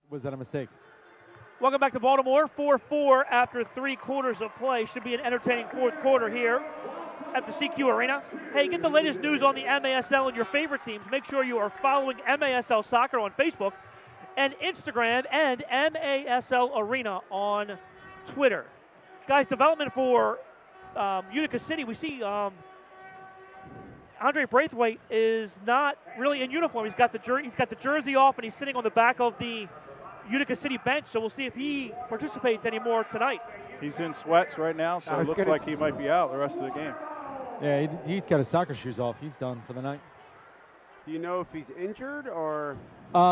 Was that a mistake? Welcome back to Baltimore. 4-4 after 3 quarters of play. Should be an entertaining fourth quarter here at the CQ Arena. Hey, get the latest news on the MASL and your favorite teams. Make sure you are following MASL Soccer on Facebook and Instagram and MASL Arena on Twitter. Guys, development for Utica City. We see Andre Braithwaite is not really in uniform. He's got the jersey off, and he's sitting on the back of the Utica City bench, so we'll see if he participates anymore tonight. He's in sweats right now, so it looks like he might be out the rest of the game. Yeah, he's got his soccer shoes off. He's done for the night. Do you know if he's injured or?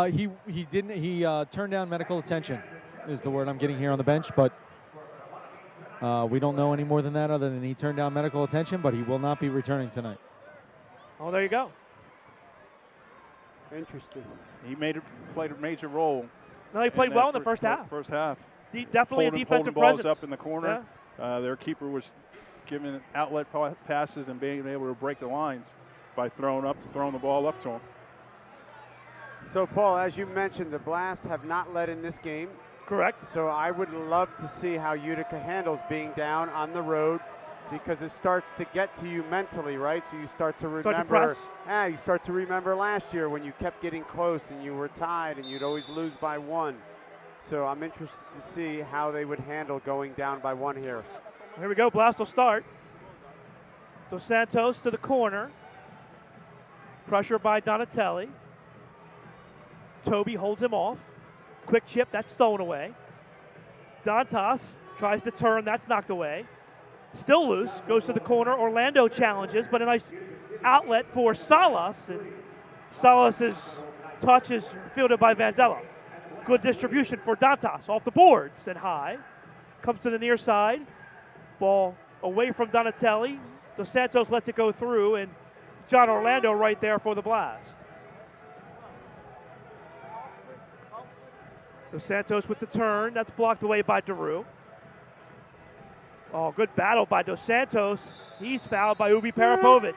He didn't. He turned down medical attention, is the word I'm getting here on the bench, but we don't know any more than that other than he turned down medical attention, but he will not be returning tonight. Oh, there you go. Interesting. He played a major role. No, he played well in the first half. First half. Definitely a defensive balls presence. Up in the corner. Yeah. Their keeper was giving outlet passes and being able to break the lines by throwing the ball up to him. So, Paul, as you mentioned, the Blast have not led in this game. Correct. So I would love to see how Utica handles being down on the road because it starts to get to you mentally, right? So you start to Start to remember. press. You start to remember last year when you kept getting close and you were tied and you'd always lose by 1. So I'm interested to see how they would handle going down by 1 here. Here we go. Blast will start. Dos Santos to the corner. Pressure by Donatelli. Toby holds him off. Quick chip, that's stolen away. Dantas tries to turn, that's knocked away. Still loose, goes to the corner. Orlando challenges, but a nice outlet for Salas. And Salas' touch is fielded by Vanzella. Good distribution for Dantas off the boards and high. Comes to the near side. Ball away from Donatelli. Dos Santos lets it go through, and John Orlando right there for the blast. Dos Santos with the turn. That's blocked away by Daru. Oh, good battle by Dos Santos. He's fouled by Ubi Parapovic.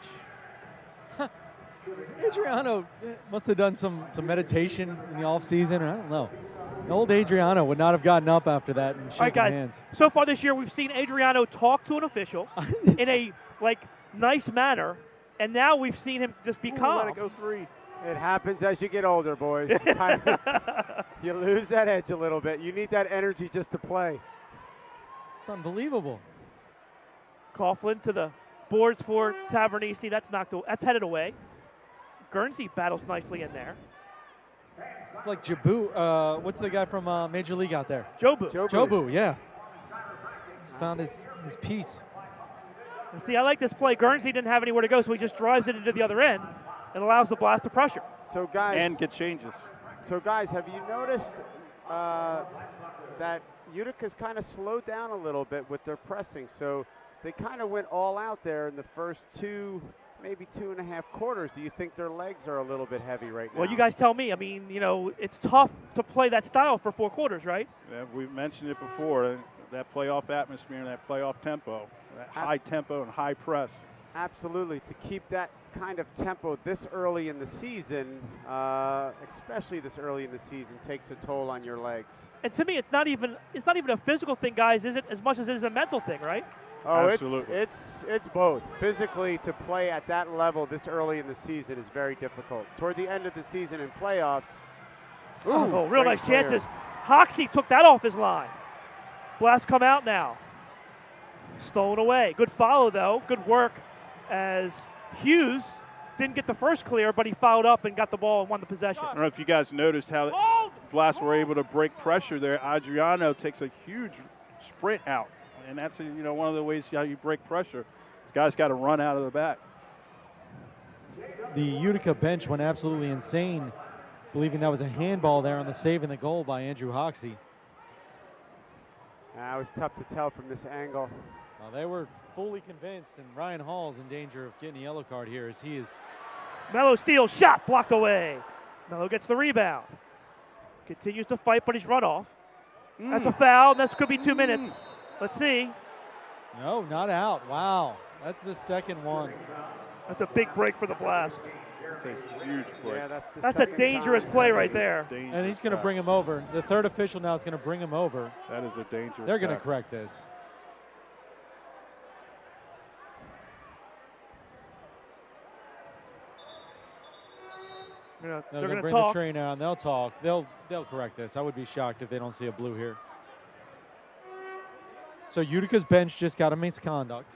Adriano must have done some meditation in the offseason, or I don't know. The old Adriano would not have gotten up after that and shaken All right, guys. hands. So far this year, we've seen Adriano talk to an official in a nice manner, and now we've seen him just be calm. Let it go 3. It happens as you get older, boys. You lose that edge a little bit. You need that energy just to play. It's unbelievable. Coughlin to the boards for Tavernisi. That's headed away. Guernsey battles nicely in there. It's like Jabu. What's the guy from Major League out there? Jobu. Jobu, yeah. He's found his piece. And see, I like this play. Guernsey didn't have anywhere to go, so he just drives it into the other end and allows the blast to pressure. So, guys. And get changes. So, guys, have you noticed that Utica's kind of slowed down a little bit with their pressing? So they kind of went all out there in the first 2, maybe 2.5 quarters. Do you think their legs are a little bit heavy right now? Well, you guys tell me. I mean, it's tough to play that style for 4 quarters, right? Yeah, we've mentioned it before, that playoff atmosphere and that playoff tempo, that high tempo and high press. Absolutely. To keep that kind of tempo this early in the season, especially this early in the season, takes a toll on your legs. And to me, it's not even a physical thing, guys, is it? As much as it is a mental thing, right? Oh, absolutely. It's both. Physically, to play at that level this early in the season is very difficult. Toward the end of the season in playoffs, real nice chances. Hoxie took that off his line. Blast come out now. Stolen away. Good follow, though. Good work as Hughes didn't get the first clear, but he fouled up and got the ball and won the possession. I don't know if you guys noticed how Blast were able to break pressure there. Adriano takes a huge sprint out, and that's one of the ways how you break pressure. This guy's got to run out of the back. The Utica bench went absolutely insane, believing that was a handball there on the save and the goal by Andrew Hoxie. It was tough to tell from this angle. Well, they were fully convinced, and Ryan Hall's in danger of getting a yellow card here as he is. Mello steals, shot blocked away. Mello gets the rebound. Continues to fight, but he's run off. That's a foul. That could be 2 minutes. Let's see. No, not out. Wow. That's the second one. That's a big break for the Blast. It's a huge break. Yeah, that's a dangerous play right there. And he's going to bring him over. The third official now is going to bring him over. That is a dangerous They're going to correct this. They're going going to bring talk. the train out and they'll talk. They'll correct this. I would be shocked if they don't see a blue here. So Utica's bench just got a misconduct.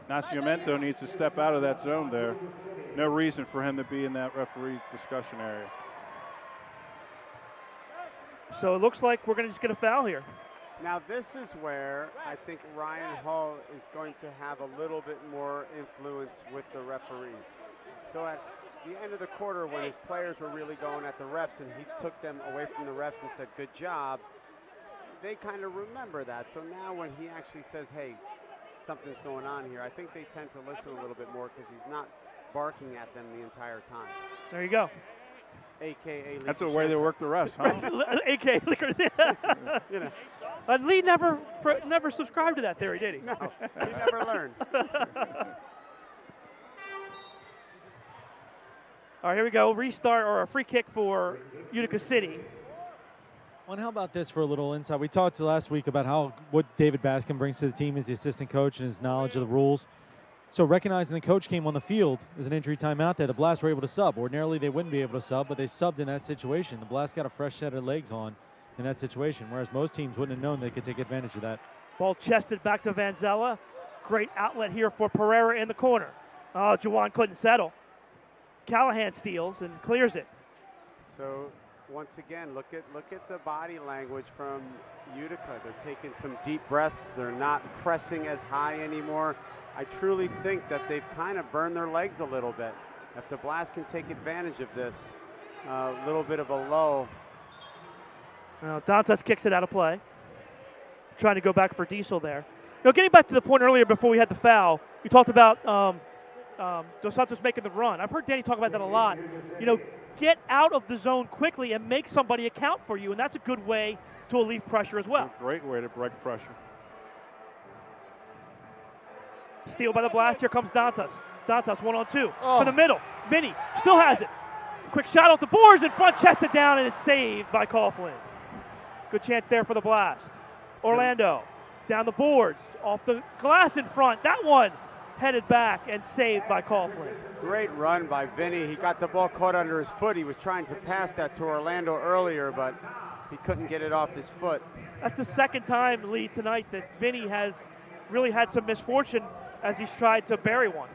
Nascimento needs to step out of that zone there. No reason for him to be in that referee discussion area. So it looks like we're going to just get a foul here. Now this is where I think Ryan Hall is going to have a little bit more influence with the referees. So at the end of the quarter when his players were really going at the refs and he took them away from the refs and said, good job, they kind of remember that. So now when he actually says, hey, something's going on here, I think they tend to listen a little bit more because he's not barking at them the entire time. There you go. AKA that's the way they work the refs, huh? AKA Liquor. You know. Lee never subscribed to that theory, did he? No, he never learned. All right, here we go. Restart or a free kick for Utica City. Well, and how about this for a little insight? We talked last week about what David Bascom brings to the team as the assistant coach and his knowledge of the rules. So recognizing the coach came on the field as an injury timeout there, the Blast were able to sub. Ordinarily, they wouldn't be able to sub, but they subbed in that situation. The Blast got a fresh set of legs on in that situation, whereas most teams wouldn't have known they could take advantage of that. Ball chested back to Vanzella. Great outlet here for Pereira in the corner. Oh, Juwan couldn't settle. Callahan steals and clears it. So once again, look at the body language from Utica. They're taking some deep breaths. They're not pressing as high anymore. I truly think that they've kind of burned their legs a little bit. If the Blast can take advantage of this, a little bit of a lull. Dantas kicks it out of play. Trying to go back for Diesel there. Getting back to the point earlier before we had the foul, you talked about Dos Santos making the run. I've heard Danny talk about that a lot. Get out of the zone quickly and make somebody account for you, and that's a good way to relieve pressure as well. It's a great way to break pressure. Steal by the Blast. Here comes Dantas. Dantas 1-on-2 to the middle. Vinny still has it. Quick shot off the boards in front, chested down, and it's saved by Coughlin. Good chance there for the Blast. Orlando down the boards, off the glass in front. That one headed back and saved by Coughlin. Great run by Vinny. He got the ball caught under his foot. He was trying to pass that to Orlando earlier, but he couldn't get it off his foot. That's the second time, Lee, tonight that Vinny has really had some misfortune as he's tried to bury one.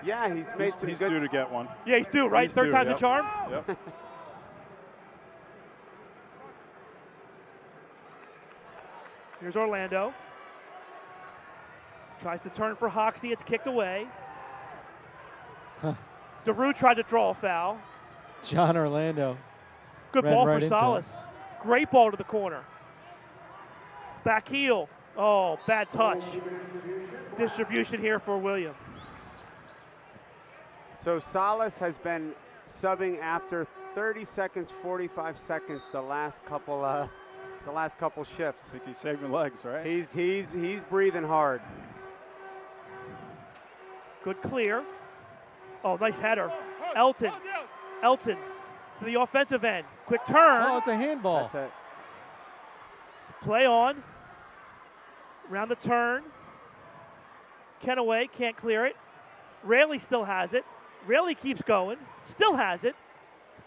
Yeah, he's made some he's good. due to get one. Yeah, he's due, right? Third time's a charm? Yep. Here's Orlando. Tries to turn for Hoxie. It's kicked away. DeRue tried to draw a foul. John Orlando. Good ball for Salas. Great ball to the corner. Back heel. Oh, bad touch. Distribution here for William. So Salas has been subbing after 30 seconds, 45 seconds the last couple shifts. I think he's saving legs, right? He's breathing hard. Good clear. Oh, nice header. Elton to the offensive end. Quick turn. Oh, it's a handball. That's it. Play on. Round the turn. Kenaway can't clear it. Rayleigh still has it. Rayleigh keeps going. Still has it.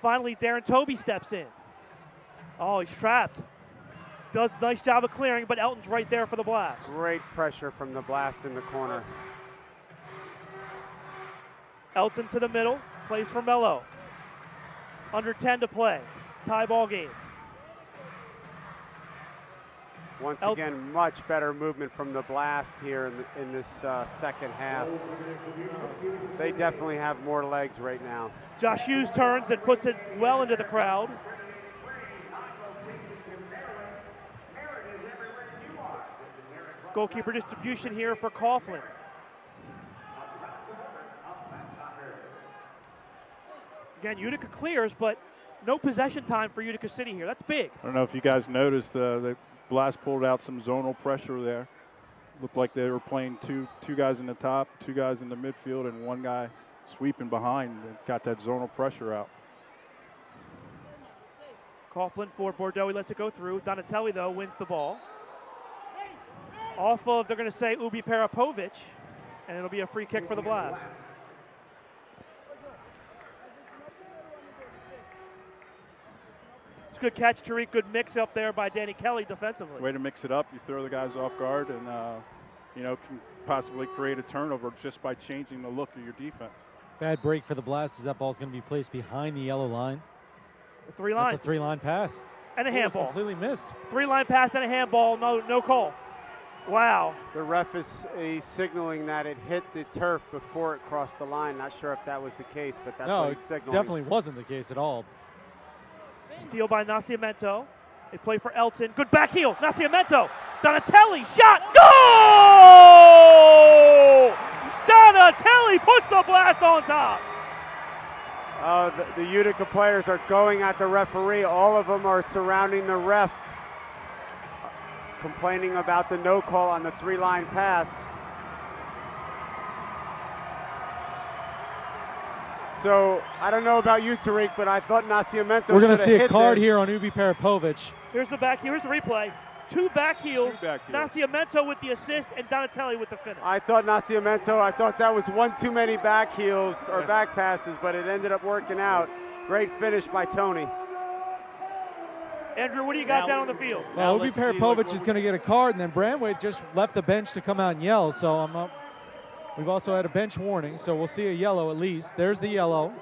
Finally, Darren Toby steps in. Oh, he's trapped. Does a nice job of clearing, but Elton's right there for the Blast. Great pressure from the Blast in the corner. Elton to the middle. Plays for Mello. Under 10 to play. Tie ball game. Once again, much better movement from the Blast here in this second half. They definitely have more legs right now. Josh Hughes turns and puts it well into the crowd. Goalkeeper distribution here for Coughlin. Again, Utica clears, but no possession time for Utica City here. That's big. I don't know if you guys noticed, the Blast pulled out some zonal pressure there. Looked like they were playing two guys in the top, two guys in the midfield, and one guy sweeping behind and got that zonal pressure out. Coughlin for Bordeaux. He lets it go through. Donatelli, though, wins the ball. Off of, they're going to say Ubi Parapovic, and it'll be a free kick for the Blast. It's a good catch, Tariq. Good mix up there by Danny Kelly defensively. Way to mix it up. You throw the guys off guard and, can possibly create a turnover just by changing the look of your defense. Bad break for the Blast as that ball's going to be placed behind the yellow line. The three line. That's a three-line pass. And a handball. Completely missed. Three-line pass and a handball. No call. Wow. The ref is signaling that it hit the turf before it crossed the line. Not sure if that was the case, but that's what he's signaling. Definitely wasn't the case at all. Steal by Nascimento. They play for Elton. Good back heel. Nascimento. Donatelli. Shot. Goal! Donatelli puts the Blast on top. The Utica players are going at the referee. All of them are surrounding the ref, complaining about the no call on the three-line pass. So I don't know about you, Tariq, but I thought Nascimento. We're going to see a card this. here on Ubi Parapovic. Here's the replay. Two back heels. Nascimento with the assist and Donatelli with the finish. I thought that was one too many back heels or back passes, but it ended up working out. Great finish by Tony. Andrew, what do you got down on the field? Well, Ubi Parapovic is going to get a card, and then Brandweight just left the bench to come out and yell. So I'm up. We've also had a bench warning, so we'll see a yellow at least. There's the yellow.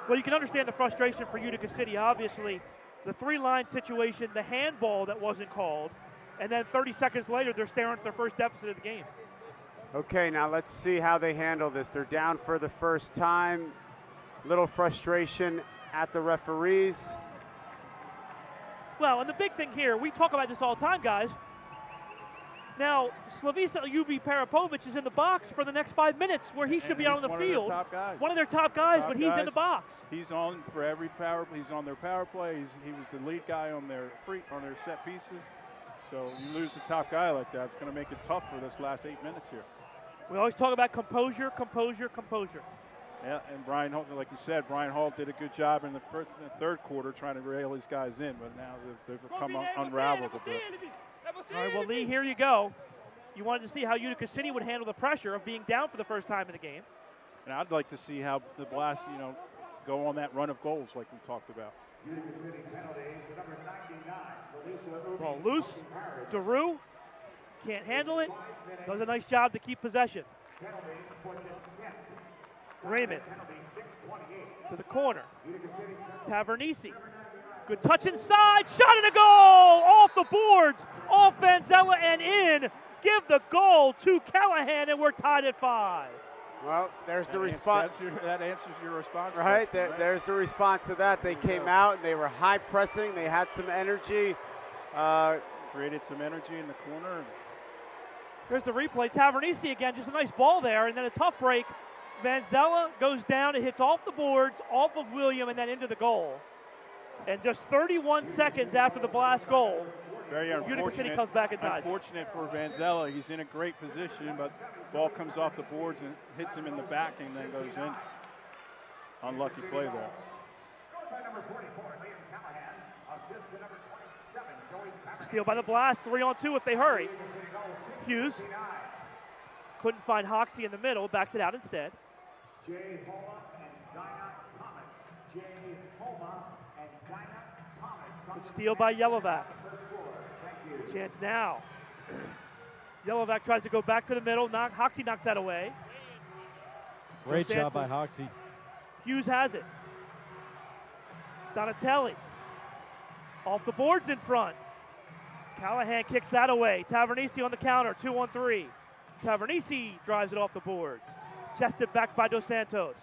Well, you can understand the frustration for Utica City. Obviously, the three-line situation, the handball that wasn't called, and then 30 seconds later, they're staring at their first deficit of the game. Okay, now let's see how they handle this. They're down for the first time. Little frustration at the referees. Well, and the big thing here, we talk about this all the time, guys. Now, Slavisa Ubi Parapovic is in the box for the next 5 minutes where he should be out on the field. One of their top guys, but he's in the box. He's on for every power. He's on their power play. He was the lead guy on their set pieces. So you lose the top guy like that, it's going to make it tough for this last 8 minutes here. We always talk about composure, composure, composure. Yeah, and Brian Hall, like you said, Brian Hall did a good job in the third quarter trying to rail these guys in, but now they've become unraveled a bit. All right, well, Lee, here you go. You wanted to see how Utica City would handle the pressure of being down for the first time in the game. And I'd like to see how the Blast, go on that run of goals like we talked about. Ball loose. DeRue can't handle it. Does a nice job to keep possession. Raymond to the corner. Tavernisi. Good touch inside. Shot and a goal! Off the boards. Off Vanzella and in. Give the goal to Callahan, and we're tied at 5. Well, there's the response. That answers your response. Right, there's the response to that. They came out, and they were high pressing. They had some energy. Created some energy in the corner. Here's the replay. Tavernisi again, just a nice ball there, and then a tough break. Vanzella goes down. It hits off the boards, off of William, and then into the goal. And just 31 seconds after the Blast goal, very unfortunate. Utica City comes back and ties. Unfortunate for Vanzella. He's in a great position, but ball comes off the boards and hits him in the back and then goes in. Unlucky play there. Steal by the Blast, 3-on-2 if they hurry. Hughes couldn't find Hoxie in the middle, backs it out instead. Good steal by Yellowback. Chance now. Yellowback tries to go back to the middle. Hoxie knocks that away. Great job by Hoxie. Hughes has it. Donatelli. Off the boards in front. Callahan kicks that away. Tavernisi on the counter, 2-on-3. Tavernisi drives it off the boards. Chested back by Dos Santos.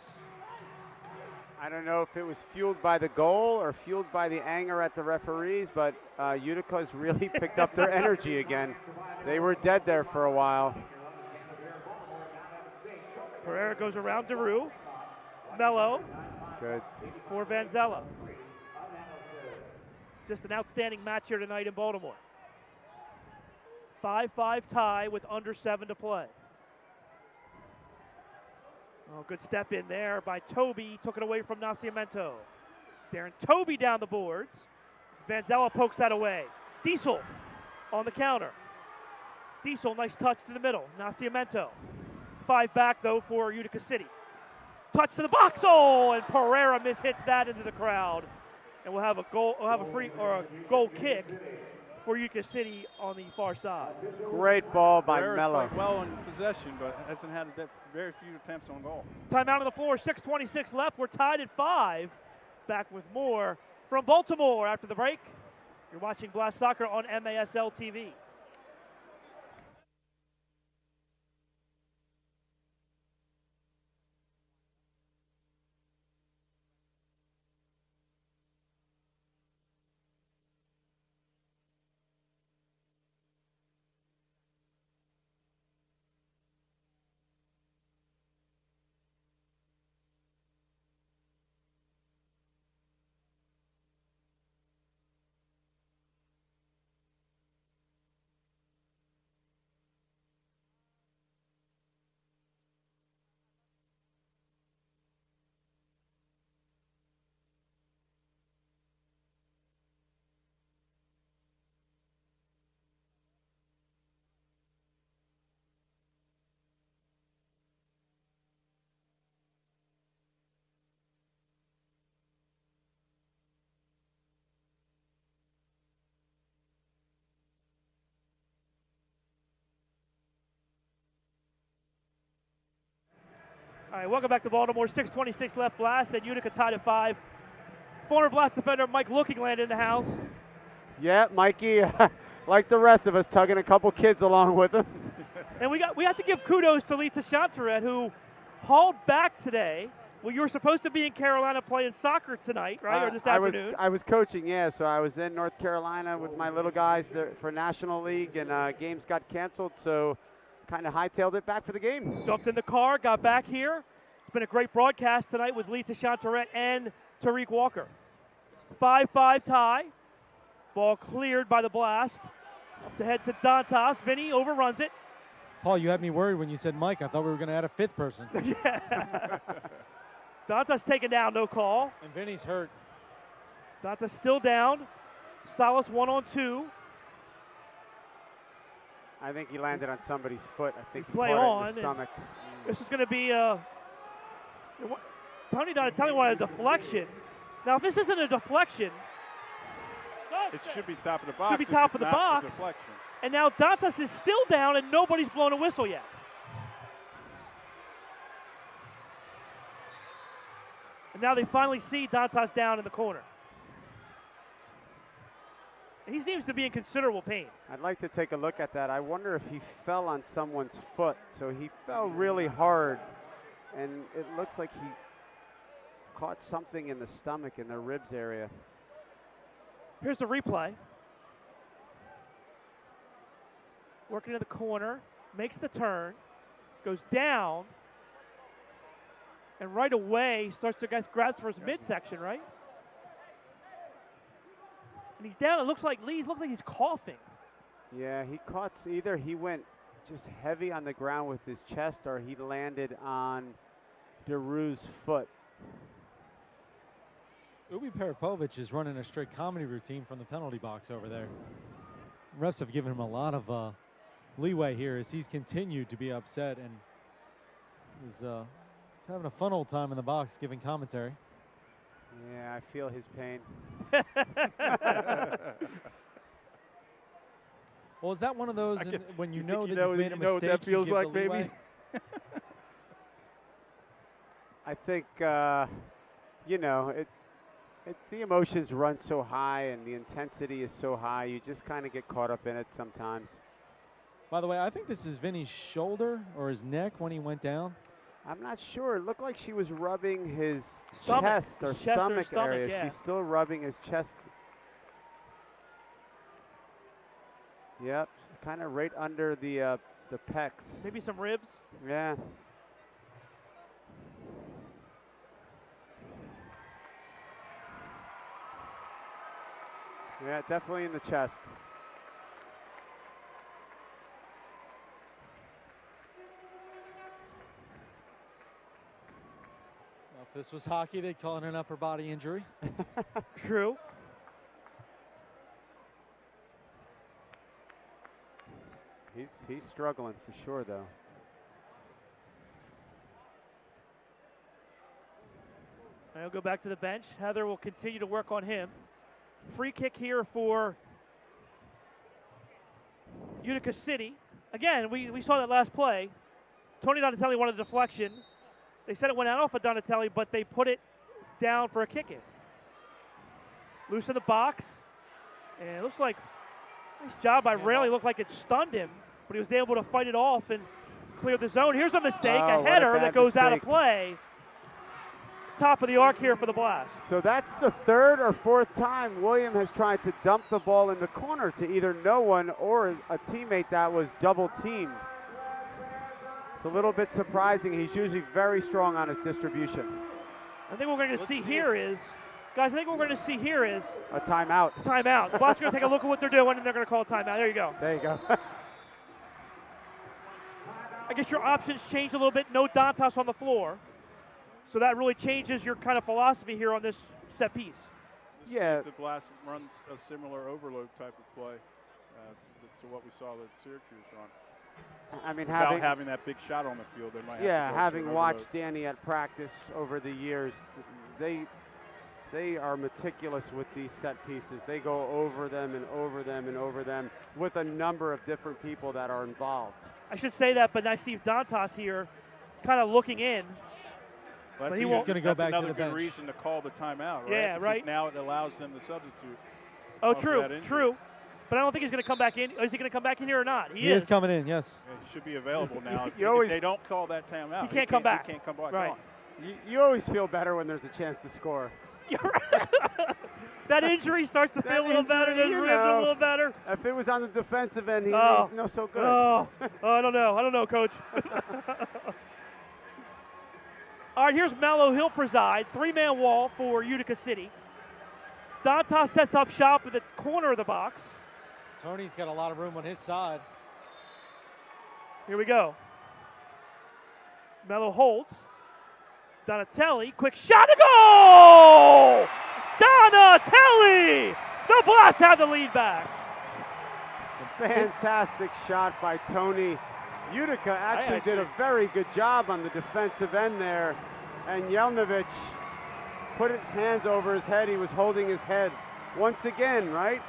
I don't know if it was fueled by the goal or fueled by the anger at the referees, but Utica's really picked up their energy again. They were dead there for a while. Pereira goes around DeRue. Mello. Good. For Vanzella. Just an outstanding match here tonight in Baltimore. 5-5 tie with under 7 to play. Oh, good step in there by Toby. Took it away from Nascimento. Darren Toby down the boards. Vanzella pokes that away. Diesel on the counter. Diesel, nice touch to the middle. Nascimento. 5 back, though, for Utica City. Touch to the box. Oh, and Pereira mishits that into the crowd. And we'll have a goal, a goal kick for Utica City on the far side. Great ball by Pereira's Mello. played well in possession, but hasn't had very few attempts on goal. Timeout on the floor, 6:26 left. We're tied at 5. Back with more from Baltimore after the break. You're watching Blast Soccer on MASL TV. All right, welcome back to Baltimore. 6:26 left blast, and Utica tied at 5. Former Blast defender Mike Lookingland in the house. Yeah, Mikey, like the rest of us, tugging a couple kids along with him. And we have to give kudos to Lita Chantarette, who hauled back today. Well, you were supposed to be in Carolina playing soccer tonight, right, or this afternoon? I was coaching, yeah. So I was in North Carolina with my little guys for National League, and games got canceled, so kind of hightailed it back for the game. Jumped in the car, got back here. It's been a great broadcast tonight with Lita Chantarette and Tariq Walker. 5-5 tie. Ball cleared by the Blast. Up to head to Dantas. Vinny overruns it. Paul, you had me worried when you said Mike. I thought we were going to add a fifth person. Yeah. Dantas taken down, no call. And Vinny's hurt. Dantas still down. Salas 1-on-2. I think he landed on somebody's foot. I think he play caught on it in the stomach. This is going to be Tony Donatelli wanted a deflection. Now, if this isn't a deflection, it should be top of the box. Should be top of the box. Deflection. And now Dantas is still down, and nobody's blown a whistle yet. And now they finally see Dantas down in the corner. And he seems to be in considerable pain. I'd like to take a look at that. I wonder if he fell on someone's foot. So he fell really hard, and it looks like he caught something in the stomach, in the ribs area. Here's the replay. Working in the corner, makes the turn, goes down, and right away starts to grabs for his midsection, right? And he's down. It looks like he's coughing. Yeah, he caught, either he went just heavy on the ground with his chest, or he landed on DeRue's foot. Ubi Peripovich is running a straight comedy routine from the penalty box over there. Refs have given him a lot of leeway here as he's continued to be upset, and he's having a fun old time in the box giving commentary. Yeah, I feel his pain. Well, is that one of those when you know that you you've made a mistake, what that feels you give like, the maybe? leeway? I think, you know, the emotions run so high and the intensity is so high, you just kind of get caught up in it sometimes. By the way, I think this is Vinny's shoulder or his neck when he went down. I'm not sure. It looked like she was rubbing his Stomach. chest or Chest or stomach stomach, area. yeah. She's still rubbing his chest. Yep, kind of right under the pecs. Maybe some ribs. Yeah. Yeah, definitely in the chest. Well, if this was hockey, they'd call it an upper body injury. True. He's struggling for sure, though. And he'll go back to the bench. Heather will continue to work on him. Free kick here for Utica City. Again, we saw that last play. Tony Donatelli wanted a deflection. They said it went out off of Donatelli, but they put it down for a kick-in. Loose in the box. And it looks like, nice job by Raley. Looked like it stunned him, but he was able to fight it off and clear the zone. Here's a mistake, a header that goes out of play. Top of the arc here for the Blast. So that's the third or fourth time William has tried to dump the ball in the corner to either no one or a teammate that was double teamed. It's a little bit surprising. He's usually very strong on his distribution. I think what we're going to see here is, guys, I think what we're going to see here is a timeout. Timeout. The Blast are going to take a look at what they're doing, and they're going to call a timeout. There you go. There you go. I guess your options changed a little bit. No Dantas on the floor. So that really changes your kind of philosophy here on this set piece. Yeah. The Blast runs a similar overload type of play to what we saw that Syracuse run. I mean, without having that big shot on the field, they might have to go having to watched Danny at practice over the years, they are meticulous with these set pieces. They go over them and over them and over them with a number of different people that are involved. I should say that, but I see Dantas here kind of looking in. Well, he won't. Going to go back to another the good bench. reason to call the timeout, right? Yeah, because right. now it allows them to substitute. Oh, off true, that injury. true. But I don't think he's going to come back in. Is he going to come back in here or not? He is coming in, yes. Yeah, he should be available now. You If they don't call that timeout, he can't come back. He can't come back Right. on. You always feel better when there's a chance to score. You're right. That injury starts to feel a little better. Those ribs a little better. If it was on the defensive end, he's no so good. Oh, I don't know. I don't know, Coach. All right, here's Mello. He'll preside. 3-man wall for Utica City. Donta sets up shop at the corner of the box. Tony's got a lot of room on his side. Here we go. Mello holds. Donatelli, quick shot to goal! Donatelli! The Blast have the lead back. Fantastic shot by Tony. Utica actually did a very good job on the defensive end there. And Jelnovic put his hands over his head. He was holding his head once again, right?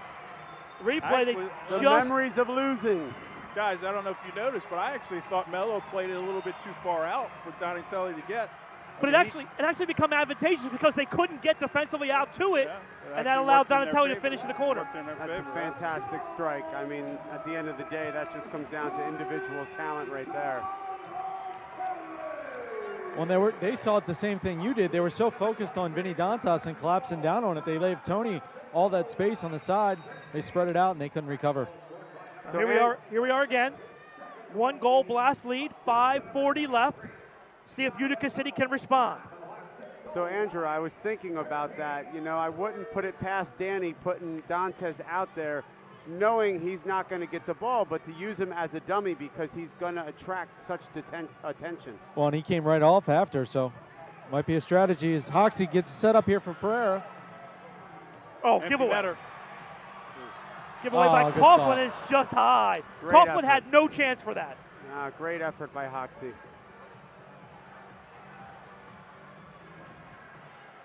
Replay the memories of losing. Guys, I don't know if you noticed, but I actually thought Mello played it a little bit too far out for Donatelli to get. But it actually become advantageous because they couldn't get defensively out to it, and that allowed Donatelli to finish in the corner. That's a fantastic strike. I mean, at the end of the day, that just comes down to individual talent right there. When they saw it the same thing you did. They were so focused on Vinny Dantas and collapsing down on it. They gave Tony all that space on the side. They spread it out and they couldn't recover. So here we are again. 1 goal Blast lead, 5:40 left. See if Utica City can respond. So, Andrew, I was thinking about that. You know, I wouldn't put it past Danny putting Dantes out there knowing he's not going to get the ball, but to use him as a dummy because he's going to attract such attention. Well, and he came right off after, so might be a strategy as Hoxie gets set up here for Pereira. Oh, giveaway. Giveaway by Coughlin thought. is just high. Great Coughlin effort. had no chance for that. Great effort by Hoxie.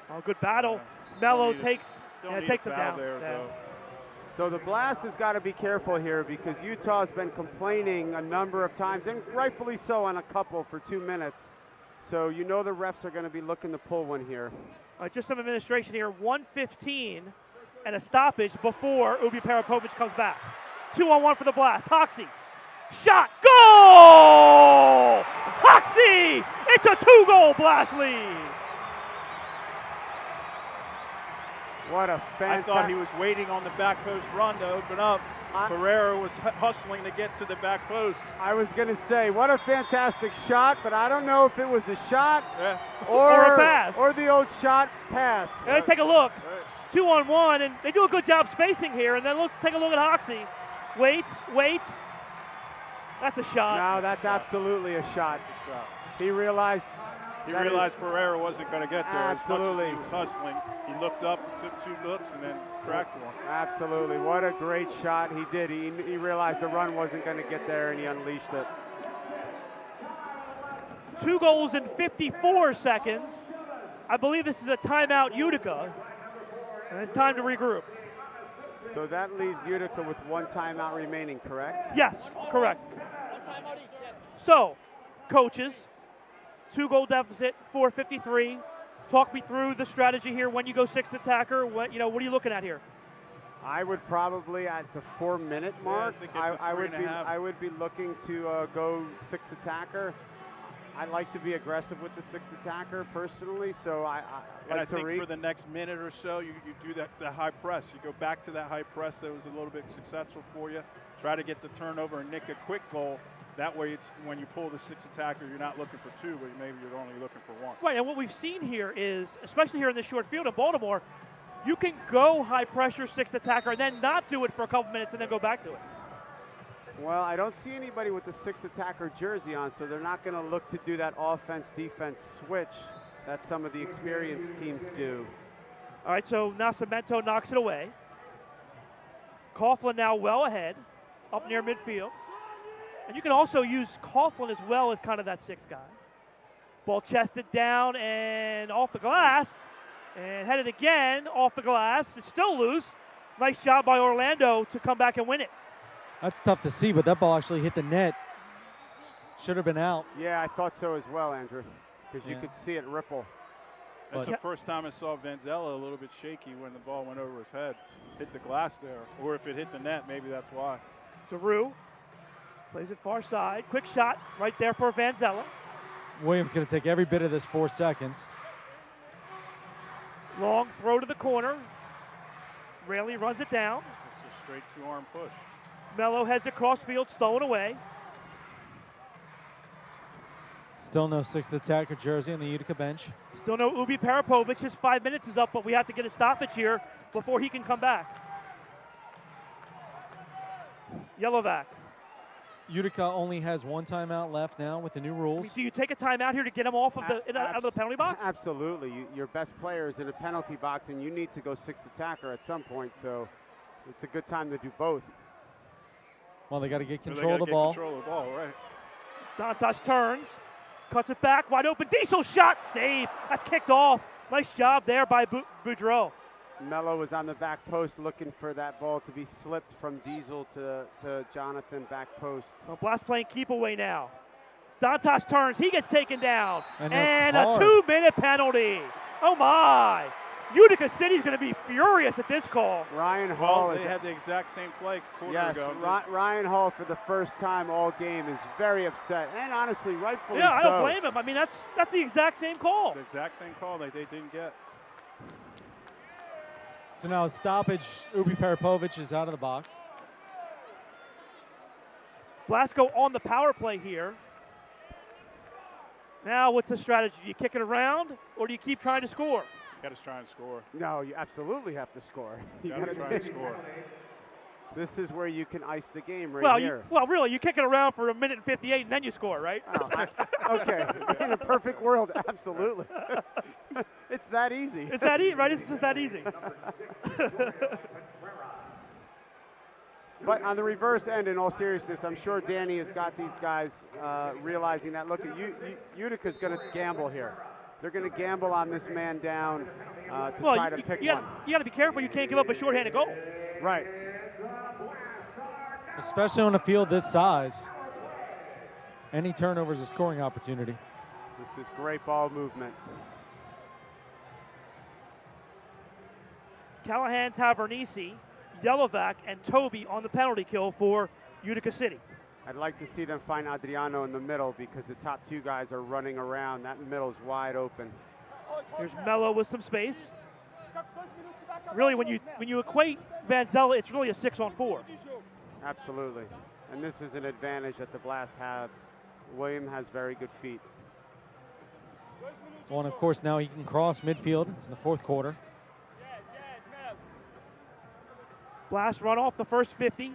Oh, good battle. Mello takes him down. There, So the Blast has got to be careful here because Utah has been complaining a number of times, and rightfully so on a couple for 2 minutes. So you know the refs are going to be looking to pull one here. Just some administration here. 1:15 and a stoppage before Ubi Parapovic comes back. 2-on-1 for the Blast. Hoxie. Shot. Goal! Hoxie! It's a 2-goal Blast lead. What a I fantastic... thought he was waiting on the back post run to open up. Pereira was hustling to get to the back post. I was going to say, what a fantastic shot, but I don't know if it was a shot or a pass. Or the old shot pass. Let's take a look. 2-on-1, and they do a good job spacing here. And then let's take a look at Hoxie. Waits. That's a shot. No, that's absolutely a shot. He realized Pereira wasn't going to get there. Absolutely. As much as he was hustling, he looked up, took 2 looks, and then cracked one. Absolutely. What a great shot he did. He realized the run wasn't going to get there, and he unleashed it. 2 goals in 54 seconds. I believe this is a timeout Utica, and it's time to regroup. So that leaves Utica with 1 timeout remaining, correct? Yes, correct. So, coaches, 2-goal deficit, 4:53. Talk me through the strategy here when you go 6th attacker. What are you looking at here? I would probably at the 4-minute mark. Yeah, I would be looking to go 6th attacker. I like to be aggressive with the 6th attacker personally, so I like to think for the next minute or so, you do the high press. You go back to that high press that was a little bit successful for you. Try to get the turnover and nick a quick goal. That way, it's when you pull the 6th attacker, you're not looking for 2, but maybe you're only looking for 1. Right, and what we've seen here is, especially here in the short field of Baltimore, you can go high pressure 6th attacker and then not do it for a couple minutes and then go back to it. Well, I don't see anybody with the 6th attacker jersey on, so they're not going to look to do that offense-defense switch that some of the experienced teams do. All right, so now Cemento knocks it away. Coughlin now well ahead, up near midfield. And you can also use Coughlin as well as kind of that 6th guy. Ball chested down and off the glass. And headed again off the glass. It's still loose. Nice job by Orlando to come back and win it. That's tough to see, but that ball actually hit the net. Should have been out. Yeah, I thought so as well, Andrew, because you could see it ripple. That's the first time I saw Vanzella a little bit shaky when the ball went over his head. Hit the glass there. Or if it hit the net, maybe that's why. Giroux plays it far side. Quick shot right there for Vanzella. Williams going to take every bit of this 4 seconds. Long throw to the corner. Raley runs it down. It's a straight 2-arm push. Mello heads across field, stolen away. Still no 6th attacker jersey on the Utica bench. Still no Ubi Parapovic. His 5 minutes is up, but we have to get a stoppage here before he can come back. Yellowback. Utica only has 1 timeout left now with the new rules. I mean, do you take a timeout here to get him off of out of the penalty box? Absolutely. Your best player is in a penalty box, and you need to go 6th attacker at some point, so it's a good time to do both. Well, they got to get control of the ball. Control of the ball, right. Dantas turns, cuts it back, wide open. Diesel shot, save. That's kicked off. Nice job there by Boudreau. Mello was on the back post looking for that ball to be slipped from Diesel to Jonathan back post. Well, Blast playing keep away now. Dantas turns, he gets taken down. And a 2-minute penalty. Oh my. Utica City's going to be furious at this call. Ryan Hall they had the exact same play quarter ago. Ryan Hall for the first time all game is very upset, and honestly, rightfully so. Yeah, I don't blame him. I mean, that's the exact same call. The exact same call they didn't get. So now a stoppage. Ubi Parapovic is out of the box. Blasco on the power play here. Now what's the strategy? Do you kick it around, or do you keep trying to score? Got to try and score. No, you absolutely have to score. You got to try and score. This is where you can ice the game here. Really, you kick it around for 1 minute and 58, and then you score, right? Okay, in a perfect world, absolutely. It's that easy. It's that easy, right? It's just that easy. But on the reverse end, in all seriousness, I'm sure Danny has got these guys realizing that, look, Utica's going to gamble here. They're going to gamble on this man down to try to pick one. You got to be careful. You can't give up a shorthanded goal. Right. Especially on a field this size. Any turnover is a scoring opportunity. This is great ball movement. Callahan, Tavernisi, Yellowback, and Toby on the penalty kill for Utica City. I'd like to see them find Adriano in the middle because the top 2 guys are running around. That middle's wide open. Here's Mello with some space. Really, when you equate Vanzella, it's really a 6-on-4. Absolutely. And this is an advantage that the Blast have. William has very good feet. Well, and of course, now he can cross midfield. It's in the 4th quarter. Blast run off the first 50.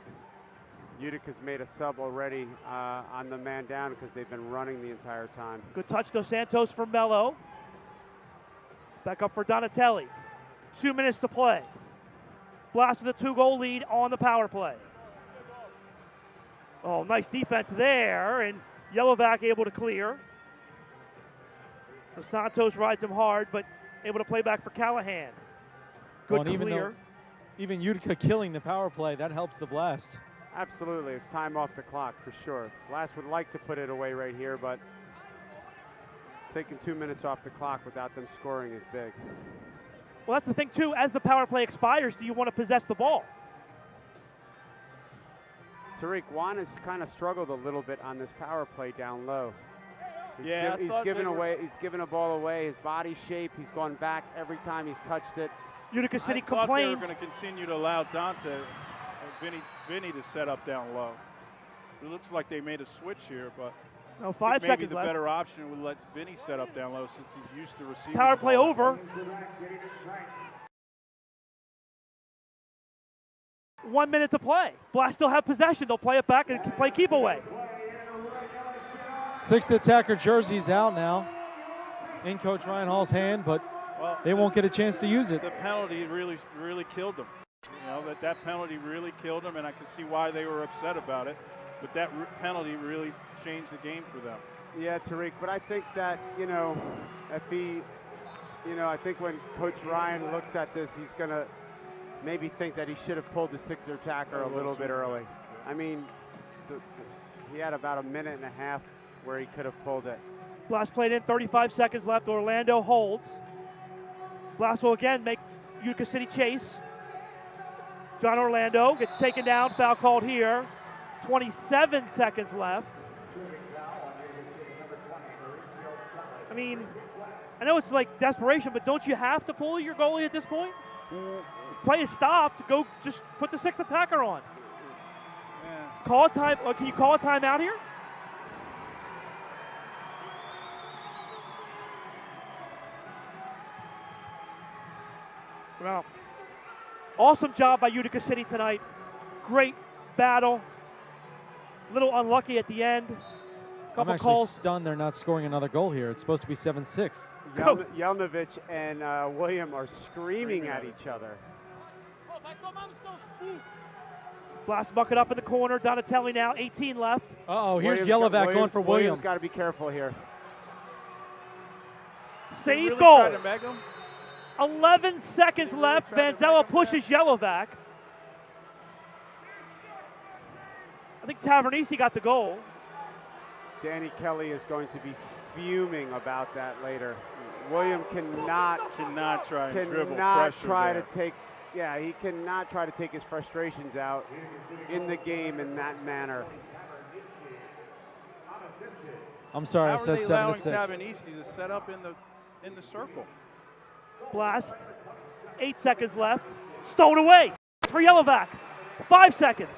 Utica's made a sub already on the man down because they've been running the entire time. Good touch, Dos Santos for Mello. Back up for Donatelli. 2 minutes to play. Blast with a 2-goal lead on the power play. Oh, nice defense there, and Yellowback able to clear. So Santos rides him hard, but able to play back for Callahan. Good clear. Even Utica killing the power play, that helps the Blast. Absolutely, it's time off the clock for sure. Blast would like to put it away right here, but taking 2 minutes off the clock without them scoring is big. Well, that's the thing, too. As the power play expires, do you want to possess the ball? Tariq, Juan has kind of struggled a little bit on this power play down low. He's given a ball away. His body shape, he's gone back every time he's touched it. Utica City I thought complains. they were going to continue to allow Vinny to set up down low. It looks like they made a switch here, but no, 5 seconds maybe the better option would let Vinny set up down low since he's used to receiving. Power play over. 1 minute to play. Blast still have possession. They'll play it back and play keep away. 6th attacker jersey's out now in Coach Ryan Hall's hand, but they won't get a chance to use it. The penalty really killed them. You know, that penalty really killed them, and I can see why they were upset about it. But that penalty really changed the game for them. Yeah, Tariq, but I think that, if he, I think when Coach Ryan looks at this, he's going to maybe think that he should have pulled the 6th attacker a little bit early. I mean, he had about a minute and a half where he could have pulled it. Blast played in, 35 seconds left. Orlando holds. Blast will again make Utica City chase. John Orlando gets taken down, foul called here. 27 seconds left. I mean, I know it's like desperation, but don't you have to pull your goalie at this point? Play is stopped. Go, just put the sixth attacker on. Yeah. Call a time. Can you call a timeout here? Well, awesome job by Utica City tonight. Great battle. Little unlucky at the end. I'm Couple actually calls. stunned they're not scoring another goal here. It's supposed to be 7-6. Jelnovic and William are screaming at each other. Blast bucket up in the corner. Donatelli now, 18 left. Uh-oh, here's Yelovac going for William. Williams got to be careful here. Save really goal. tried to meg him. 11 seconds left. Vanzella pushes Yelovac. I think Tavernisi got the goal. Danny Kelly is going to be fuming about that later. William cannot try and dribble cannot pressure try there. to take. Yeah, he cannot try to take his frustrations out in the game in that manner. I'm sorry, I said 7-6. How are they allowing Tavernisi to set up in the circle? Blast. 8 seconds left. Stowed away for Yelovac. 5 seconds.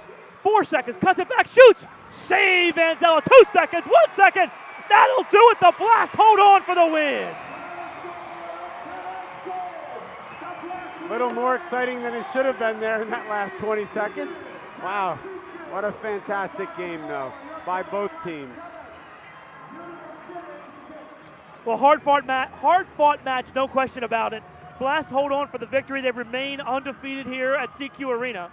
4 seconds. Cuts it back. Shoots. Save Vanzella. 2 seconds. 1 second. That'll do it. The Blast hold on for the win. A little more exciting than it should have been there in that last 20 seconds. Wow. What a fantastic game, though, by both teams. Well, hard-fought match, no question about it. Blast hold on for the victory. They remain undefeated here at CQ Arena.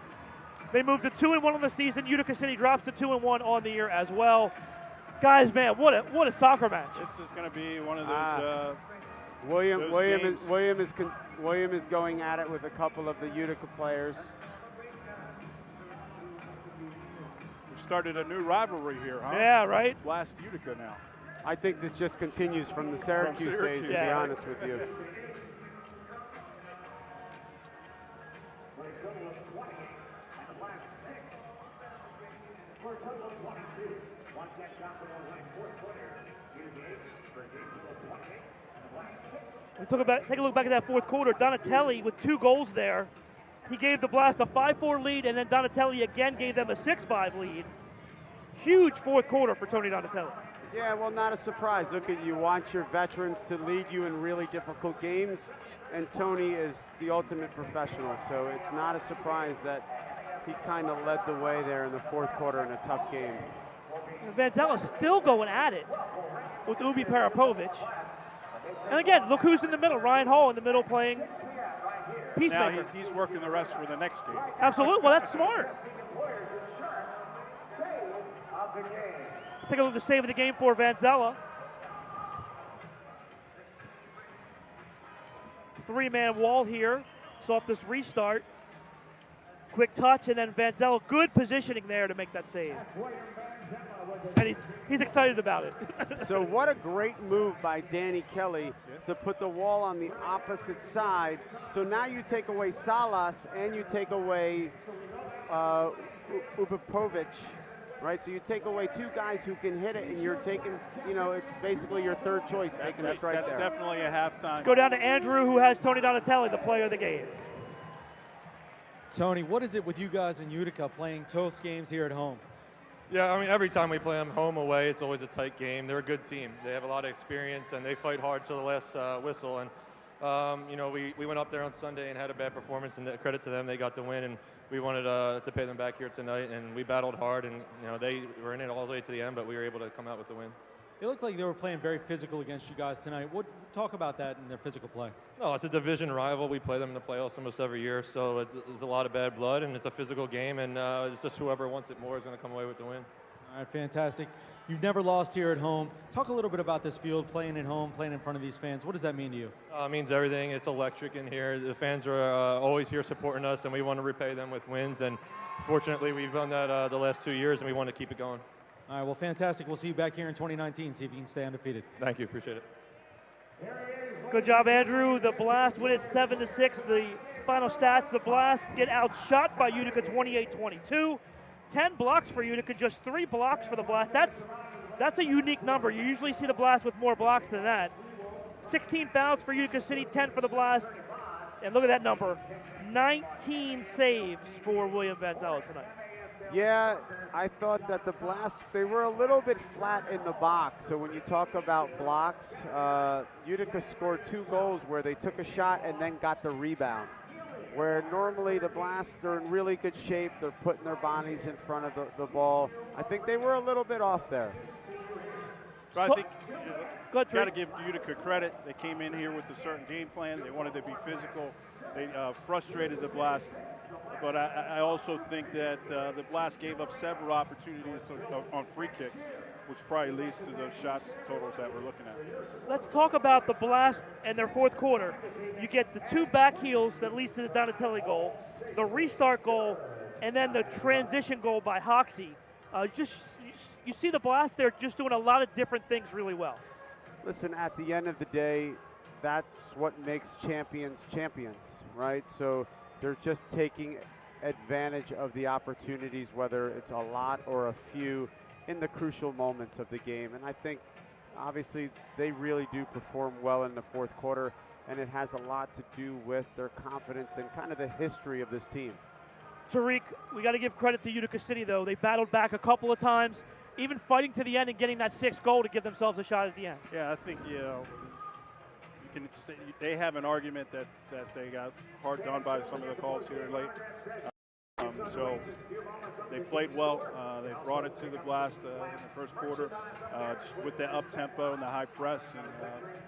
They moved to 2-1 on the season. Utica City drops to 2-1 on the year as well. Guys, man, what a soccer match! This is going to be one of those. William is going at it with a couple of the Utica players. We've started a new rivalry here, huh? Yeah, right. Blast Utica now. I think this just continues from the Syracuse days, to be honest with you. Take a look back at that fourth quarter. Donatelli with 2 goals there. He gave the Blast a 5-4 lead, and then Donatelli again gave them a 6-5 lead. Huge fourth quarter for Tony Donatelli. Yeah, well, not a surprise. Look, you want your veterans to lead you in really difficult games, and Tony is the ultimate professional, so it's not a surprise that he kind of led the way there in the fourth quarter in a tough game. Vanzella's still going at it with Ubi Parapovic. And again, look who's in the middle. Ryan Hall in the middle playing peacemaker. Now he's working the rest for the next game. Absolutely. Well, that's smart. Let's take a look at the save of the game for Vanzella. 3-man wall here. So off this restart. Quick touch, and then Vanzella, good positioning there to make that save. And he's excited about it. So what a great move by Danny Kelly to put the wall on the opposite side. So now you take away Salas and you take away Ubipovic, right? So you take away 2 guys who can hit it, and you're taking, it's basically your third choice taking a strike there. That's definitely a halftime. Let's go down to Andrew, who has Tony Donatelli, the player of the game. Tony, what is it with you guys in Utica playing close games here at home? Yeah, I mean, every time we play them home away, it's always a tight game. They're a good team. They have a lot of experience, and they fight hard till the last whistle. And, we went up there on Sunday and had a bad performance, and credit to them, they got the win, and we wanted to pay them back here tonight, and we battled hard, and, they were in it all the way to the end, but we were able to come out with the win. It looked like they were playing very physical against you guys tonight. Talk about that in their physical play. No, it's a division rival. We play them in the playoffs almost every year, so there's a lot of bad blood, and it's a physical game, and it's just whoever wants it more is going to come away with the win. All right, fantastic. You've never lost here at home. Talk a little bit about this field, playing at home, playing in front of these fans. What does that mean to you? It means everything. It's electric in here. The fans are always here supporting us, and we want to repay them with wins, and fortunately we've done that the last 2 years, and we want to keep it going. All right, well, fantastic. We'll see you back here in 2019, see if you can stay undefeated. Thank you. Appreciate it. Good job, Andrew. The Blast win it 7-6. The final stats: the Blast get outshot by Utica 28-22. 10 blocks for Utica, just 3 blocks for the Blast. That's a unique number. You usually see the Blast with more blocks than that. 16 fouls for Utica City, 10 for the Blast. And look at that number, 19 saves for William Vanzella tonight. Yeah, I thought that the Blast, they were a little bit flat in the box. So when you talk about blocks, Utica scored 2 goals where they took a shot and then got the rebound. Where normally the Blast are in really good shape, they're putting their bodies in front of the ball. I think they were a little bit off there. But I think you got to give Utica credit. They came in here with a certain game plan. They wanted to be physical. They frustrated the Blast. But I also think that the Blast gave up several opportunities on free kicks, which probably leads to those shots totals that we're looking at. Let's talk about the Blast and their fourth quarter. You get the 2 back heels that leads to the Donatelli goal, the restart goal, and then the transition goal by Hoxie. You see the Blast, they're just doing a lot of different things really well. Listen, at the end of the day, that's what makes champions champions, right? So they're just taking advantage of the opportunities, whether it's a lot or a few, in the crucial moments of the game. And I think, obviously, they really do perform well in the fourth quarter, and it has a lot to do with their confidence and kind of the history of this team. Tariq, we got to give credit to Utica City, though. They battled back a couple of times, even fighting to the end and getting that 6th goal to give themselves a shot at the end. Yeah, I think, they have an argument that they got hard done by some of the calls here late. So they played well. They brought it to the Blast in the first quarter with the up-tempo and the high press.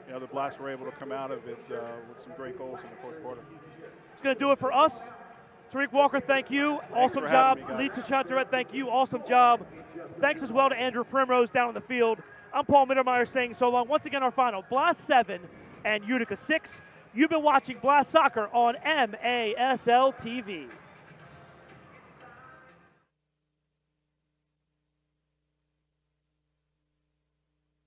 And, the Blast were able to come out of it with some great goals in the fourth quarter. It's going to do it for us. Tariq Walker, thank you. Thanks awesome job. Me, Lee Chantaret, thank you. Awesome job. Thanks as well to Andrew Primrose down on the field. I'm Paul Mittermeier saying so long. Once again, our final, Blast 7 and Utica 6. You've been watching Blast Soccer on MASL TV.